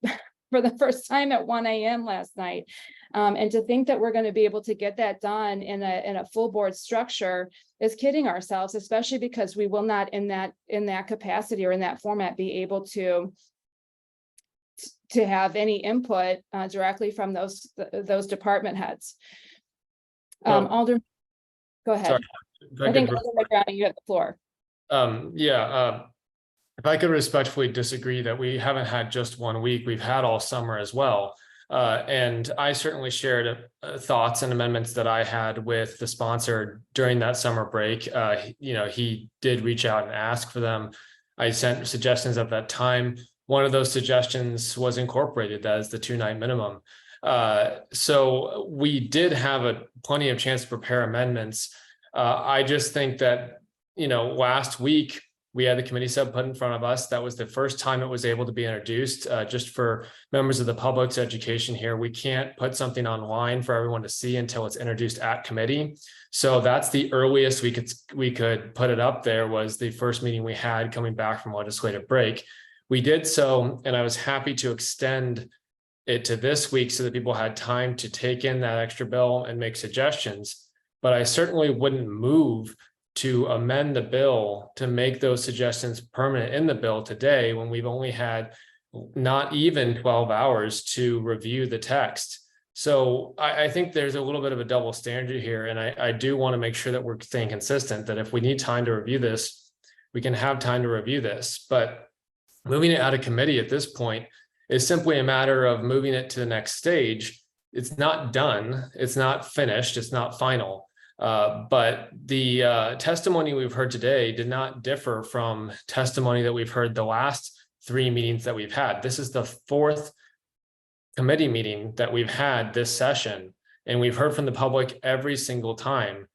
for the first time at 1 a.m. last night. And to think that we're going to be able to get that done in a full board structure is kidding ourselves, especially because we will not in that capacity or in that format be able to have any input directly from those department heads. Alderman, go ahead. Sorry, I think Alderman Browning, you have the floor. If I could respectfully disagree that we haven't had just 1 week, we've had all summer as well. And I certainly shared thoughts and amendments that I had with the sponsor during that summer break. He did reach out and ask for them. I sent suggestions at that time. One of those suggestions was incorporated as the 2-night minimum. So we did have plenty of chance to prepare amendments. I just think that, last week, we had the committee sub put in front of us. That was the first time it was able to be introduced. Just for members of the public's education here, we can't put something online for everyone to see until it's introduced at committee. So that's the earliest we could put it up there was the first meeting we had coming back from legislative break. We did so, and I was happy to extend it to this week so that people had time to take in that extra bill and make suggestions. But I certainly wouldn't move to amend the bill to make those suggestions permanent in the bill today when we've only had not even 12 hours to review the text. So I think there's a little bit of a double standard here. And I do want to make sure that we're staying consistent, that if we need time to review this, we can have time to review this. But moving it out of committee at this point is simply a matter of moving it to the next stage. It's not done. It's not finished. It's not final. But the testimony we've heard today did not differ from testimony that we've heard the last 3 meetings that we've had. This is the 4th committee meeting that we've had this session, and we've heard from the public every single time.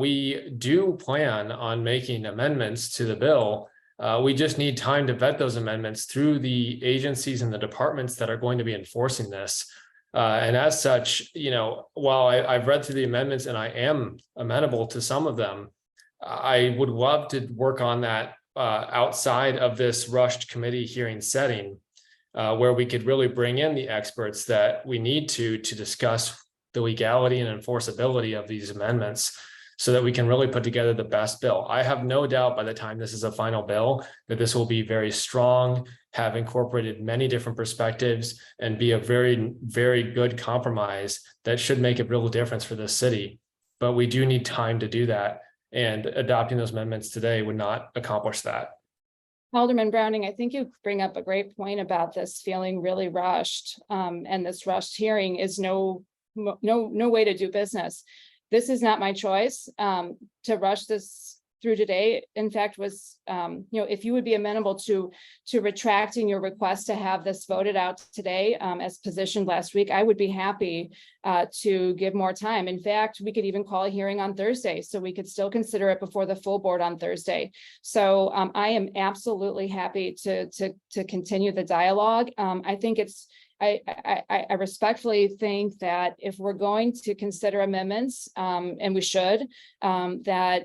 We do plan on making amendments to the bill. We just need time to vet those amendments through the agencies and the departments that are going to be enforcing this. And as such, while I've read through the amendments and I am amenable to some of them, I would love to work on that outside of this rushed committee hearing setting, where we could really bring in the experts that we need to discuss the legality and enforceability of these amendments, so that we can really put together the best bill. I have no doubt by the time this is a final bill that this will be very strong, have incorporated many different perspectives, and be a very, very good compromise that should make a real difference for this city. But we do need time to do that, and adopting those amendments today would not accomplish that. Alderman Browning, I think you bring up a great point about this feeling really rushed, and this rushed hearing is no way to do business. This is not my choice to rush this through today. In fact, was if you would be amenable to retracting your request to have this voted out today, as positioned last week, I would be happy to give more time. In fact, we could even call a hearing on Thursday, so we could still consider it before the full board on Thursday. So I am absolutely happy to continue the dialogue. I think it's. I respectfully think that if we're going to consider amendments, and we should, that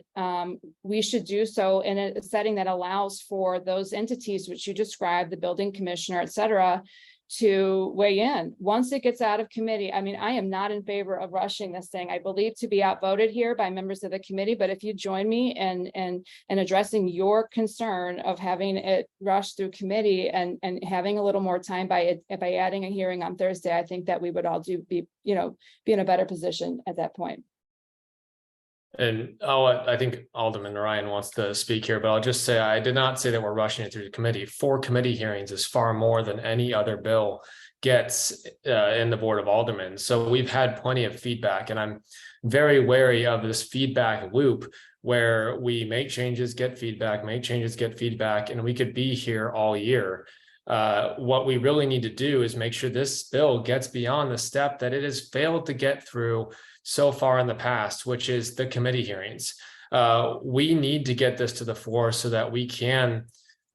we should do so in a setting that allows for those entities which you described, the building commissioner, et cetera, to weigh in. Once it gets out of committee, I mean, I am not in favor of rushing this thing. I believe to be outvoted here by members of the committee, but if you join me in addressing your concern of having it rushed through committee and having a little more time by adding a hearing on Thursday, I think that we would all be in a better position at that point. And I think Alderman Ryan wants to speak here, but I'll just say I did not say that we're rushing it through the committee. 4 committee hearings is far more than any other bill gets in the Board of Aldermen. So we've had plenty of feedback, and I'm very wary of this feedback loop where we make changes, get feedback, make changes, get feedback, and we could be here all year. What we really need to do is make sure this bill gets beyond the step that it has failed to get through so far in the past, which is the committee hearings. We need to get this to the floor so that we can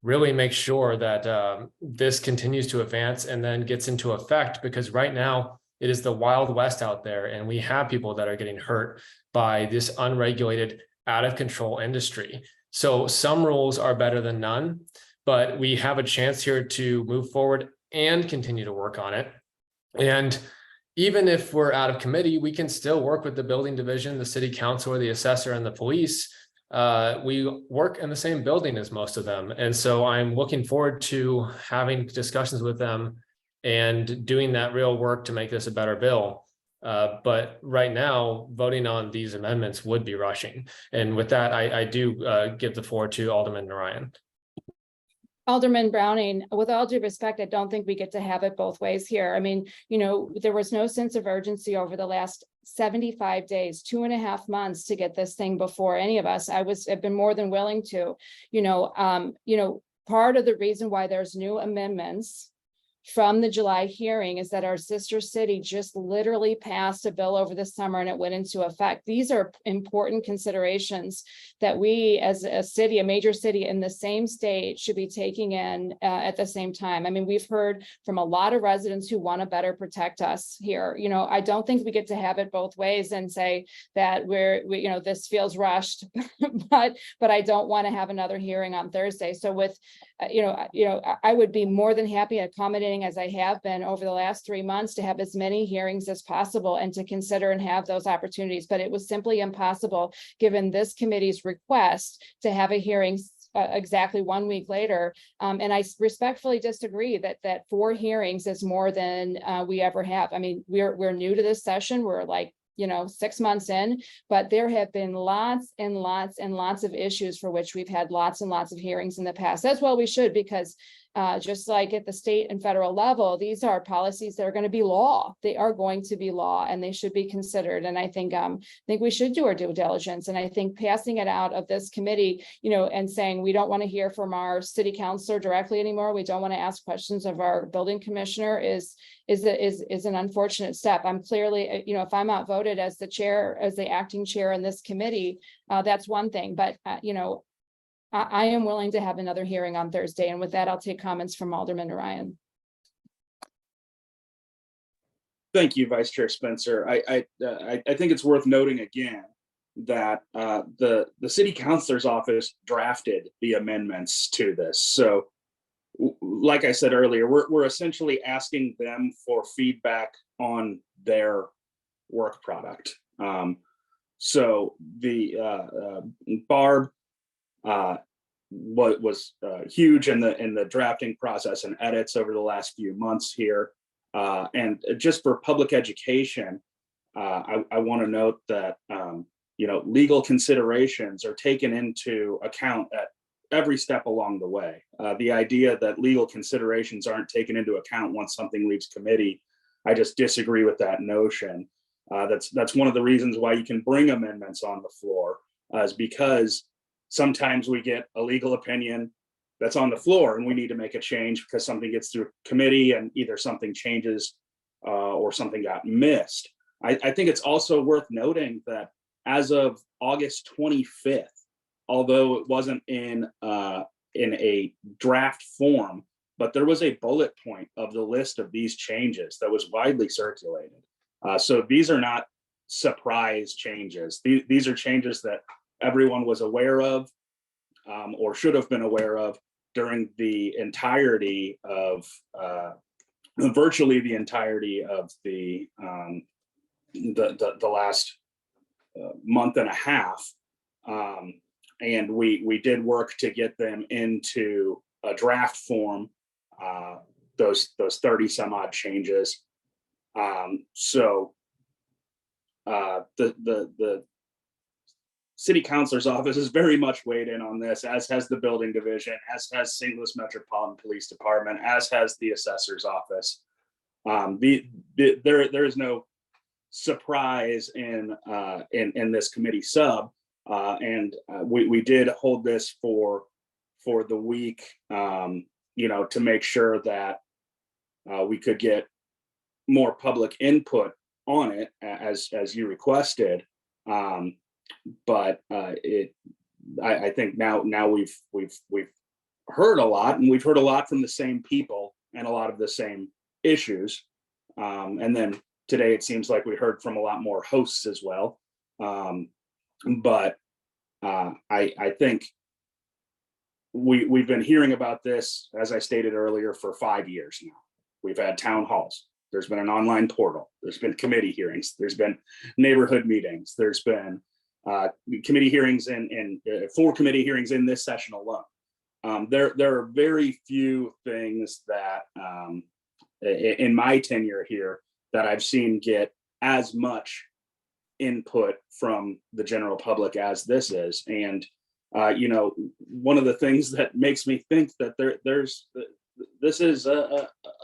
really make sure that this continues to advance and then gets into effect, because right now it is the Wild West out there, and we have people that are getting hurt by this unregulated, out of control industry. So some rules are better than none, but we have a chance here to move forward and continue to work on it. And even if we're out of committee, we can still work with the building division, the city council, or the assessor and the police. We work in the same building as most of them. And so I'm looking forward to having discussions with them and doing that real work to make this a better bill. But right now, voting on these amendments would be rushing. And with that, I do give the floor to Alderman Ryan. Alderman Browning, with all due respect, I don't think we get to have it both ways here. I mean, there was no sense of urgency over the last 75 days, 2.5 months to get this thing before any of us. I've been more than willing to, part of the reason why there's new amendments from the July hearing is that our sister city just literally passed a bill over the summer and it went into effect. These are important considerations that we as a city, a major city in the same state, should be taking in at the same time. I mean, we've heard from a lot of residents who want to better protect us here. I don't think we get to have it both ways and say that this feels rushed, but I don't want to have another hearing on Thursday. So with, I would be more than happy accommodating, as I have been over the last 3 months, to have as many hearings as possible and to consider and have those opportunities. But it was simply impossible, given this committee's request, to have a hearing exactly 1 week later. And I respectfully disagree that 4 hearings is more than we ever have. I mean, we're new to this session. We're like, 6 months in, but there have been lots and lots and lots of issues for which we've had lots and lots of hearings in the past. That's well we should, because just like at the state and federal level, these are policies that are going to be law. They are going to be law, and they should be considered. And I think we should do our due diligence. And I think passing it out of this committee, and saying we don't want to hear from our city councilor directly anymore, we don't want to ask questions of our building commissioner is an unfortunate step. I'm clearly, if I'm outvoted as the acting chair in this committee, that's one thing. But I am willing to have another hearing on Thursday. And with that, I'll take comments from Alderman Ryan. Thank you, Vice Chair Spencer. I think it's worth noting again that the city councilor's office drafted the amendments to this. So like I said earlier, we're essentially asking them for feedback on their work product. So the Barb was huge in the drafting process and edits over the last few months here. And just for public education, I want to note that legal considerations are taken into account at every step along the way. The idea that legal considerations aren't taken into account once something leaves committee, I just disagree with that notion. That's one of the reasons why you can bring amendments on the floor, is because sometimes we get a legal opinion that's on the floor and we need to make a change because something gets through committee and either something changes or something got missed. I think it's also worth noting that as of August 25th, although it wasn't in a draft form, but there was a bullet point of the list of these changes that was widely circulated. So these are not surprise changes. These are changes that everyone was aware of or should have been aware of during the entirety of virtually the entirety of the last month and a half. And we did work to get them into a draft form, those 30 some odd changes. So the city councilor's office has very much weighed in on this, as has the building division, as has St. Louis Metropolitan Police Department, as has the assessor's office. There is no surprise in this committee sub, and we did hold this for the week, to make sure that we could get more public input on it as you requested. But I think now we've heard a lot, and we've heard a lot from the same people and a lot of the same issues. And then today it seems like we heard from a lot more hosts as well. But I think we've been hearing about this, as I stated earlier, for 5 years now. We've had town halls. There's been an online portal. There's been committee hearings. There's been neighborhood meetings. There's been committee hearings and 4 committee hearings in this session alone. There are very few things that in my tenure here that I've seen get as much input from the general public as this is. And one of the things that makes me think that this is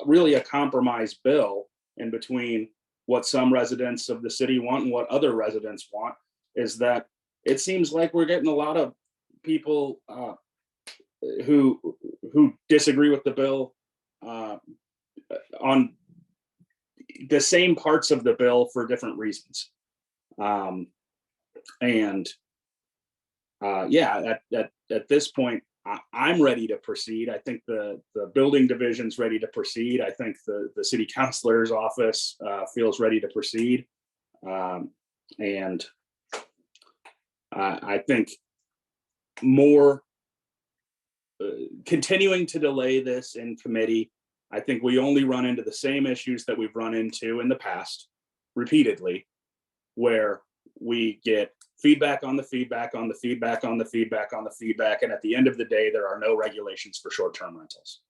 really a compromise bill in between what some residents of the city want and what other residents want, is that it seems like we're getting a lot of people who disagree with the bill on the same parts of the bill for different reasons. At this point, I'm ready to proceed. I think the building division's ready to proceed. I think the city councilor's office feels ready to proceed. I think more continuing to delay this in committee, I think we only run into the same issues that we've run into in the past repeatedly, where we get feedback on the feedback on the feedback on the feedback on the feedback. And at the end of the day, there are no regulations for short-term rentals.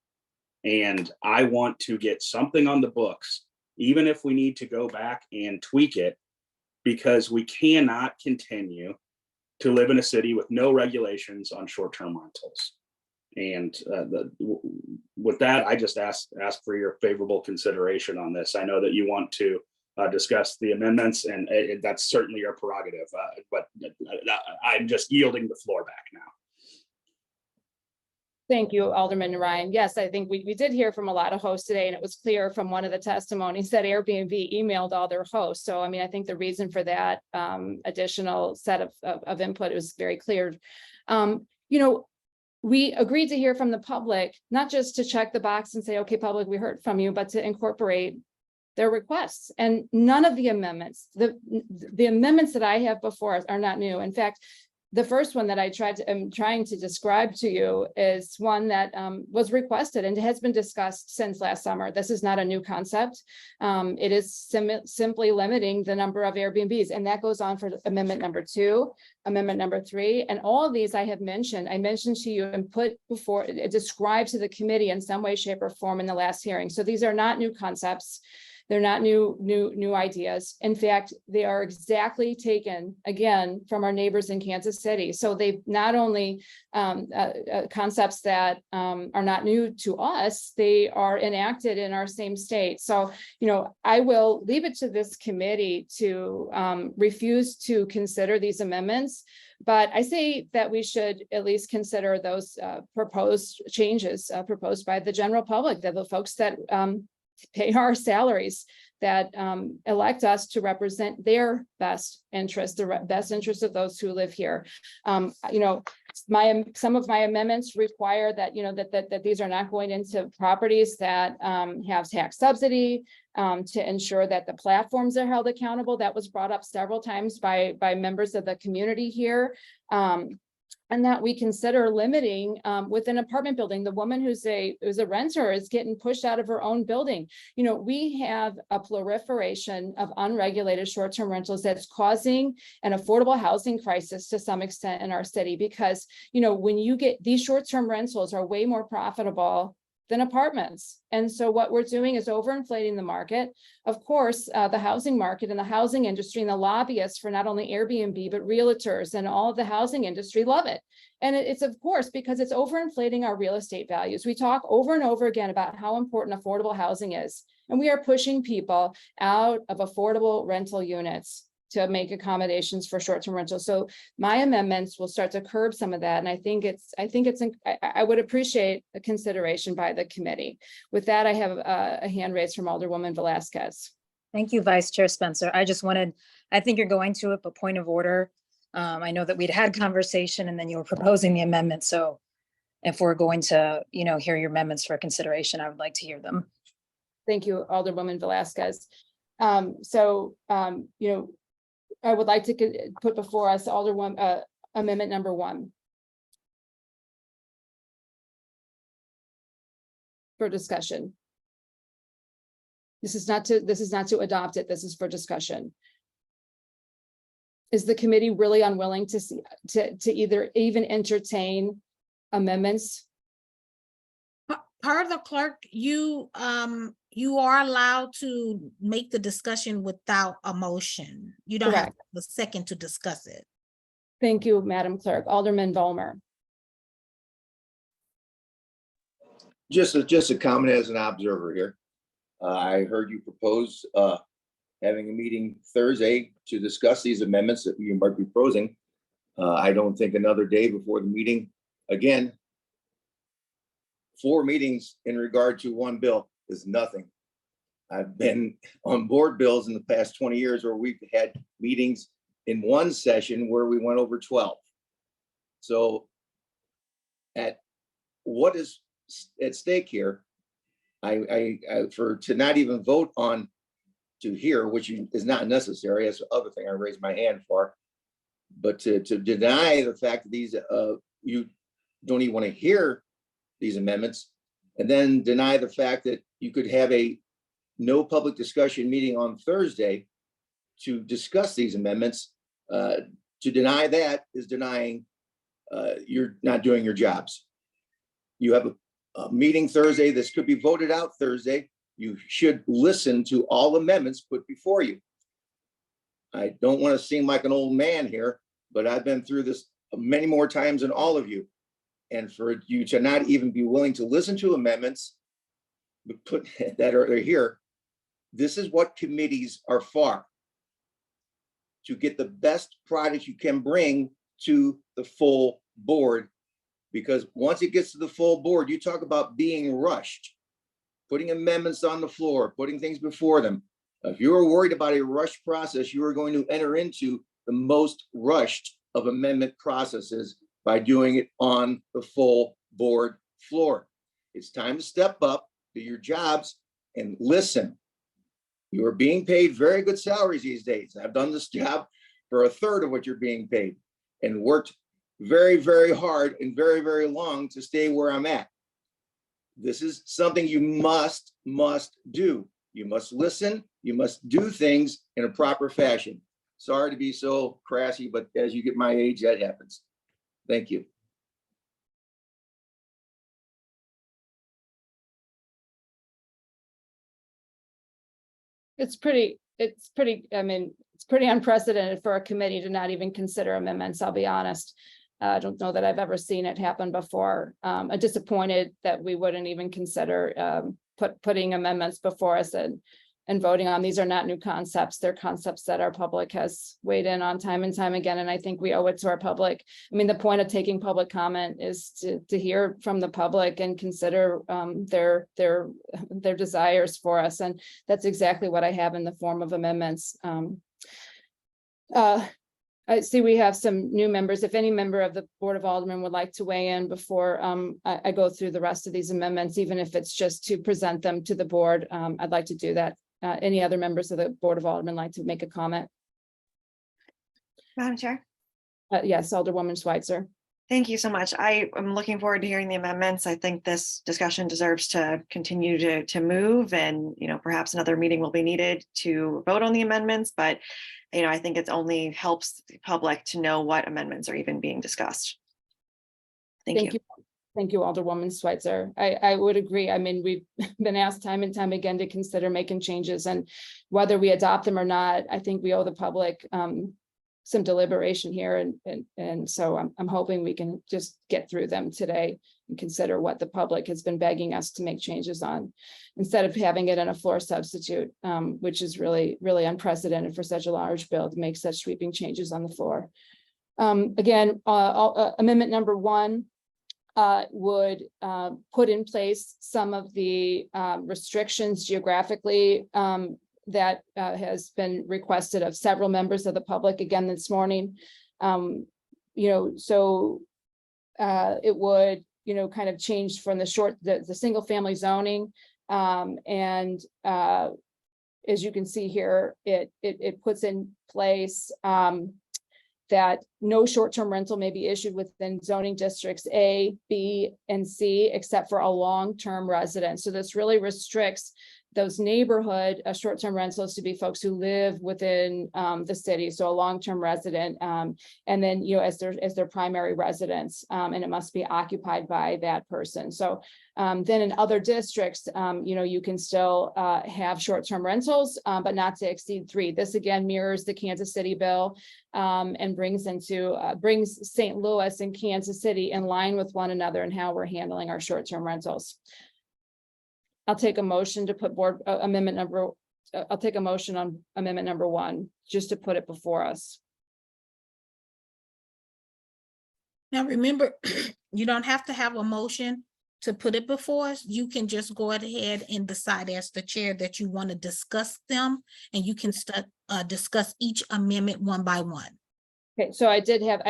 And I want to get something on the books, even if we need to go back and tweak it, because we cannot continue to live in a city with no regulations on short-term rentals. And with that, I just ask for your favorable consideration on this. I know that you want to discuss the amendments, and that's certainly your prerogative, but I'm just yielding the floor back now. Thank you, Alderman Ryan. Yes, I think we did hear from a lot of hosts today, and it was clear from one of the testimonies that Airbnb emailed all their hosts. So, I mean, I think the reason for that additional set of input was very clear. You know, we agreed to hear from the public, not just to check the box and say, okay, public, we heard from you, but to incorporate their requests. And none of the amendments, the amendments that I have before us are not new. In fact, the first one that I'm trying to describe to you is one that was requested and has been discussed since last summer. This is not a new concept. It is simply limiting the number of Airbnbs, and that goes on for amendment number 2, amendment number 3, and all of these I mentioned to you and put before, described to the committee in some way, shape, or form in the last hearing. So these are not new concepts. They're not new ideas. In fact, they are exactly taken again from our neighbors in Kansas City. So they've not only concepts that are not new to us, they are enacted in our same state. So, you know, I will leave it to this committee to refuse to consider these amendments. But I say that we should at least consider those proposed changes proposed by the general public, that the folks that pay our salaries, that elect us to represent their best interest, the best interest of those who live here. You know, some of my amendments require that, you know, that these are not going into properties that have tax subsidy, to ensure that the platforms are held accountable. That was brought up several times by members of the community here. And that we consider limiting with an apartment building. The woman who's a renter is getting pushed out of her own building. You know, we have a proliferation of unregulated short-term rentals that's causing an affordable housing crisis to some extent in our city, because, you know, when you get these short-term rentals are way more profitable than apartments. And so what we're doing is overinflating the market. Of course, the housing market and the housing industry and the lobbyists for not only Airbnb, but realtors and all of the housing industry love it. And it's of course, because it's overinflating our real estate values. We talk over and over again about how important affordable housing is. And we are pushing people out of affordable rental units to make accommodations for short-term rentals. So my amendments will start to curb some of that. And I would appreciate a consideration by the committee. With that, I have a hand raised from Alderwoman Velasquez. Thank you, Vice Chair Spencer. I think you're going to it, but point of order. I know that we'd had conversation and then you were proposing the amendment. So if we're going to, you know, hear your amendments for consideration, I would like to hear them. Thank you, Alderwoman Velasquez. You know, I would like to put before us amendment number 1 for discussion. This is not to adopt it. This is for discussion. Is the committee really unwilling to either even entertain amendments? Per the clerk, you are allowed to make the discussion without a motion. You don't have a second to discuss it. Thank you, Madam Clerk. Alderman Vollmer. Just a comment as an observer here. I heard you propose having a meeting Thursday to discuss these amendments that you might be proposing. I don't think another day before the meeting. Again, 4 meetings in regard to one bill is nothing. I've been on board bills in the past 20 years where we've had meetings in one session where we went over 12. So at what is at stake here, to not even vote on to hear, which is not necessary, that's the other thing I raised my hand for, but to deny the fact that these you don't even want to hear these amendments, and then deny the fact that you could have a no public discussion meeting on Thursday to discuss these amendments To deny that is denying you're not doing your jobs. You have a meeting Thursday. This could be voted out Thursday. You should listen to all amendments put before you. I don't want to seem like an old man here, but I've been through this many more times than all of you. And for you to not even be willing to listen to amendments that are here, this is what committees are for. To get the best product you can bring to the full board. Because once it gets to the full board, you talk about being rushed, putting amendments on the floor, putting things before them. If you are worried about a rush process, you are going to enter into the most rushed of amendment processes by doing it on the full board floor. It's time to step up, do your jobs, and listen. You are being paid very good salaries these days. I've done this job for a third of what you're being paid and worked very, very hard and very, very long to stay where I'm at. This is something you must do. You must listen. You must do things in a proper fashion. Sorry to be so crassy, but as you get my age, that happens. Thank you. It's pretty, I mean, it's pretty unprecedented for a committee to not even consider amendments, I'll be honest. I don't know that I've ever seen it happen before. I'm disappointed that we wouldn't even consider putting amendments before us and voting on. These are not new concepts. They're concepts that our public has weighed in on time and time again. And I think we owe it to our public. I mean, the point of taking public comment is to hear from the public and consider their desires for us. And that's exactly what I have in the form of amendments. I see we have some new members. If any member of the Board of Aldermen would like to weigh in before I go through the rest of these amendments, even if it's just to present them to the board, I'd like to do that. Any other members of the Board of Aldermen like to make a comment? Madam Chair. Yes, Alderwoman Schweitzer. Thank you so much. I am looking forward to hearing the amendments. I think this discussion deserves to continue to move, and perhaps another meeting will be needed to vote on the amendments, but I think it only helps the public to know what amendments are even being discussed. Thank you. Thank you, Alderwoman Schweitzer. I would agree. I mean, we've been asked time and time again to consider making changes, and whether we adopt them or not, I think we owe the public some deliberation here. And so I'm hoping we can just get through them today and consider what the public has been begging us to make changes on, instead of having it in a floor substitute, which is really, really unprecedented for such a large bill to make such sweeping changes on the floor. Again, amendment number 1 would put in place some of the restrictions geographically that has been requested of several members of the public again this morning. So it would, kind of change from the single family zoning. And as you can see here, it puts in place that no short-term rental may be issued within zoning districts A, B, and C, except for a long-term resident. So this really restricts those neighborhood short-term rentals to be folks who live within the city, so a long-term resident, and then as their primary residence, and it must be occupied by that person. So then in other districts, you can still have short-term rentals, but not to exceed 3. This again mirrors the Kansas City bill and brings St. Louis and Kansas City in line with one another and how we're handling our short-term rentals. I'll take a motion to put I'll take a motion on amendment number 1, just to put it before us. Now, remember, you don't have to have a motion to put it before us. You can just go ahead and decide as the chair that you want to discuss them, and you can discuss each amendment one by one. Okay, so I did have,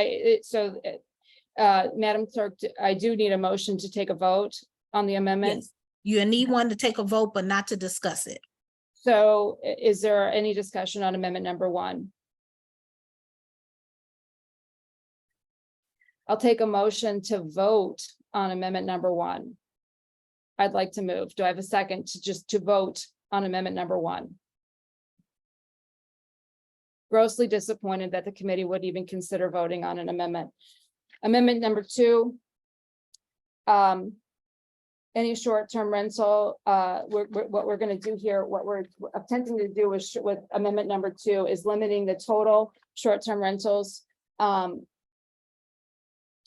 Madam Clerk, I do need a motion to take a vote on the amendment. Yes. You need one to take a vote, but not to discuss it. So is there any discussion on amendment number 1? I'll take a motion to vote on amendment number 1. I'd like to move. Do I have a second to vote on amendment number 1? Grossly disappointed that the committee would even consider voting on an amendment. Amendment number 2. Any short-term rental, what we're going to do here, what we're attempting to do with amendment number 2 is limiting the total short-term rentals to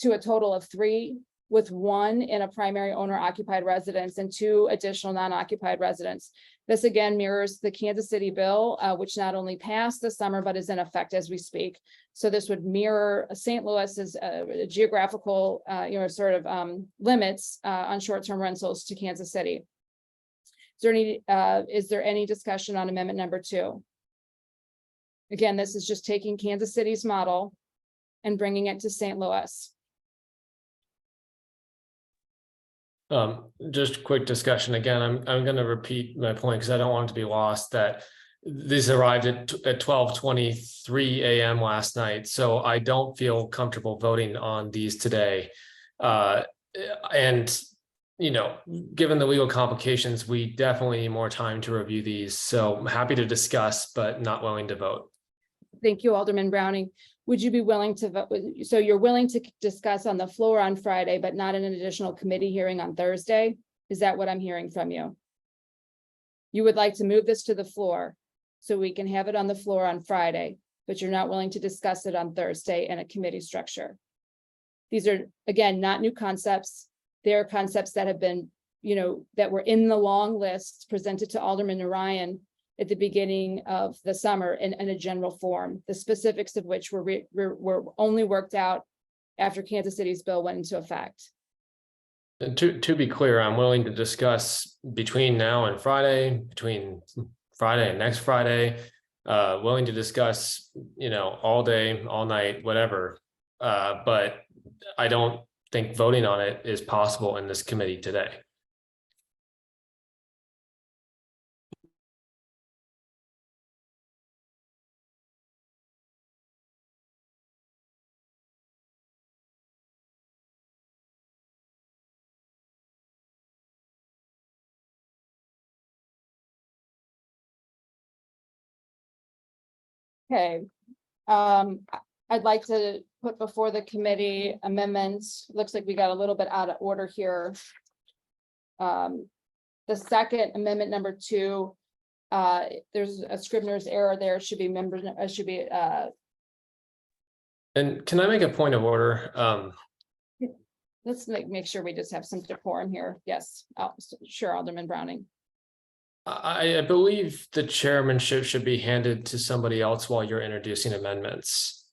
a total of 3, with 1 in a primary owner occupied residence and 2 additional non-occupied residents. This again mirrors the Kansas City bill, which not only passed this summer, but is in effect as we speak. So this would mirror St. Louis's geographical, limits on short-term rentals to Kansas City. Is there any discussion on amendment number 2? Again, this is just taking Kansas City's model and bringing it to St. Louis. Just quick discussion. Again, I'm going to repeat my point because I don't want it to be lost that this arrived at 12:23 a.m. last night. So I don't feel comfortable voting on these today. And, you know, given the legal complications, we definitely need more time to review these. So I'm happy to discuss, but not willing to vote. Thank you, Alderman Browning. Would you be willing to vote? So you're willing to discuss on the floor on Friday, but not in an additional committee hearing on Thursday? Is that what I'm hearing from you? You would like to move this to the floor so we can have it on the floor on Friday, but you're not willing to discuss it on Thursday in a committee structure. These are, again, not new concepts. They're concepts that have been, you know, that were in the long list presented to Alderman Narayan at the beginning of the summer in a general form, the specifics of which were only worked out after Kansas City's bill went into effect. And to be clear, I'm willing to discuss between now and Friday, between Friday and next Friday, willing to discuss, you know, all day, all night, whatever. But I don't think voting on it is possible in this committee today. Okay, I'd like to put before the committee amendments. Looks like we got a little bit out of order here. The second amendment number 2, there's a Scrivener's error there. It should be members, should be. And can I make a point of order? Let's make sure we just have some decorum here. Yes, sure, Alderman Browning. I believe the chairmanship should be handed to somebody else while you're introducing amendments.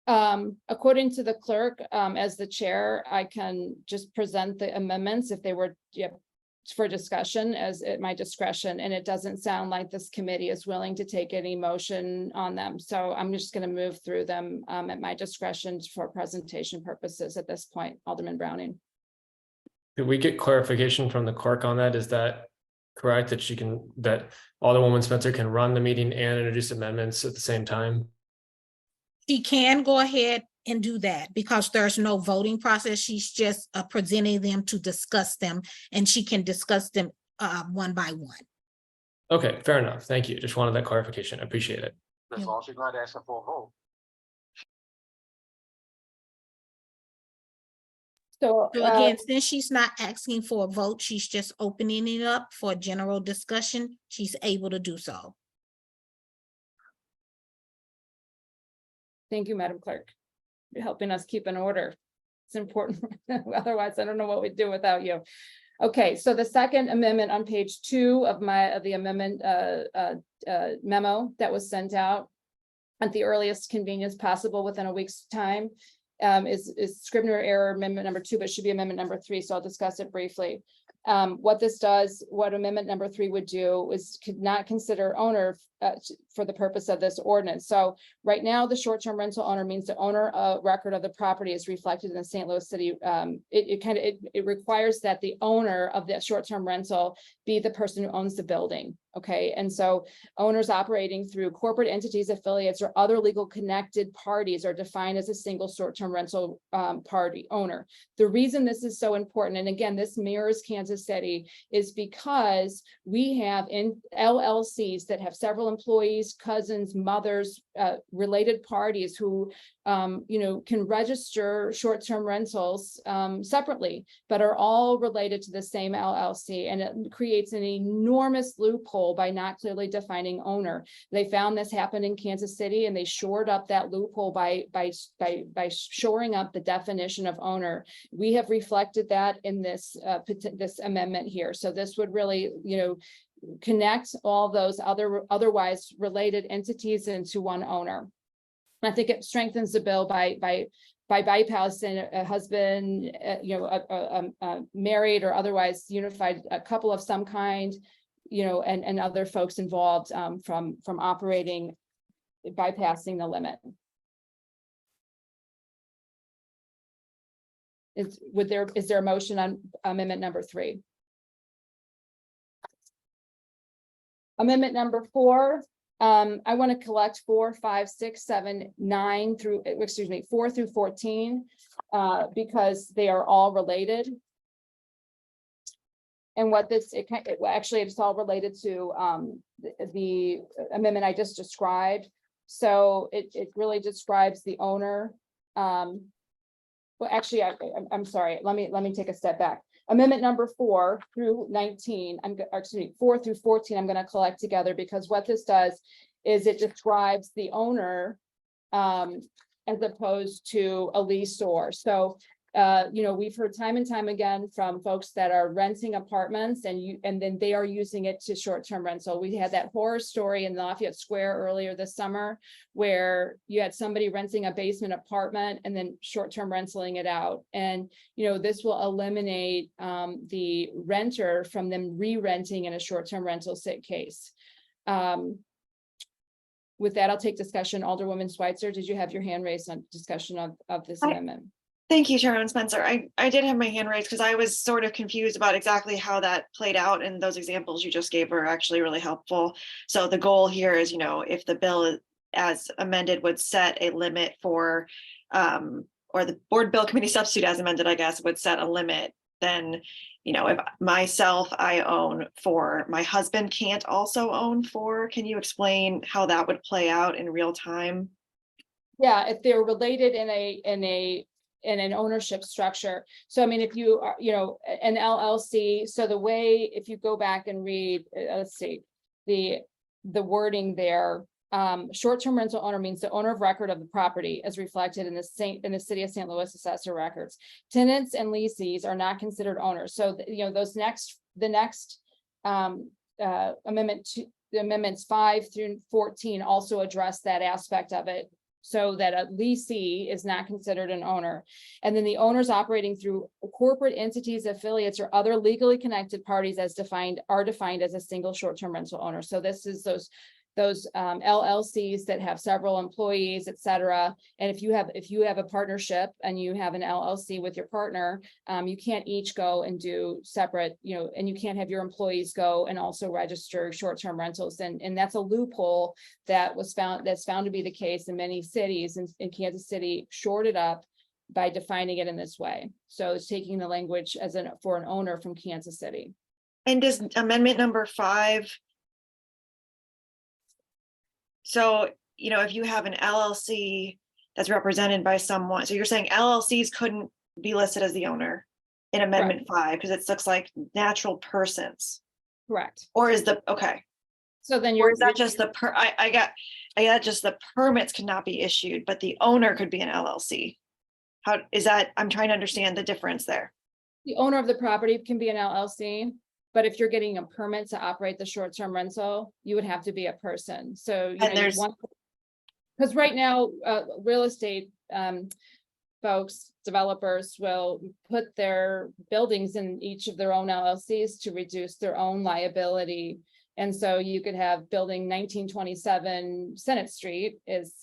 According to the clerk, as the chair, I can just present the amendments if they were for discussion as at my discretion, and it doesn't sound like this committee is willing to take any motion on them. So I'm just going to move through them at my discretion for presentation purposes at this point. Alderman Browning. Did we get clarification from the clerk on that? Is that correct, that that Alderwoman Spencer can run the meeting and introduce amendments at the same time? She can go ahead and do that because there's no voting process. She's just presenting them to discuss them, and she can discuss them one by one. Okay, fair enough. Thank you. Just wanted that clarification. I appreciate it. As long as you're not asking for a vote. So again, since she's not asking for a vote, she's just opening it up for general discussion. She's able to do so. Thank you, Madam Clerk. You're helping us keep an order. It's important. Otherwise, I don't know what we'd do without you. Okay, so the second amendment on page 2 of the amendment memo that was sent out at the earliest convenience possible within a week's time is Scrivener error amendment number 2, but it should be amendment number 3. So I'll discuss it briefly. What this does, what amendment number 3 would do is could not consider owner for the purpose of this ordinance. So right now, the short-term rental owner means the owner record of the property is reflected in the St. Louis City. It requires that the owner of the short-term rental be the person who owns the building. Okay, and so owners operating through corporate entities, affiliates, or other legal connected parties are defined as a single short-term short-term rental party owner. The reason this is so important, and again, this mirrors Kansas City, is because we have in LLCs that have several employees, cousins, mothers, related parties who can register short-term rentals separately, but are all related to the same LLC, and it creates an enormous loophole by not clearly defining owner. They found this happened in Kansas City, and they shored up that loophole by shoring up the definition of owner. We have reflected that in this amendment here. So this would really, connect all those otherwise related entities into one owner. I think it strengthens the bill by bypassing a husband, a married or otherwise unified, a couple of some kind, and other folks involved from operating, bypassing the limit. Is there a motion on amendment number 3? Amendment number 4. I want to collect 4, 5, 6, 7, 9 through, 4 through 14, because they are all related. And what this, actually, it's all related to the amendment I just described. So it really describes the owner. Well, actually, I'm sorry. Let me take a step back. Amendment number 4 through 19, 4 through 14, I'm going to collect together, because what this does is it describes the owner as opposed to a leaseor. So, we've heard time and time again from folks that are renting apartments and then they are using it to short-term rental. We had that horror story in Lafayette Square earlier this summer where you had somebody renting a basement apartment and then short-term renting it out. And, this will eliminate the renter from them re-renting in a short-term rental case. With that, I'll take discussion. Alderwoman Schweitzer, did you have your hand raised on discussion of this amendment? Thank you, Chairman Spencer. I did have my hand raised because I was sort of confused about exactly how that played out, and those examples you just gave were actually really helpful. So the goal here is, if the bill as amended would set a limit for, or the board bill committee substitute as amended, I guess, would set a limit, then, if myself, I own 4, my husband can't also own 4. Can you explain how that would play out in real time? Yeah, if they're related in an ownership structure. So, I mean, if you are, an LLC, so the way, if you go back and read, let's see, the wording there, short-term rental owner means the owner of record of the property as reflected in the city of St. Louis assessor records. Tenants and lessees are not considered owners. So, the next amendment, the amendments 5 through 14 also address that aspect of it, so that a lessee is not considered an owner. And then the owners operating through corporate entities, affiliates, or other legally connected parties are defined as a single short-term rental owner. So this is those LLCs that have several employees, et cetera. And if you have a partnership and you have an LLC with your partner, you can't each go and do separate, and you can't have your employees go and also register short-term rentals. And that's a loophole that's found to be the case in many cities, in Kansas City, shorted up by defining it in this way. So it's taking the language for an owner from Kansas City. And does amendment number 5, so, if you have an LLC that's represented by someone, so you're saying LLCs couldn't be listed as the owner in amendment 5 because it looks like natural persons. Correct. Or is okay. So then or is that just I got just the permits cannot be issued, but the owner could be an LLC. How is that? I'm trying to understand the difference there. The owner of the property can be an LLC. But if you're getting a permit to operate the short-term rental, you would have to be a person. So, because right now, real estate folks, developers will put their buildings in each of their own LLCs to reduce their own liability. And so you could have building 1927 Senate Street is,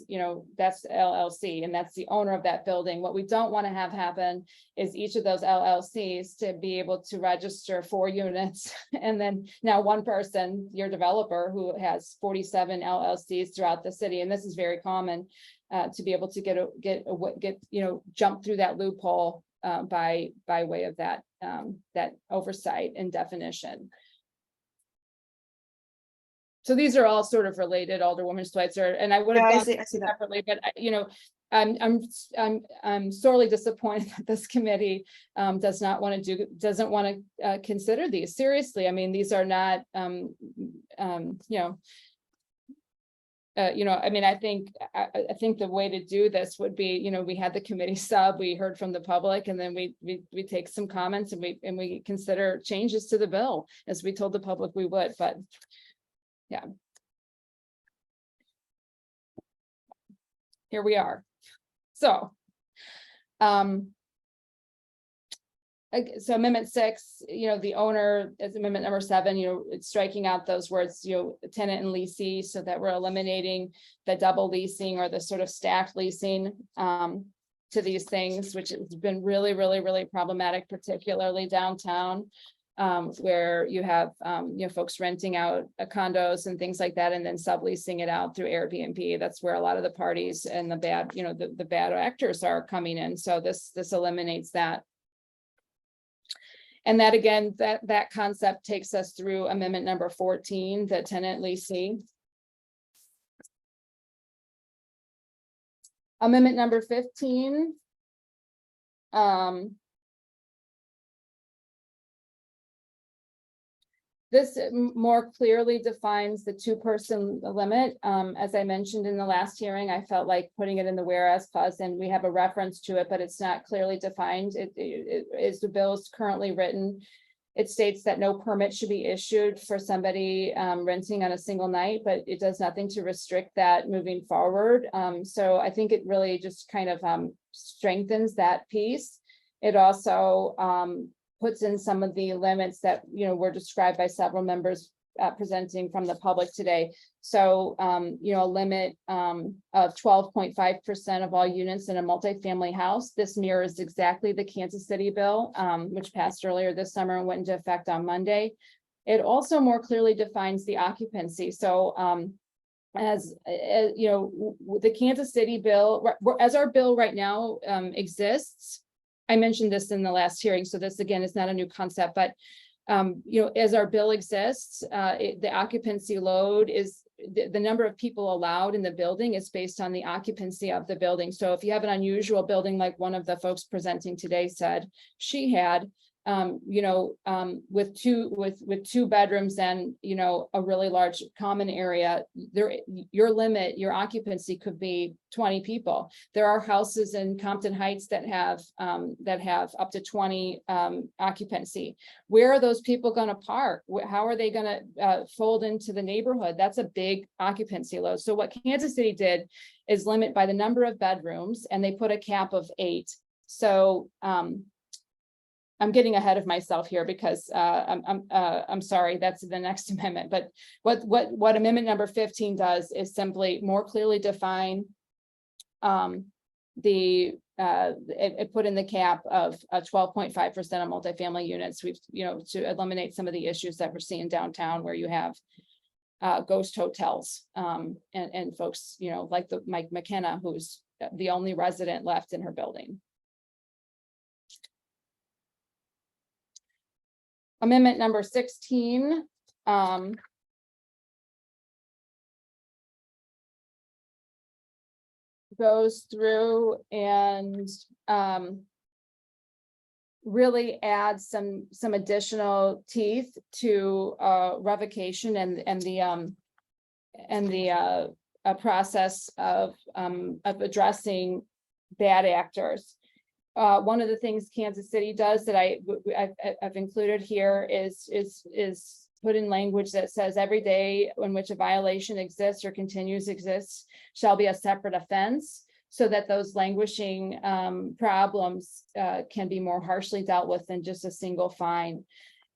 that's LLC, and that's the owner of that building. What we don't want to have happen is each of those LLCs to be able to register 4 units. And then now one person, your developer, who has 47 LLCs throughout the city, and this is very common, to be able to jump through that loophole by way of that oversight and definition. So these are all sort of related, Alderwoman Schweitzer, and I would have Yeah, I gone see that. separately, but I'm sorely disappointed that this committee doesn't want to consider these seriously. I mean, these are not I think the way to do this would be, we had the committee sub, we heard from the public, and then we take some comments and we consider changes to the bill as we told the public we would, but yeah. Here we are. So, so Amendment 6, the owner is Amendment number 7, it's striking out those words, tenant and leasee, so that we're eliminating the double leasing or the sort of stacked leasing to these things, which has been really, really, really problematic, particularly downtown, where you have folks renting out condos and things like that, and then subleasing it out through Airbnb. That's where a lot of the parties and the bad, the bad actors are coming in. So this eliminates that. And that again, that concept takes us through Amendment number 14, the tenant leasing. Amendment number 15. This more clearly defines the 2-person limit. As I mentioned in the last hearing, I felt like putting it in the whereas clause, and we have a reference to it, but it's not clearly defined. As the bill is currently written, it states that no permit should be issued for somebody renting on a single night, but it does nothing to restrict that moving forward. So I think it really just kind of strengthens that piece. It also puts in some of the limits that were described by several members presenting from the public today. So a limit of 12.5% of all units in a multifamily house. This mirrors exactly the Kansas City bill, which passed earlier this summer and went into effect on Monday. It also more clearly defines the occupancy. So as the Kansas City bill, as our bill right now exists, I mentioned this in the last hearing, so this again is not a new concept, but as our bill exists, the occupancy load is the number of people allowed in the building is based on the occupancy of the building. So if you have an unusual building, like one of the folks presenting today said she had, with two bedrooms and a really large common area, your occupancy could be 20 people. There are houses in Compton Heights that have up to 20 occupancy. Where are those people going to park? How are they going to fold into the neighborhood? That's a big occupancy load. So what Kansas City did is limit by the number of bedrooms, and they put a cap of 8. So I'm getting ahead of myself here because I'm sorry, that's the next amendment. But what amendment number 15 does is simply more clearly define it put in the cap of 12.5% of multifamily units. We've to eliminate some of the issues that we're seeing downtown where you have ghost hotels and folks like the Mike McKenna, who's the only resident left in her building. Amendment number 16. Goes through and really adds some additional teeth to revocation and the process of addressing bad actors. One of the things Kansas City does that I've included here is put in language that says every day in which a violation exists or continues to exist shall be a separate offense, so that those languishing problems can be more harshly dealt with than just a single fine.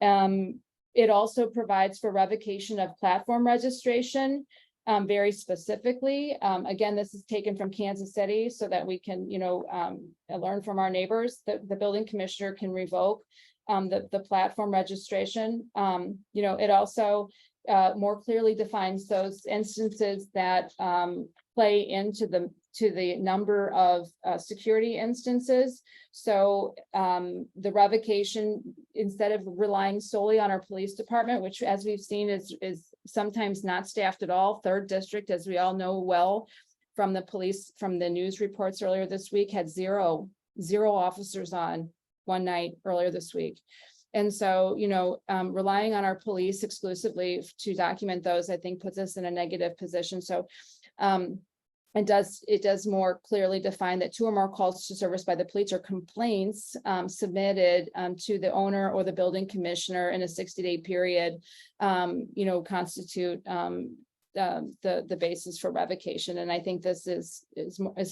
It also provides for revocation of platform registration. Very specifically, again, this is taken from Kansas City so that we can, learn from our neighbors. The building commissioner can revoke the platform registration. It also more clearly defines those instances that play into to the number of security instances. So the revocation, instead of relying solely on our police department, which as we've seen is sometimes not staffed at all. 3rd District, as we all know well from the police, from the news reports earlier this week, had zero officers on one night earlier this week. And so, you know, relying on our police exclusively to document those, I think puts us in a negative position. So it does more clearly define that 2 or more calls to service by the police or complaints submitted to the owner or the building commissioner in a 60-day period, you know, constitute the basis for revocation. And I think this is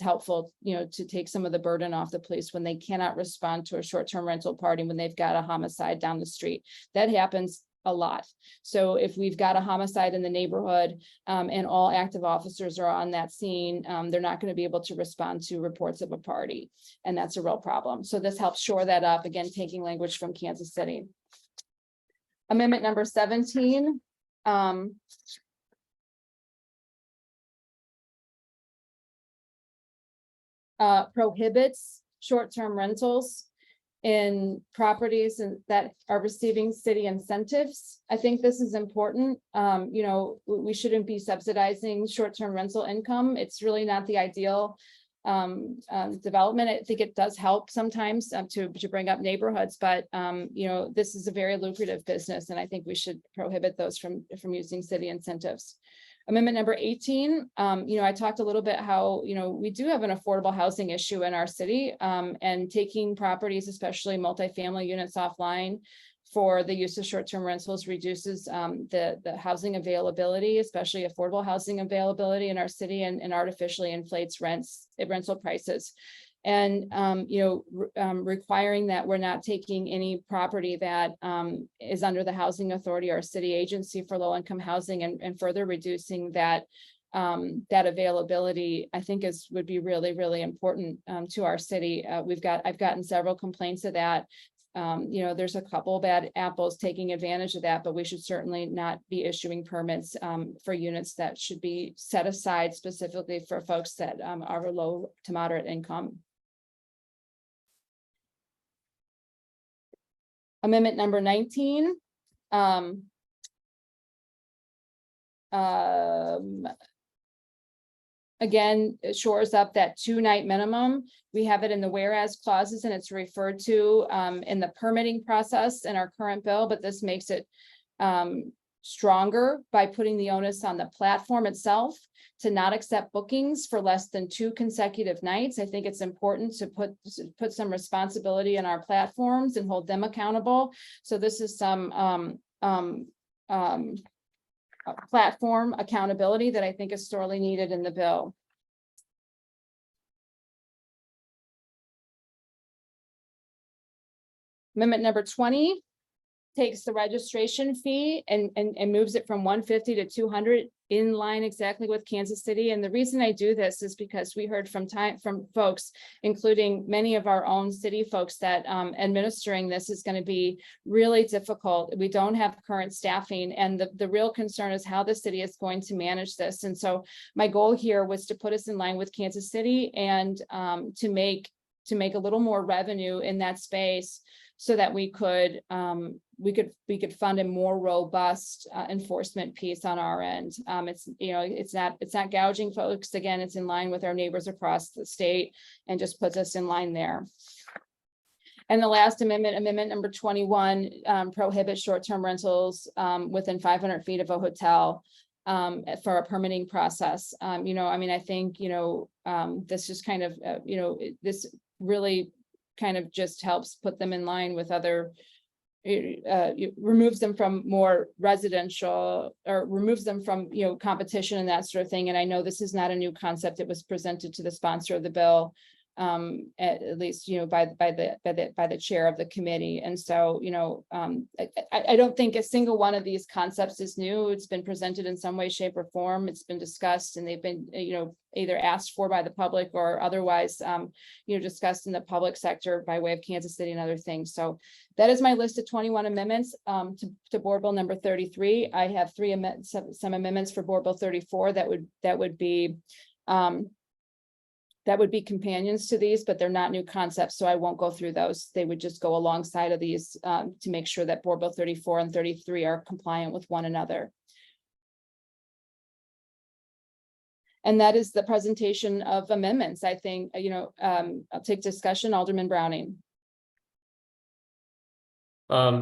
helpful, you know, to take some of the burden off the police when they cannot respond to a short-term rental party when they've got a homicide down the street. That happens a lot. So if we've got a homicide in the neighborhood and all active officers are on that scene, they're not going to be able to respond to reports of a party. And that's a real problem. So this helps shore that up, again, taking language from Kansas City. Amendment number 17. Prohibits short-term rentals in properties that are receiving city incentives. I think this is important. You know, we shouldn't be subsidizing short-term rental income. It's really not the ideal development. I think it does help sometimes to bring up neighborhoods, but you know, this is a very lucrative business, and I think we should prohibit those from using city incentives. Amendment number 18, you know, I talked a little bit how, you know, we do have an affordable housing issue in our city, and taking properties, especially multifamily units offline for the use of short-term rentals reduces the housing availability, especially affordable housing availability in our city, and artificially inflates rental prices. And, you know, requiring that we're not taking any property that is under the housing authority or city agency for low-income housing, and further reducing that availability, I think would be really, really important to our city. I've gotten several complaints of that. You know, there's a couple bad apples taking advantage of that, but we should certainly not be issuing permits for units that should be set aside specifically for folks that are low to moderate income. Amendment number 19. Again, it shores up that 2-night minimum. We have it in the whereas clauses, and it's referred to in the permitting process in our current bill, but this makes it stronger by putting the onus on the platform itself to not accept bookings for less than 2 consecutive nights. I think it's important to put some responsibility in our platforms and hold them accountable. So this is some platform accountability that I think is sorely needed in the bill. Amendment number 20 takes the registration fee and moves it from $150 to $200, in line exactly with Kansas City. And the reason I do this is because we heard from folks, including many of our own city folks, that administering this is going to be really difficult. We don't have current staffing, and the real concern is how the city is going to manage this. And so my goal here was to put us in line with Kansas City, and to make a little more revenue in that space, so that we could fund a more robust enforcement piece on our end. It's not gouging folks. Again, it's in line with our neighbors across the state, and just puts us in line there. And the last amendment number 21, prohibits short-term rentals within 500 feet of a hotel for a permitting process. I think this just kind of this really kind of just helps put them in line with other, removes them from more residential, or removes them from, competition and that sort of thing. And I know this is not a new concept. It was presented to the sponsor of the bill, at least, by the chair of the committee. And so, I don't think a single one of these concepts is new. It's been presented in some way, shape, or form. It's been discussed, and they've been, either asked for by the public or otherwise, discussed in the public sector by way of Kansas City and other things. So that is my list of 21 amendments to Board Bill number 33. I have some amendments for Board Bill 34 that would be that would be companions to these, but they're not new concepts, so I won't go through those. They would just go alongside of these to make sure that Board Bill 34 and 33 are compliant with one another. And that is the presentation of amendments. I think, I'll take discussion. Alderman Browning.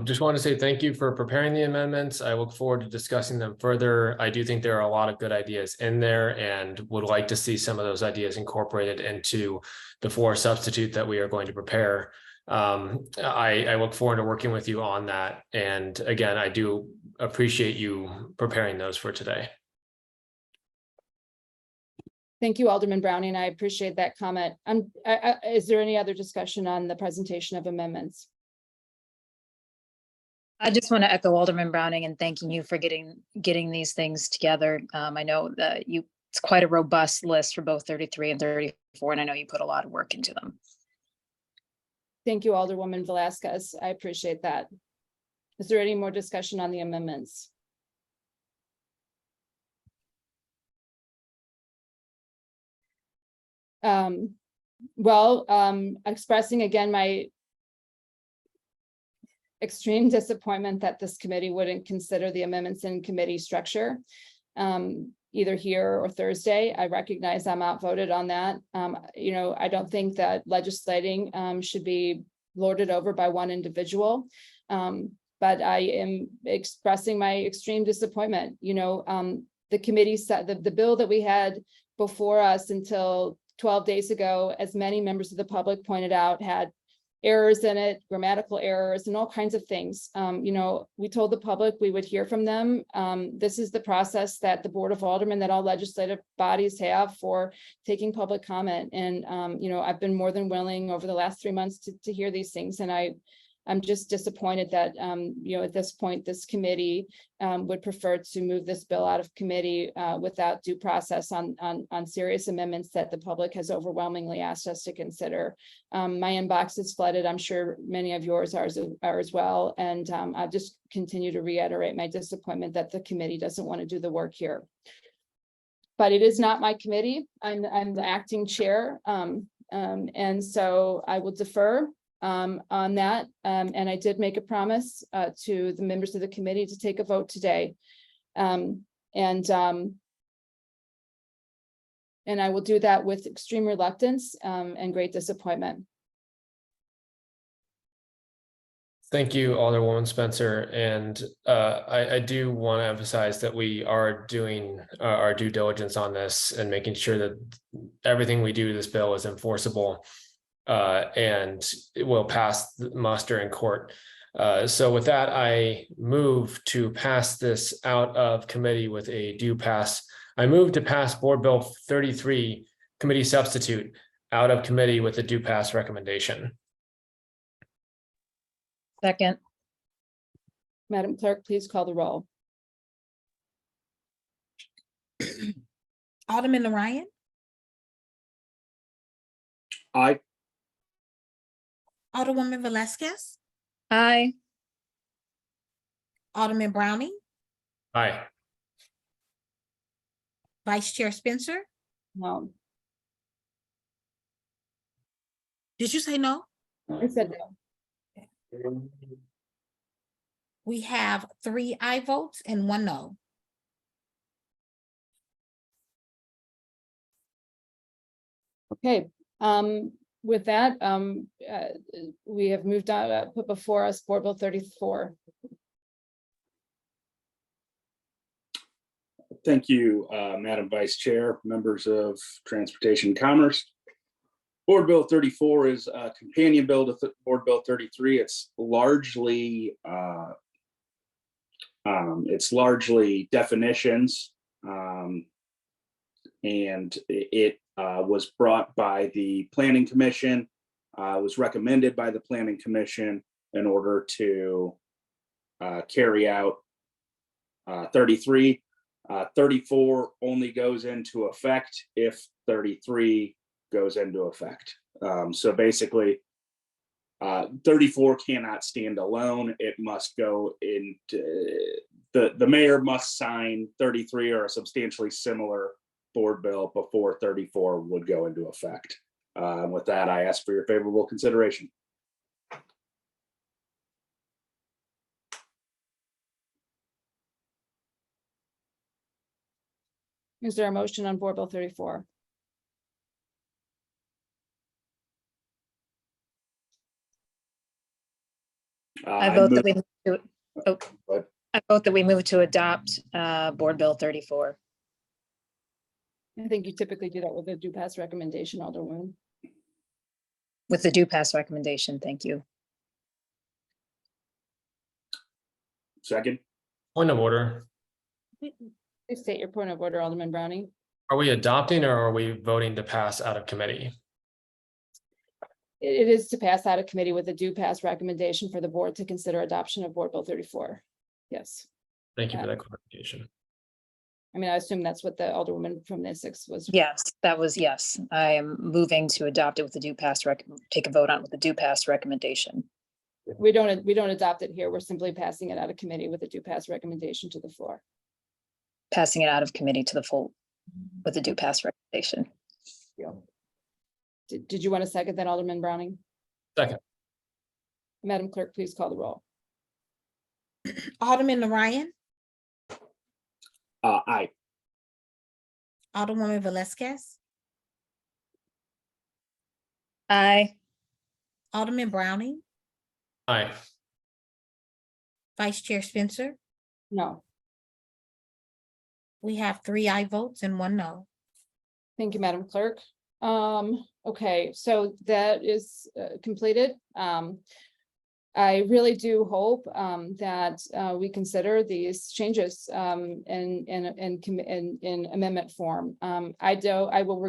Just want to say thank you for preparing the amendments. I look forward to discussing them further. I do think there are a lot of good ideas in there and would like to see some of those ideas incorporated into the floor substitute that we are going to prepare. I look forward to working with you on that. And again, I do appreciate you preparing those for today. Thank you, Alderman Browning. I appreciate that comment. Is there any other discussion on the presentation of amendments? I just want to echo Alderman Browning and thanking you for getting these things together. I know that it's quite a robust list for both 33 and 34, and I know you put a lot of work into them. Thank you, Alderwoman Velasquez. I appreciate that. Is there any more discussion on the amendments? Expressing again my extreme disappointment that this committee wouldn't consider the amendments in committee structure, either here or Thursday. I recognize I'm outvoted on that. I don't think that legislating should be lorded over by one individual. But I am expressing my extreme disappointment. The committee said the bill that we had before us until 12 days ago, as many members of the public pointed out, had errors in it, grammatical errors, and all kinds of things. We told the public we would hear from them. This is the process that the Board of Aldermen, that all legislative bodies have for taking public comment. And, I've been more than willing over the last 3 months to hear these things. And I'm just disappointed that, at this point, this committee would prefer to move this bill out of committee without due process on serious amendments that the public has overwhelmingly asked us to consider. My inbox is flooded. I'm sure many of yours are as well. And I just continue to reiterate my disappointment that the committee doesn't want to do the work here. But it is not my committee. I'm the acting chair. And so I will defer on that. And I did make a promise to the members of the committee to take a vote today. And I will do that with extreme reluctance and great disappointment. Thank you, Alderwoman Spencer. And I do want to emphasize that we are doing our due diligence on this and making sure that everything we do to this bill is enforceable. And it will pass muster in court. So with that, I move to pass this out of committee with a due pass. I move to pass Board Bill 33 committee substitute out of committee with a due pass recommendation. Second. Madam Clerk, please call the roll. Alderman Ryan. Aye. Alderwoman Velasquez. Aye. Alderman Browning. Aye. Vice Chair Spencer. No. Did you say no? I said no. We have 3 aye votes and 1 no. Okay. With that, we have moved on, put before us Board Bill 34. Thank you, Madam Vice Chair, members of Transportation and Commerce. Board Bill 34 is a companion bill to Board Bill 33. It's largely definitions, and it was brought by the Planning Commission, was recommended by the Planning Commission in order to carry out 33. 34 only goes into effect if 33 goes into effect. So basically, 34 cannot stand alone. It must go into the mayor must sign 33 or a substantially similar board bill before 34 would go into effect. With that, I ask for your favorable consideration. Is there a motion on Board Bill 34? I vote that we, move- move to- oh, But I vote that we move to adopt Board Bill 34. I think you typically do that with a due pass recommendation, Alderwoman. With the due pass recommendation, thank you. second, Point of order. Please state your point of order, Alderman Browning. Are we adopting or are we voting to pass out of committee? It is to pass out of committee with a due pass recommendation for the board to consider adoption of Board Bill 34. Yes. Thank you for that clarification. I mean, I assume that's what the Alderwoman from the Essex was. Yes, that was yes. I am moving to adopt it with the due pass take a vote on it with the due pass recommendation. We don't adopt it here. We're simply passing it out of committee with a due pass recommendation to the floor. Passing it out of committee to the full with the due pass recommendation. Did you want to second that, Alderman Browning? Second. Madam Clerk, please call the roll. Alderman Ryan, aye. Alderwoman Velazquez, Aye. Alderman Browning, Aye. Vice Chair Spencer. No. We have 3 aye votes and 1 no. Thank you, Madam Clerk. Okay, so that is completed. I really do hope that we consider these changes in amendment form. I will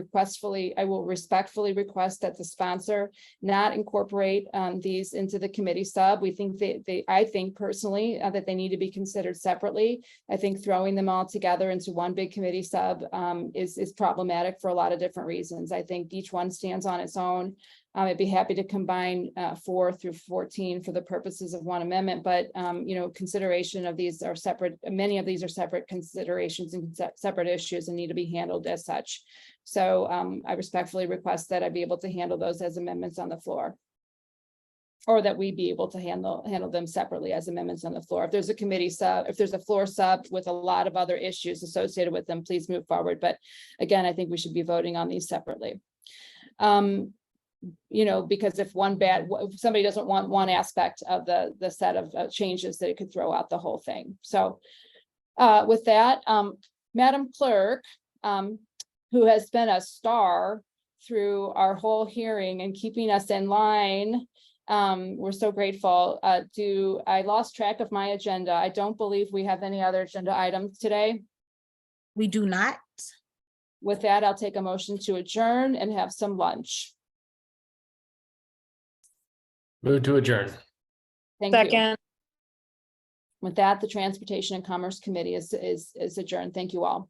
respectfully request that the sponsor not incorporate these into the committee sub. We think I think personally that they need to be considered separately. I think throwing them all together into one big committee sub is problematic for a lot of different reasons. I think each one stands on its own. I'd be happy to combine 4 through 14 for the purposes of one amendment, but consideration of these are separate. Many of these are separate considerations and separate issues and need to be handled as such. So I respectfully request that I be able to handle those as amendments on the floor, or that we be able to handle them separately as amendments on the floor. If there's a committee sub, if there's a floor sub with a lot of other issues associated with them, please move forward. But again, I think we should be voting on these separately. Because if somebody doesn't want one aspect of the set of changes, that it could throw out the whole thing. So with that, Madam Clerk, who has been a star through our whole hearing and keeping us in line, we're so grateful. I lost track of my agenda. I don't believe we have any other agenda items today. We do not. With that, I'll take a motion to adjourn and have some lunch. Move to adjourn. Thank you. Second. With that, the Transportation and Commerce Committee is adjourned. Thank you all.